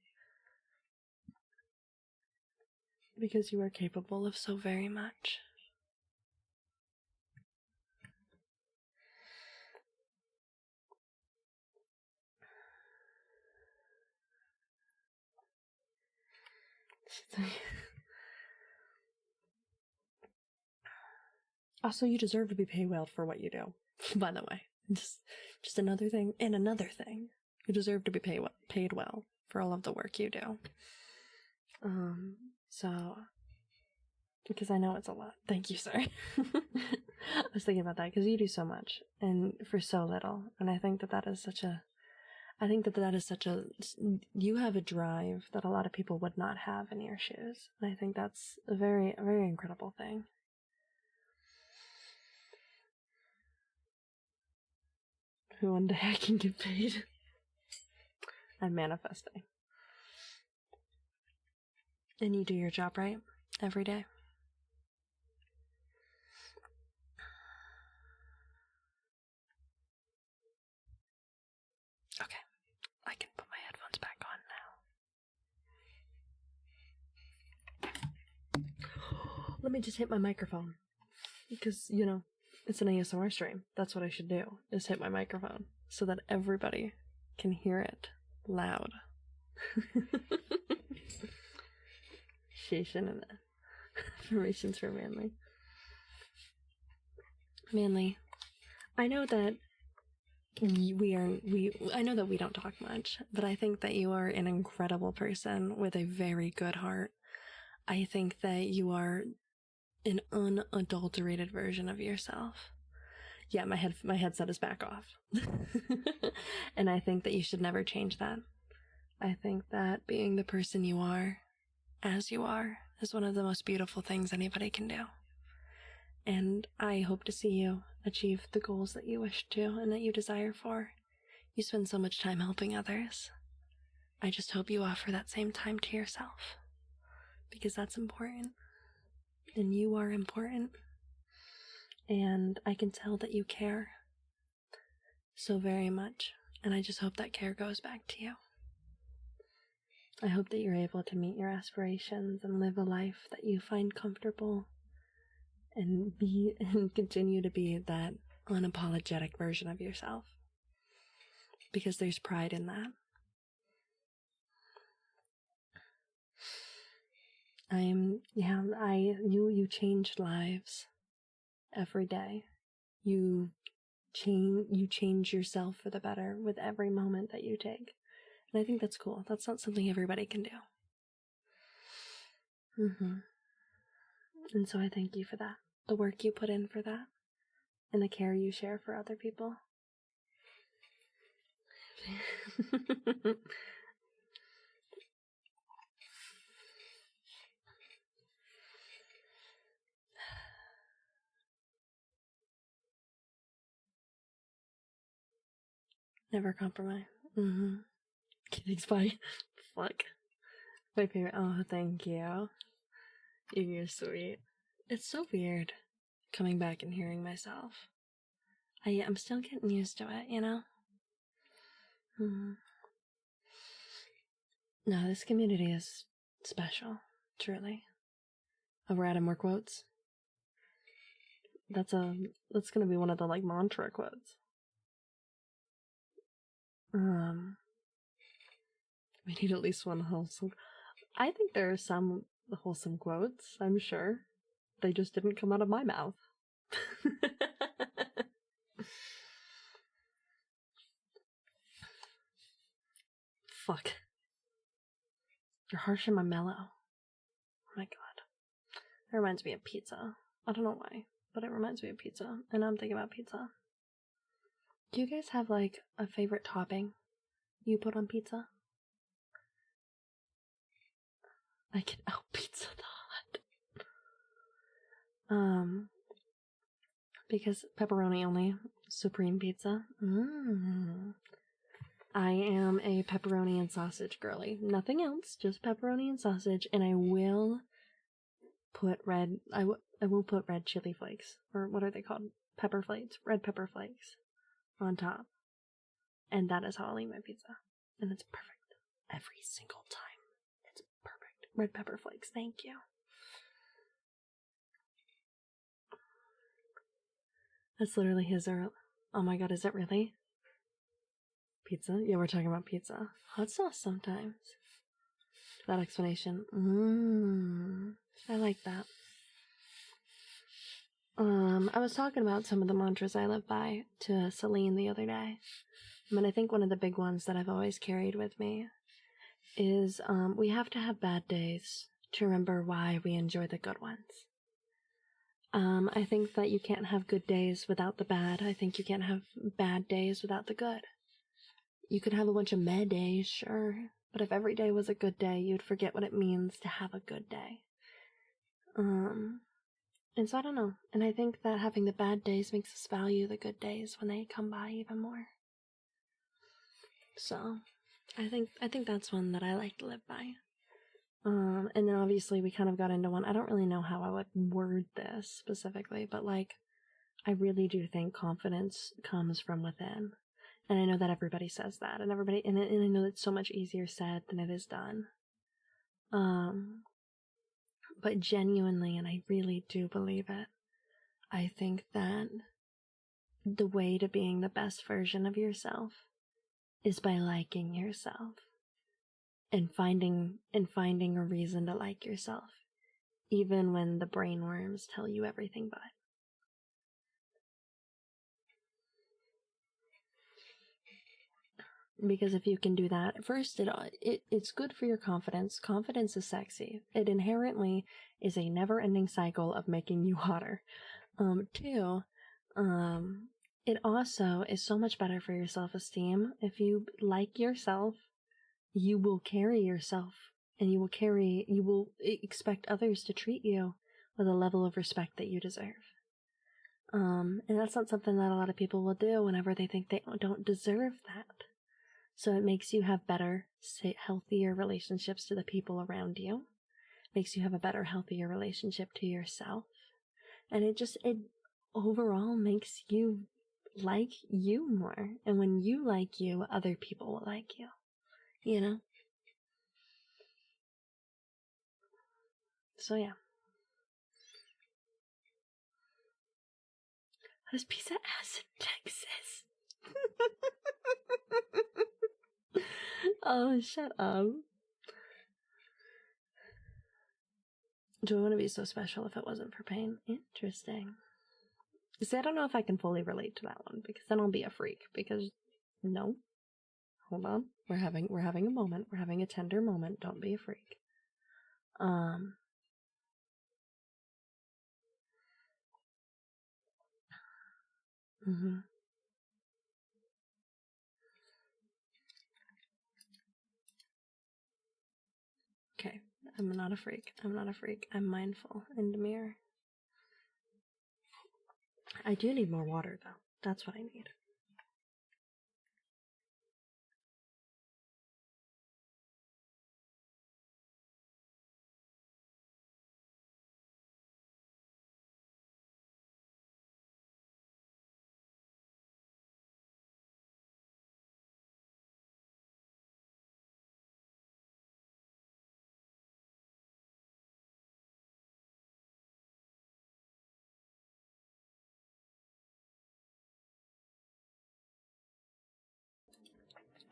Because you are capable of so very much. Also, you deserve to be paid well for what you do, by the way. Just another thing, and another thing. You deserve to be paid well for all of the work you do. So, because I know it's a lot. Thank you, sir. I was thinking about that, because you do so much, and for so little, and I think that is such a, you have a drive that a lot of people would not have in your shoes, and I think that's a very, very incredible thing. One day I can get paid. I'm manifesting. And you do your job right every day. Okay, I can put my headphones back on now. Let me just hit my microphone. Because, you know, it's an ASMR stream. That's what I should do, is hit my microphone. So that everybody can hear it loud. Station and affirmations for Manly. Manly, I know that I know that we don't talk much, but I think that you are an incredible person with a very good heart. I think that you are an unadulterated version of yourself. Yeah, my headset is back off. And I think that you should never change that. I think that being the person you are, as you are, is one of the most beautiful things anybody can do. And I hope to see you achieve the goals that you wish to and that you desire for. You spend so much time helping others. I just hope you offer that same time to yourself, because that's important. And you are important. And I can tell that you care so very much. And I just hope that care goes back to you. I hope that you're able to meet your aspirations and live a life that you find comfortable and continue to be that unapologetic version of yourself. Because there's pride in that. You change lives every day. You change yourself for the better with every moment that you take. And I think that's cool. That's not something everybody can do. And so I thank you for that. The work you put in for that. And the care you share for other people. Never compromise. Kitty's bye. Fuck. My favorite. Oh, thank you. You're sweet. It's so weird coming back and hearing myself. I'm still getting used to it, you know? No, this community is special, truly. Oh, we're adding more quotes? That's gonna be one of the, like, mantra quotes. We need at least one wholesome. I think there are some wholesome quotes, I'm sure. They just didn't come out of my mouth. Fuck. You're harsh and my mellow. Oh my god. It reminds me of pizza. I don't know why, but it reminds me of pizza. And I'm thinking about pizza. Do you guys have, like, a favorite topping you put on pizza? I can out pizza the hut. Because pepperoni only. Supreme pizza. I am a pepperoni and sausage girly. Nothing else, just pepperoni and sausage, and I will put red chili flakes, or what are they called? Pepper flakes, red pepper flakes on top. And that is how I'll eat my pizza. And it's perfect. Every single time. It's perfect. Red pepper flakes, thank you. That's literally his, oh my god, is it really? Pizza? Yeah, we're talking about pizza. Hot sauce sometimes. That explanation. I like that. I was talking about some of the mantras I live by to Celine the other day. I think one of the big ones that I've always carried with me is, we have to have bad days to remember why we enjoy the good ones. I think that you can't have good days without the bad. I think you can't have bad days without the good. You could have a bunch of meh days, sure, but if every day was a good day, you'd forget what it means to have a good day. And so I don't know, and I think that having the bad days makes us value the good days when they come by even more. So, I think that's one that I like to live by. And then obviously we kind of got into one, I don't really know how I would word this specifically, but, like, I really do think confidence comes from within. And I know that everybody says that, and I know it's so much easier said than it is done. But genuinely, and I really do believe it, I think that the way to being the best version of yourself is by liking yourself and finding a reason to like yourself, even when the brainworms tell you everything but. Because if you can do that, first, it's good for your confidence. Confidence is sexy. It inherently is a never-ending cycle of making you hotter. Two, it also is so much better for your self-esteem. If you like yourself, you will carry yourself, and you will expect others to treat you with a level of respect that you deserve. And that's not something that a lot of people will do whenever they think they don't deserve that. So it makes you have better, healthier relationships to the people around you. Makes you have a better, healthier relationship to yourself. And it overall makes you like you more. And when you like you, other people will like you. You know? So yeah. There's pizza ass in Texas. Oh, shut up. Do I want to be so special if it wasn't for pain? Interesting. See, I don't know if I can fully relate to that one, because then I'll be a freak, because no. Hold on. We're having a moment. We're having a tender moment. Don't be a freak. Okay. I'm not a freak. I'm mindful and demure. I do need more water, though. That's what I need.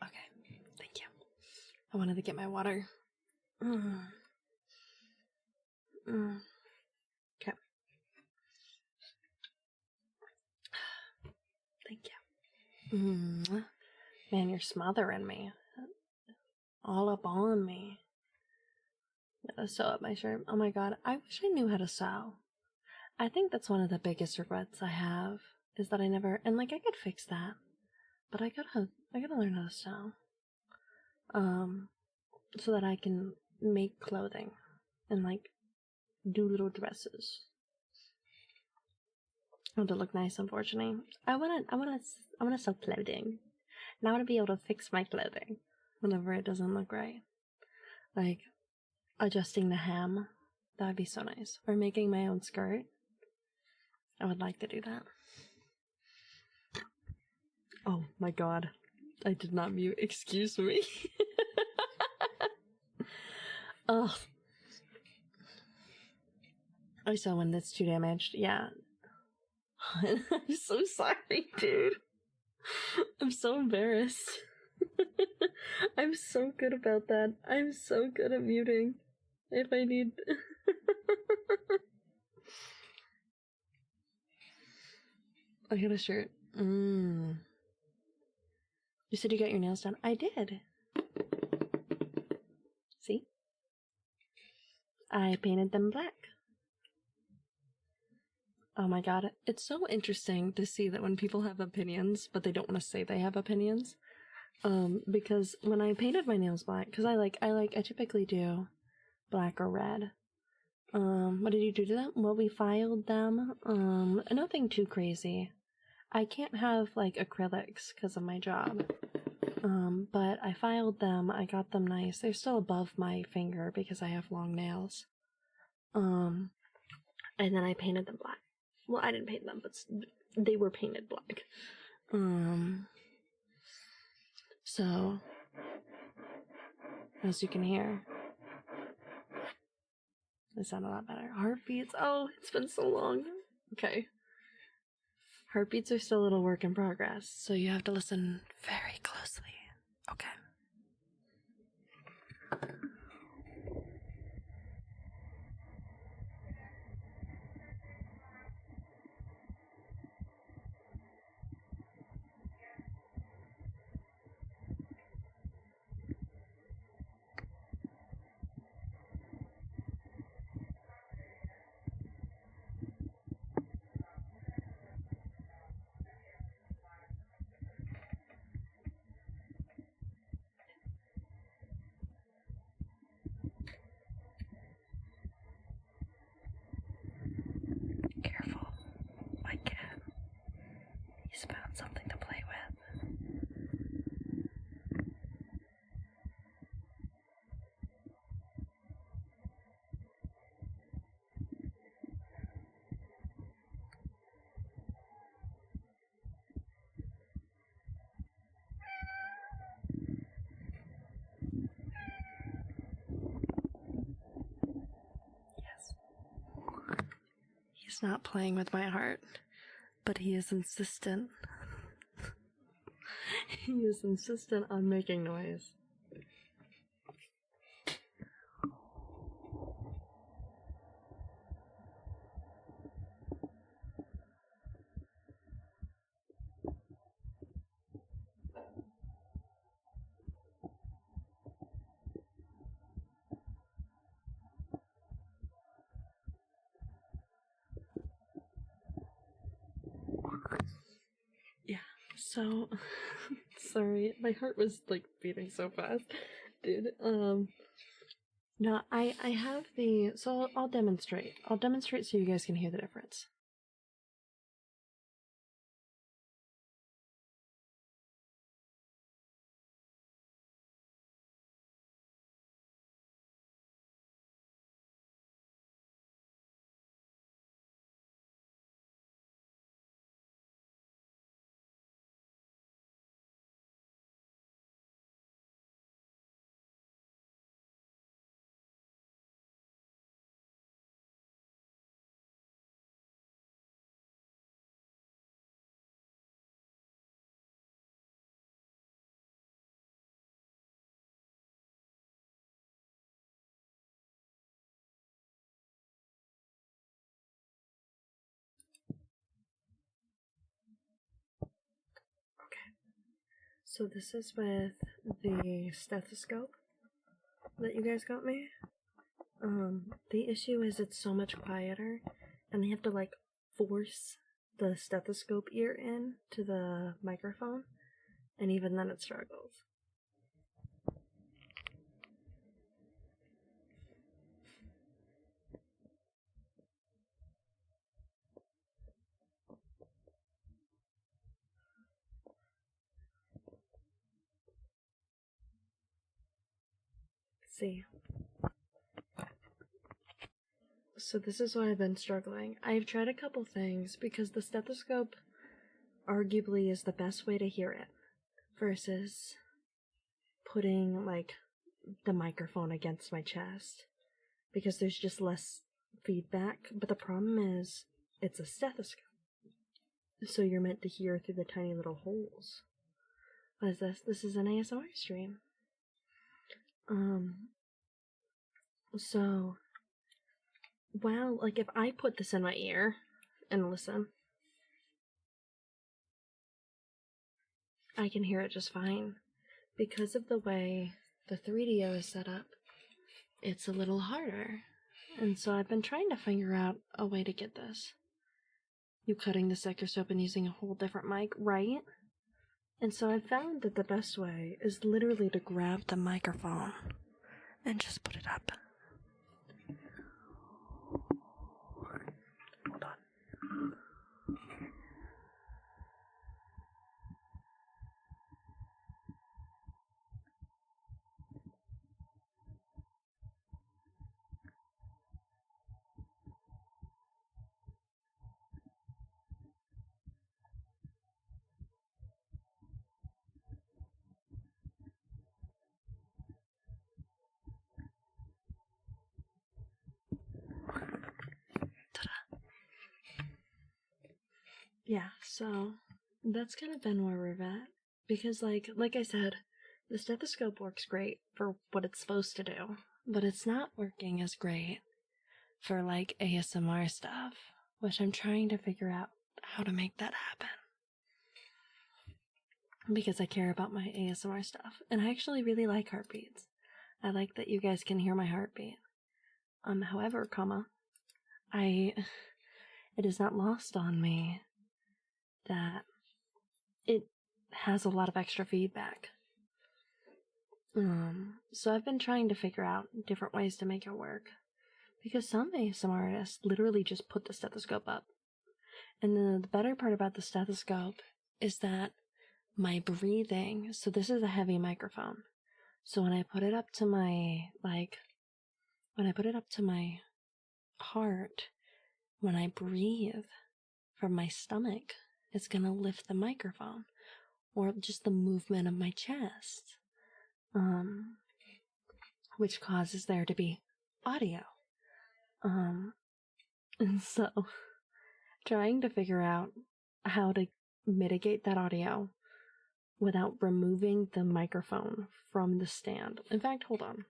Okay. Thank you. I wanted to get my water. Okay. Thank you. Man, you're smothering me. All up on me. Gotta sew up my shirt. Oh my god, I wish I knew how to sew. I think that's one of the biggest regrets I have, is that I never, and like I could fix that, but I gotta learn how to sew. So that I can make clothing and like do little dresses. I want to look nice, unfortunately. I wanna sew clothing. And I wanna be able to fix my clothing whenever it doesn't look right. Like adjusting the hem. That'd be so nice. Or making my own skirt. I would like to do that. Oh my god. I did not mute. Excuse me. Ugh. I saw one that's too damaged. Yeah. I'm so sorry, dude. I'm so embarrassed. I'm so good about that. I'm so good at muting. If I need... I got a shirt. You said you got your nails done? I did. See? I painted them black. Oh my god. It's so interesting to see that when people have opinions, but they don't want to say they have opinions. Because when I painted my nails black, because I typically do black or red. What did you do to them? Well, we filed them. Nothing too crazy. I can't have like acrylics because of my job. But I filed them. I got them nice. They're still above my finger because I have long nails. And then I painted them black. Well, I didn't paint them, but they were painted black. So, as you can hear, They sound a lot better. Heartbeats. Oh, it's been so long. Okay. Heartbeats are still a little work in progress, so you have to listen very closely. Okay. Careful, my cat. He's found something to play with. Yes. He's not playing with my heart, but he is insistent. He is insistent on making noise. Yeah, so sorry, my heart was like beating so fast. Dude, no, I have the, so I'll demonstrate. I'll demonstrate so you guys can hear the difference. So this is with the stethoscope that you guys got me. The issue is it's so much quieter, and they have to like force the stethoscope ear in to the microphone, and even then it struggles. See. So this is why I've been struggling. I've tried a couple things because the stethoscope arguably is the best way to hear it versus putting like the microphone against my chest because there's just less feedback. But the problem is it's a stethoscope, so you're meant to hear through the tiny little holes. What is this? This is an ASMR stream. So, well, like if I put this in my ear and listen, I can hear it just fine. Because of the way the 3DO is set up, it's a little harder. And so I've been trying to figure out a way to get this. You cutting the sector and using a whole different mic, right? And so I found that the best way is literally to grab the microphone and just put it up. Hold on. yeah, so that's kind of been where we're at. Because like I said, the stethoscope works great for what it's supposed to do, but it's not working as great for like ASMR stuff, which I'm trying to figure out how to make that happen. Because I care about my ASMR stuff, and I actually really like heartbeats. I like that you guys can hear my heartbeat. However, it is not lost on me that it has a lot of extra feedback. So I've been trying to figure out different ways to make it work. Because some ASMR artists literally just put the stethoscope up. And the better part about the stethoscope is that my breathing, so this is a heavy microphone. So when I put it up to my, heart, when I breathe from my stomach, it's gonna lift the microphone. Or just the movement of my chest. Which causes there to be audio. And so trying to figure out how to mitigate that audio without removing the microphone from the stand. In fact, hold on.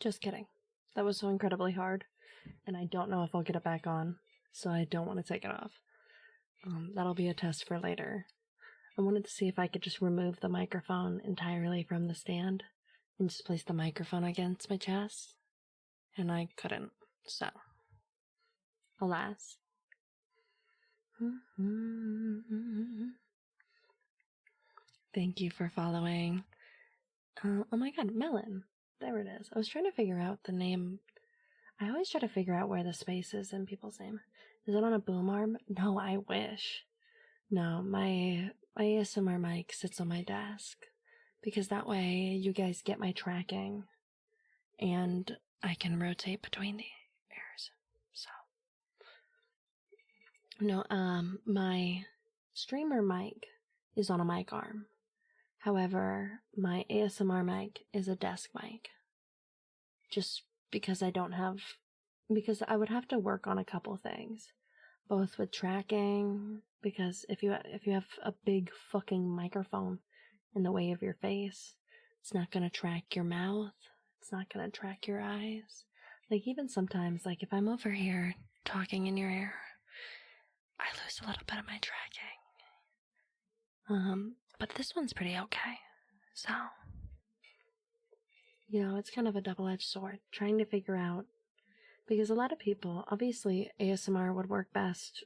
Just kidding. That was so incredibly hard, and I don't know if I'll get it back on, so I don't want to take it off. That'll be a test for later. I wanted to see if I could just remove the microphone entirely from the stand and just place the microphone against my chest, and I couldn't, so alas. Thank you for following. Oh my god, Melon. There it is. I was trying to figure out the name. I always try to figure out where the space is in people's name. Is it on a boom arm? No, I wish. No, my ASMR mic sits on my desk. Because that way you guys get my tracking. And I can rotate between the airs. So. No, my streamer mic is on a mic arm. However, my ASMR mic is a desk mic. Just because because I would have to work on a couple things. Both with tracking, because if you have a big fucking microphone in the way of your face, it's not gonna track your mouth, it's not gonna track your eyes. Like even sometimes, like if I'm over here talking in your ear, I lose a little bit of my tracking. But this one's pretty okay. So, it's kind of a double-edged sword, trying to figure out, because a lot of people, obviously ASMR would work best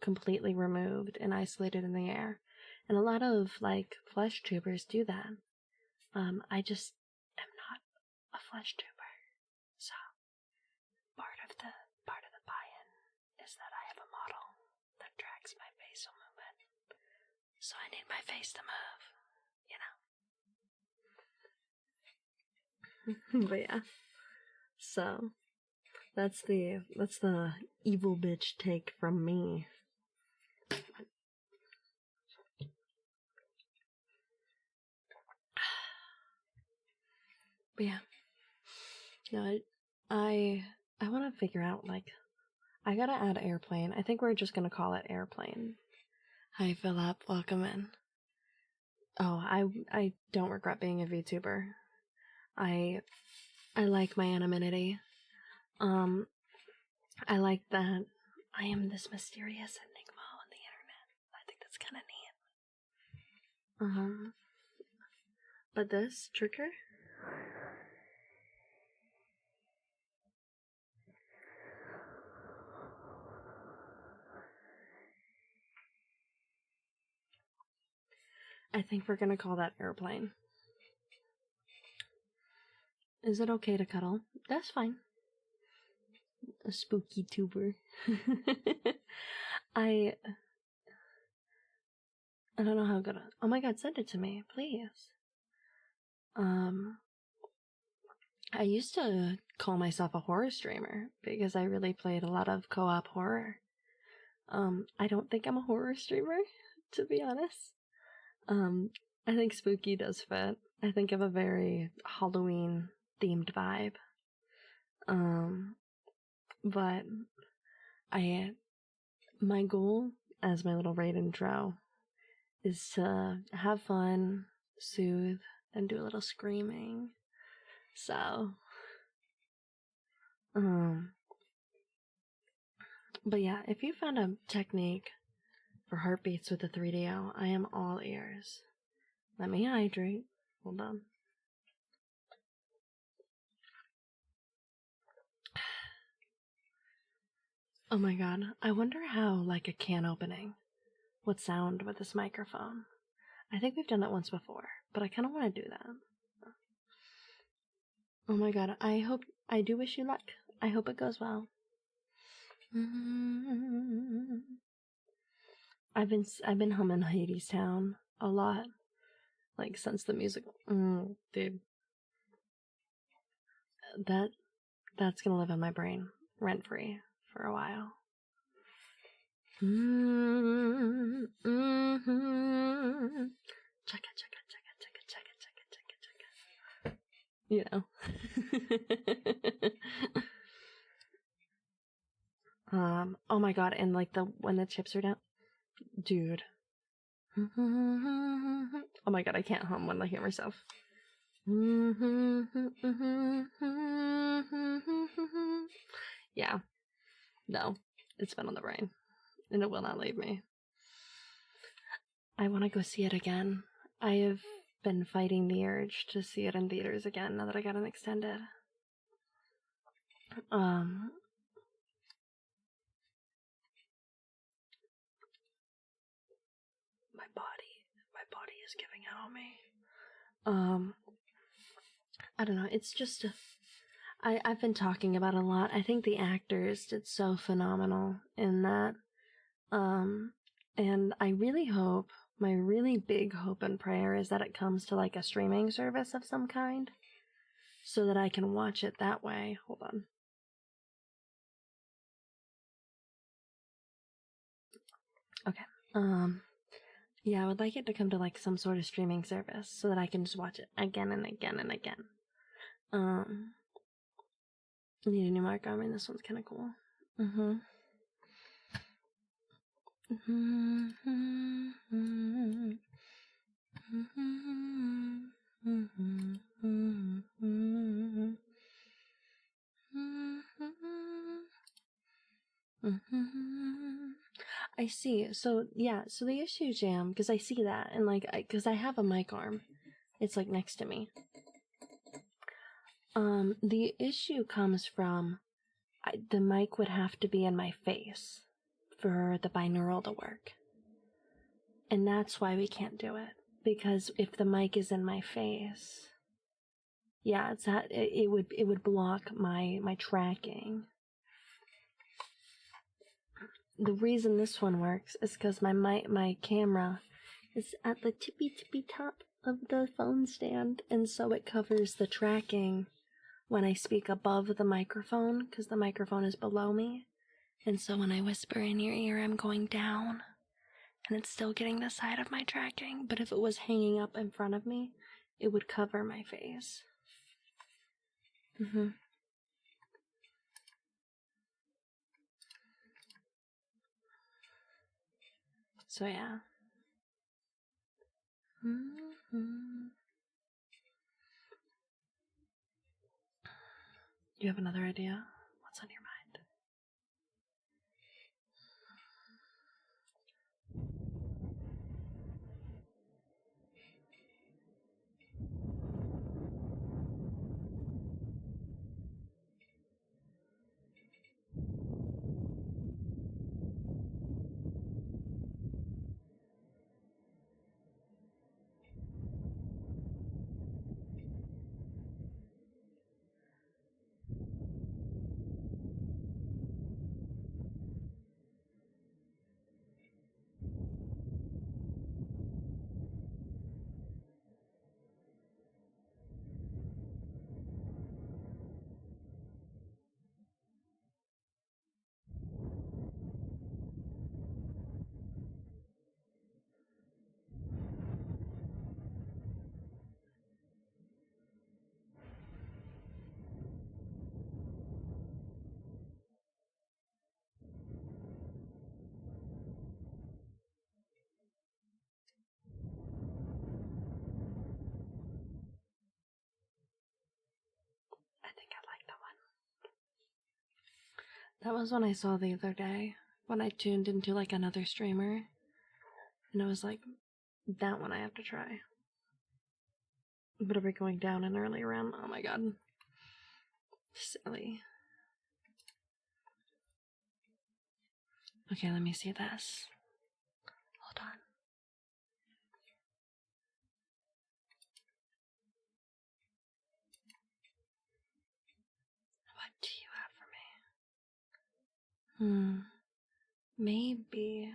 completely removed and isolated in the air. And a lot of, like, flesh tubers do that. I just am not a flesh tuber. So, part of the buy-in is that I have a model that tracks my facial movement. So I need my face to move, But yeah. So, that's the evil bitch take from me. But yeah. No, I want to figure out, like, I gotta add airplane. I think we're just gonna call it airplane. Hi, Philip. Welcome in. Oh, I don't regret being a VTuber. I like my anonymity. I like that I am this mysterious enigma on the internet. I think that's kind of neat. But this trigger. I think we're gonna call that airplane. Is it okay to cuddle? That's fine. A spooky tuber. I don't know how good. Oh my god, send it to me, please. I used to call myself a horror streamer because I really played a lot of co-op horror. I don't think I'm a horror streamer, to be honest. I think spooky does fit. I think of a very Halloween themed vibe. But my goal as my little raid intro is to have fun, soothe, and do a little screaming. So, but yeah, if you found a technique for heartbeats with the 3DO, I am all ears. Let me hydrate. Hold on. Oh my god, I wonder how, like, a can opening would sound with this microphone. I think we've done it once before, but I kind of want to do that. Oh my god, I do wish you luck. I hope it goes well. I've been humming Hadestown a lot, like, since the music. Dude, that's gonna live in my brain rent free for a while. Check it. You know. Oh my god, and like when the chips are down, dude. Oh my god, I can't hum when I hear myself. Yeah, no, it's been on the brain, and it will not leave me. I want to go see it again. I have been fighting the urge to see it in theaters again now that I got an extended. My body is giving out on me. I don't know, it's just I've been talking about it a lot. I think the actors did so phenomenal in that. And I really hope, my really big hope and prayer is that it comes to like a streaming service of some kind so that I can watch it that way. Hold on. Okay. Yeah, I would like it to come to like some sort of streaming service so that I can just watch it again and again and again. Need a new marker. I mean, this one's kind of cool. I see. So yeah, so the issue, Jam, because I see that, and like, because I have a mic arm, it's like next to me. The issue comes from the mic would have to be in my face for the binaural to work, and that's why we can't do it. Because if the mic is in my face, yeah, it would block my tracking. The reason this one works is because my camera is at the tippy top of the phone stand, and so it covers the tracking when I speak above the microphone, because the microphone is below me, and so when I whisper in your ear, I'm going down, and it's still getting the side of my tracking, but if it was hanging up in front of me, it would cover my face. So yeah. You have another idea? What's on your mind? That was one I saw the other day when I tuned into like another streamer, and I was like, that one I have to try. But are we going down an early round? Oh my god. Silly. Okay, let me see this. Hold on. What do you have for me? Maybe.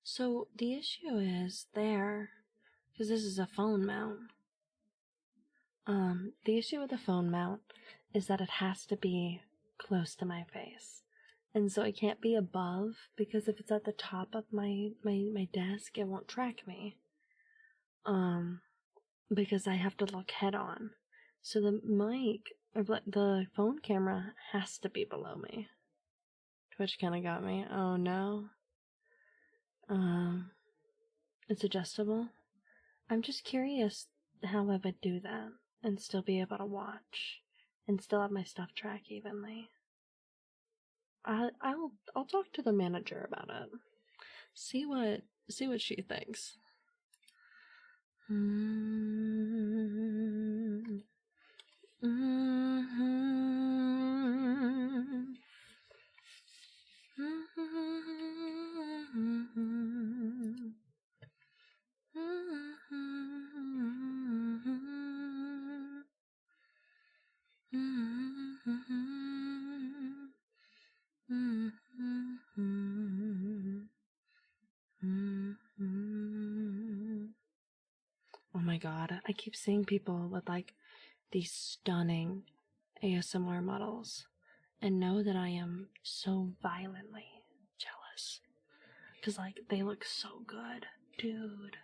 So the issue is there, because this is a phone mount. The issue with the phone mount is that it has to be close to my face. And so it can't be above, because if it's at the top of my desk, it won't track me. Because I have to look head on. So the mic, or the phone camera, has to be below me. Twitch kind of got me. Oh no. It's adjustable. I'm just curious how I would do that and still be able to watch and still have my stuff track evenly. I'll talk to the manager about it. See what she thinks. Oh my god, I keep seeing people with like these stunning ASMR models and know that I am so violently jealous. Because, like, they look so good. Dude.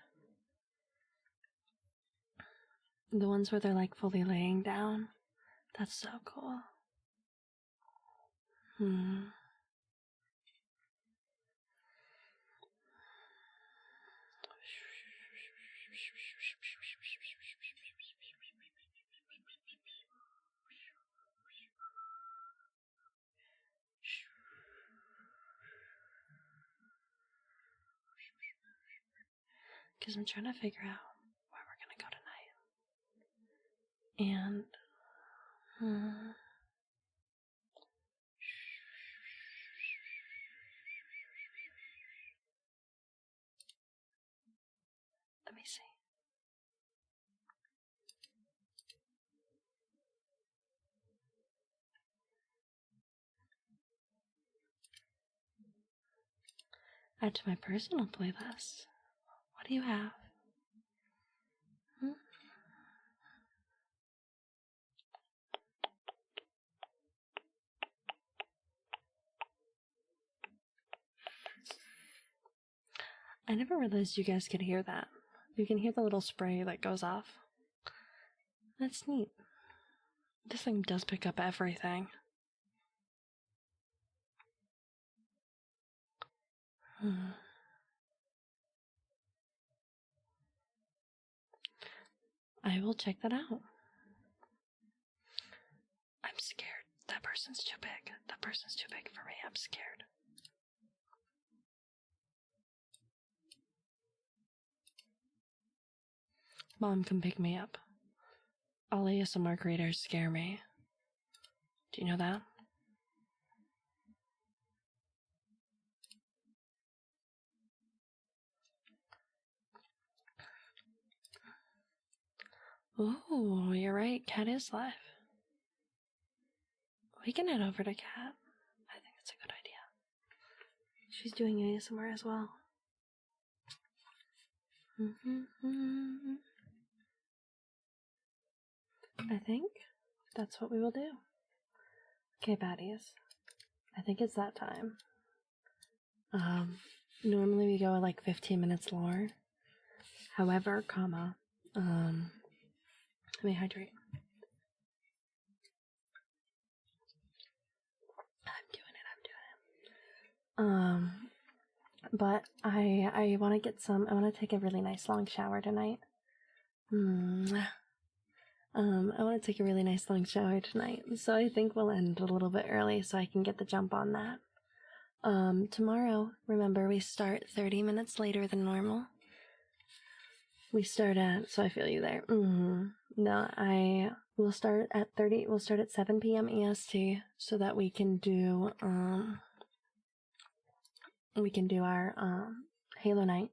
The ones where they're, like, fully laying down. That's so cool. Because I'm trying to figure out where we're gonna go tonight. And let me see. Add to my personal playlist. What do you have? I never realized you guys could hear that. You can hear the little spray that goes off. That's neat. This thing does pick up everything. I will check that out. I'm scared. That person's too big. That person's too big for me. I'm scared. Mom, come pick me up. All ASMR creators scare me. Do you know that? Oh, you're right. Cat is live. We can head over to Cat. I think that's a good idea. She's doing ASMR as well. I think that's what we will do. Okay, baddies. I think it's that time. Normally we go like 15 minutes lower. However, let me hydrate. I'm doing it. But I want to get some. I want to take a really nice long shower tonight. I want to take a really nice long shower tonight, so I think we'll end a little bit early so I can get the jump on that. Tomorrow, remember, we start 30 minutes later than normal. We start at, so I feel you there. No, we'll start at 7 p.m. EST so that we can do our Halo night.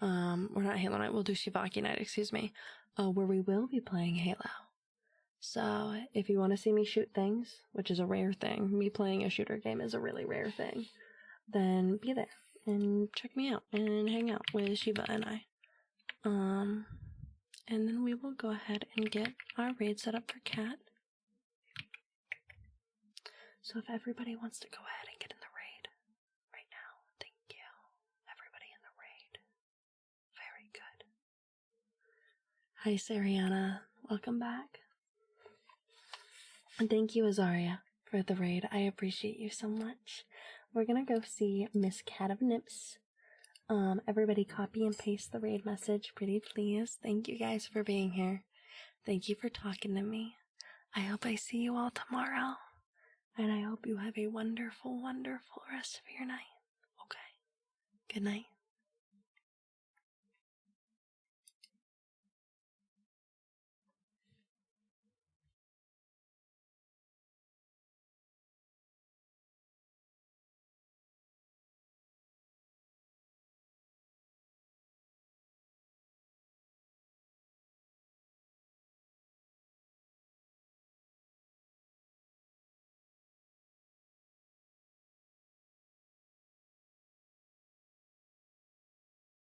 Or not Halo night, we'll do Shivaki night, excuse me, where we will be playing Halo. So if you want to see me shoot things, which is a rare thing, me playing a shooter game is a really rare thing, then be there and check me out and hang out with Shiva and I. And then we will go ahead and get our raid set up for Cat. So if everybody wants to go ahead and get in the raid right now, thank you. Everybody in the raid. Very good. Hi, Sariana. Welcome back. And thank you, Azaria, for the raid. I appreciate you so much. We're gonna go see Miss Cat of Nips. Everybody copy and paste the raid message, pretty please. Thank you guys for being here. Thank you for talking to me. I hope I see you all tomorrow. And I hope you have a wonderful, wonderful rest of your night. Okay. Good night.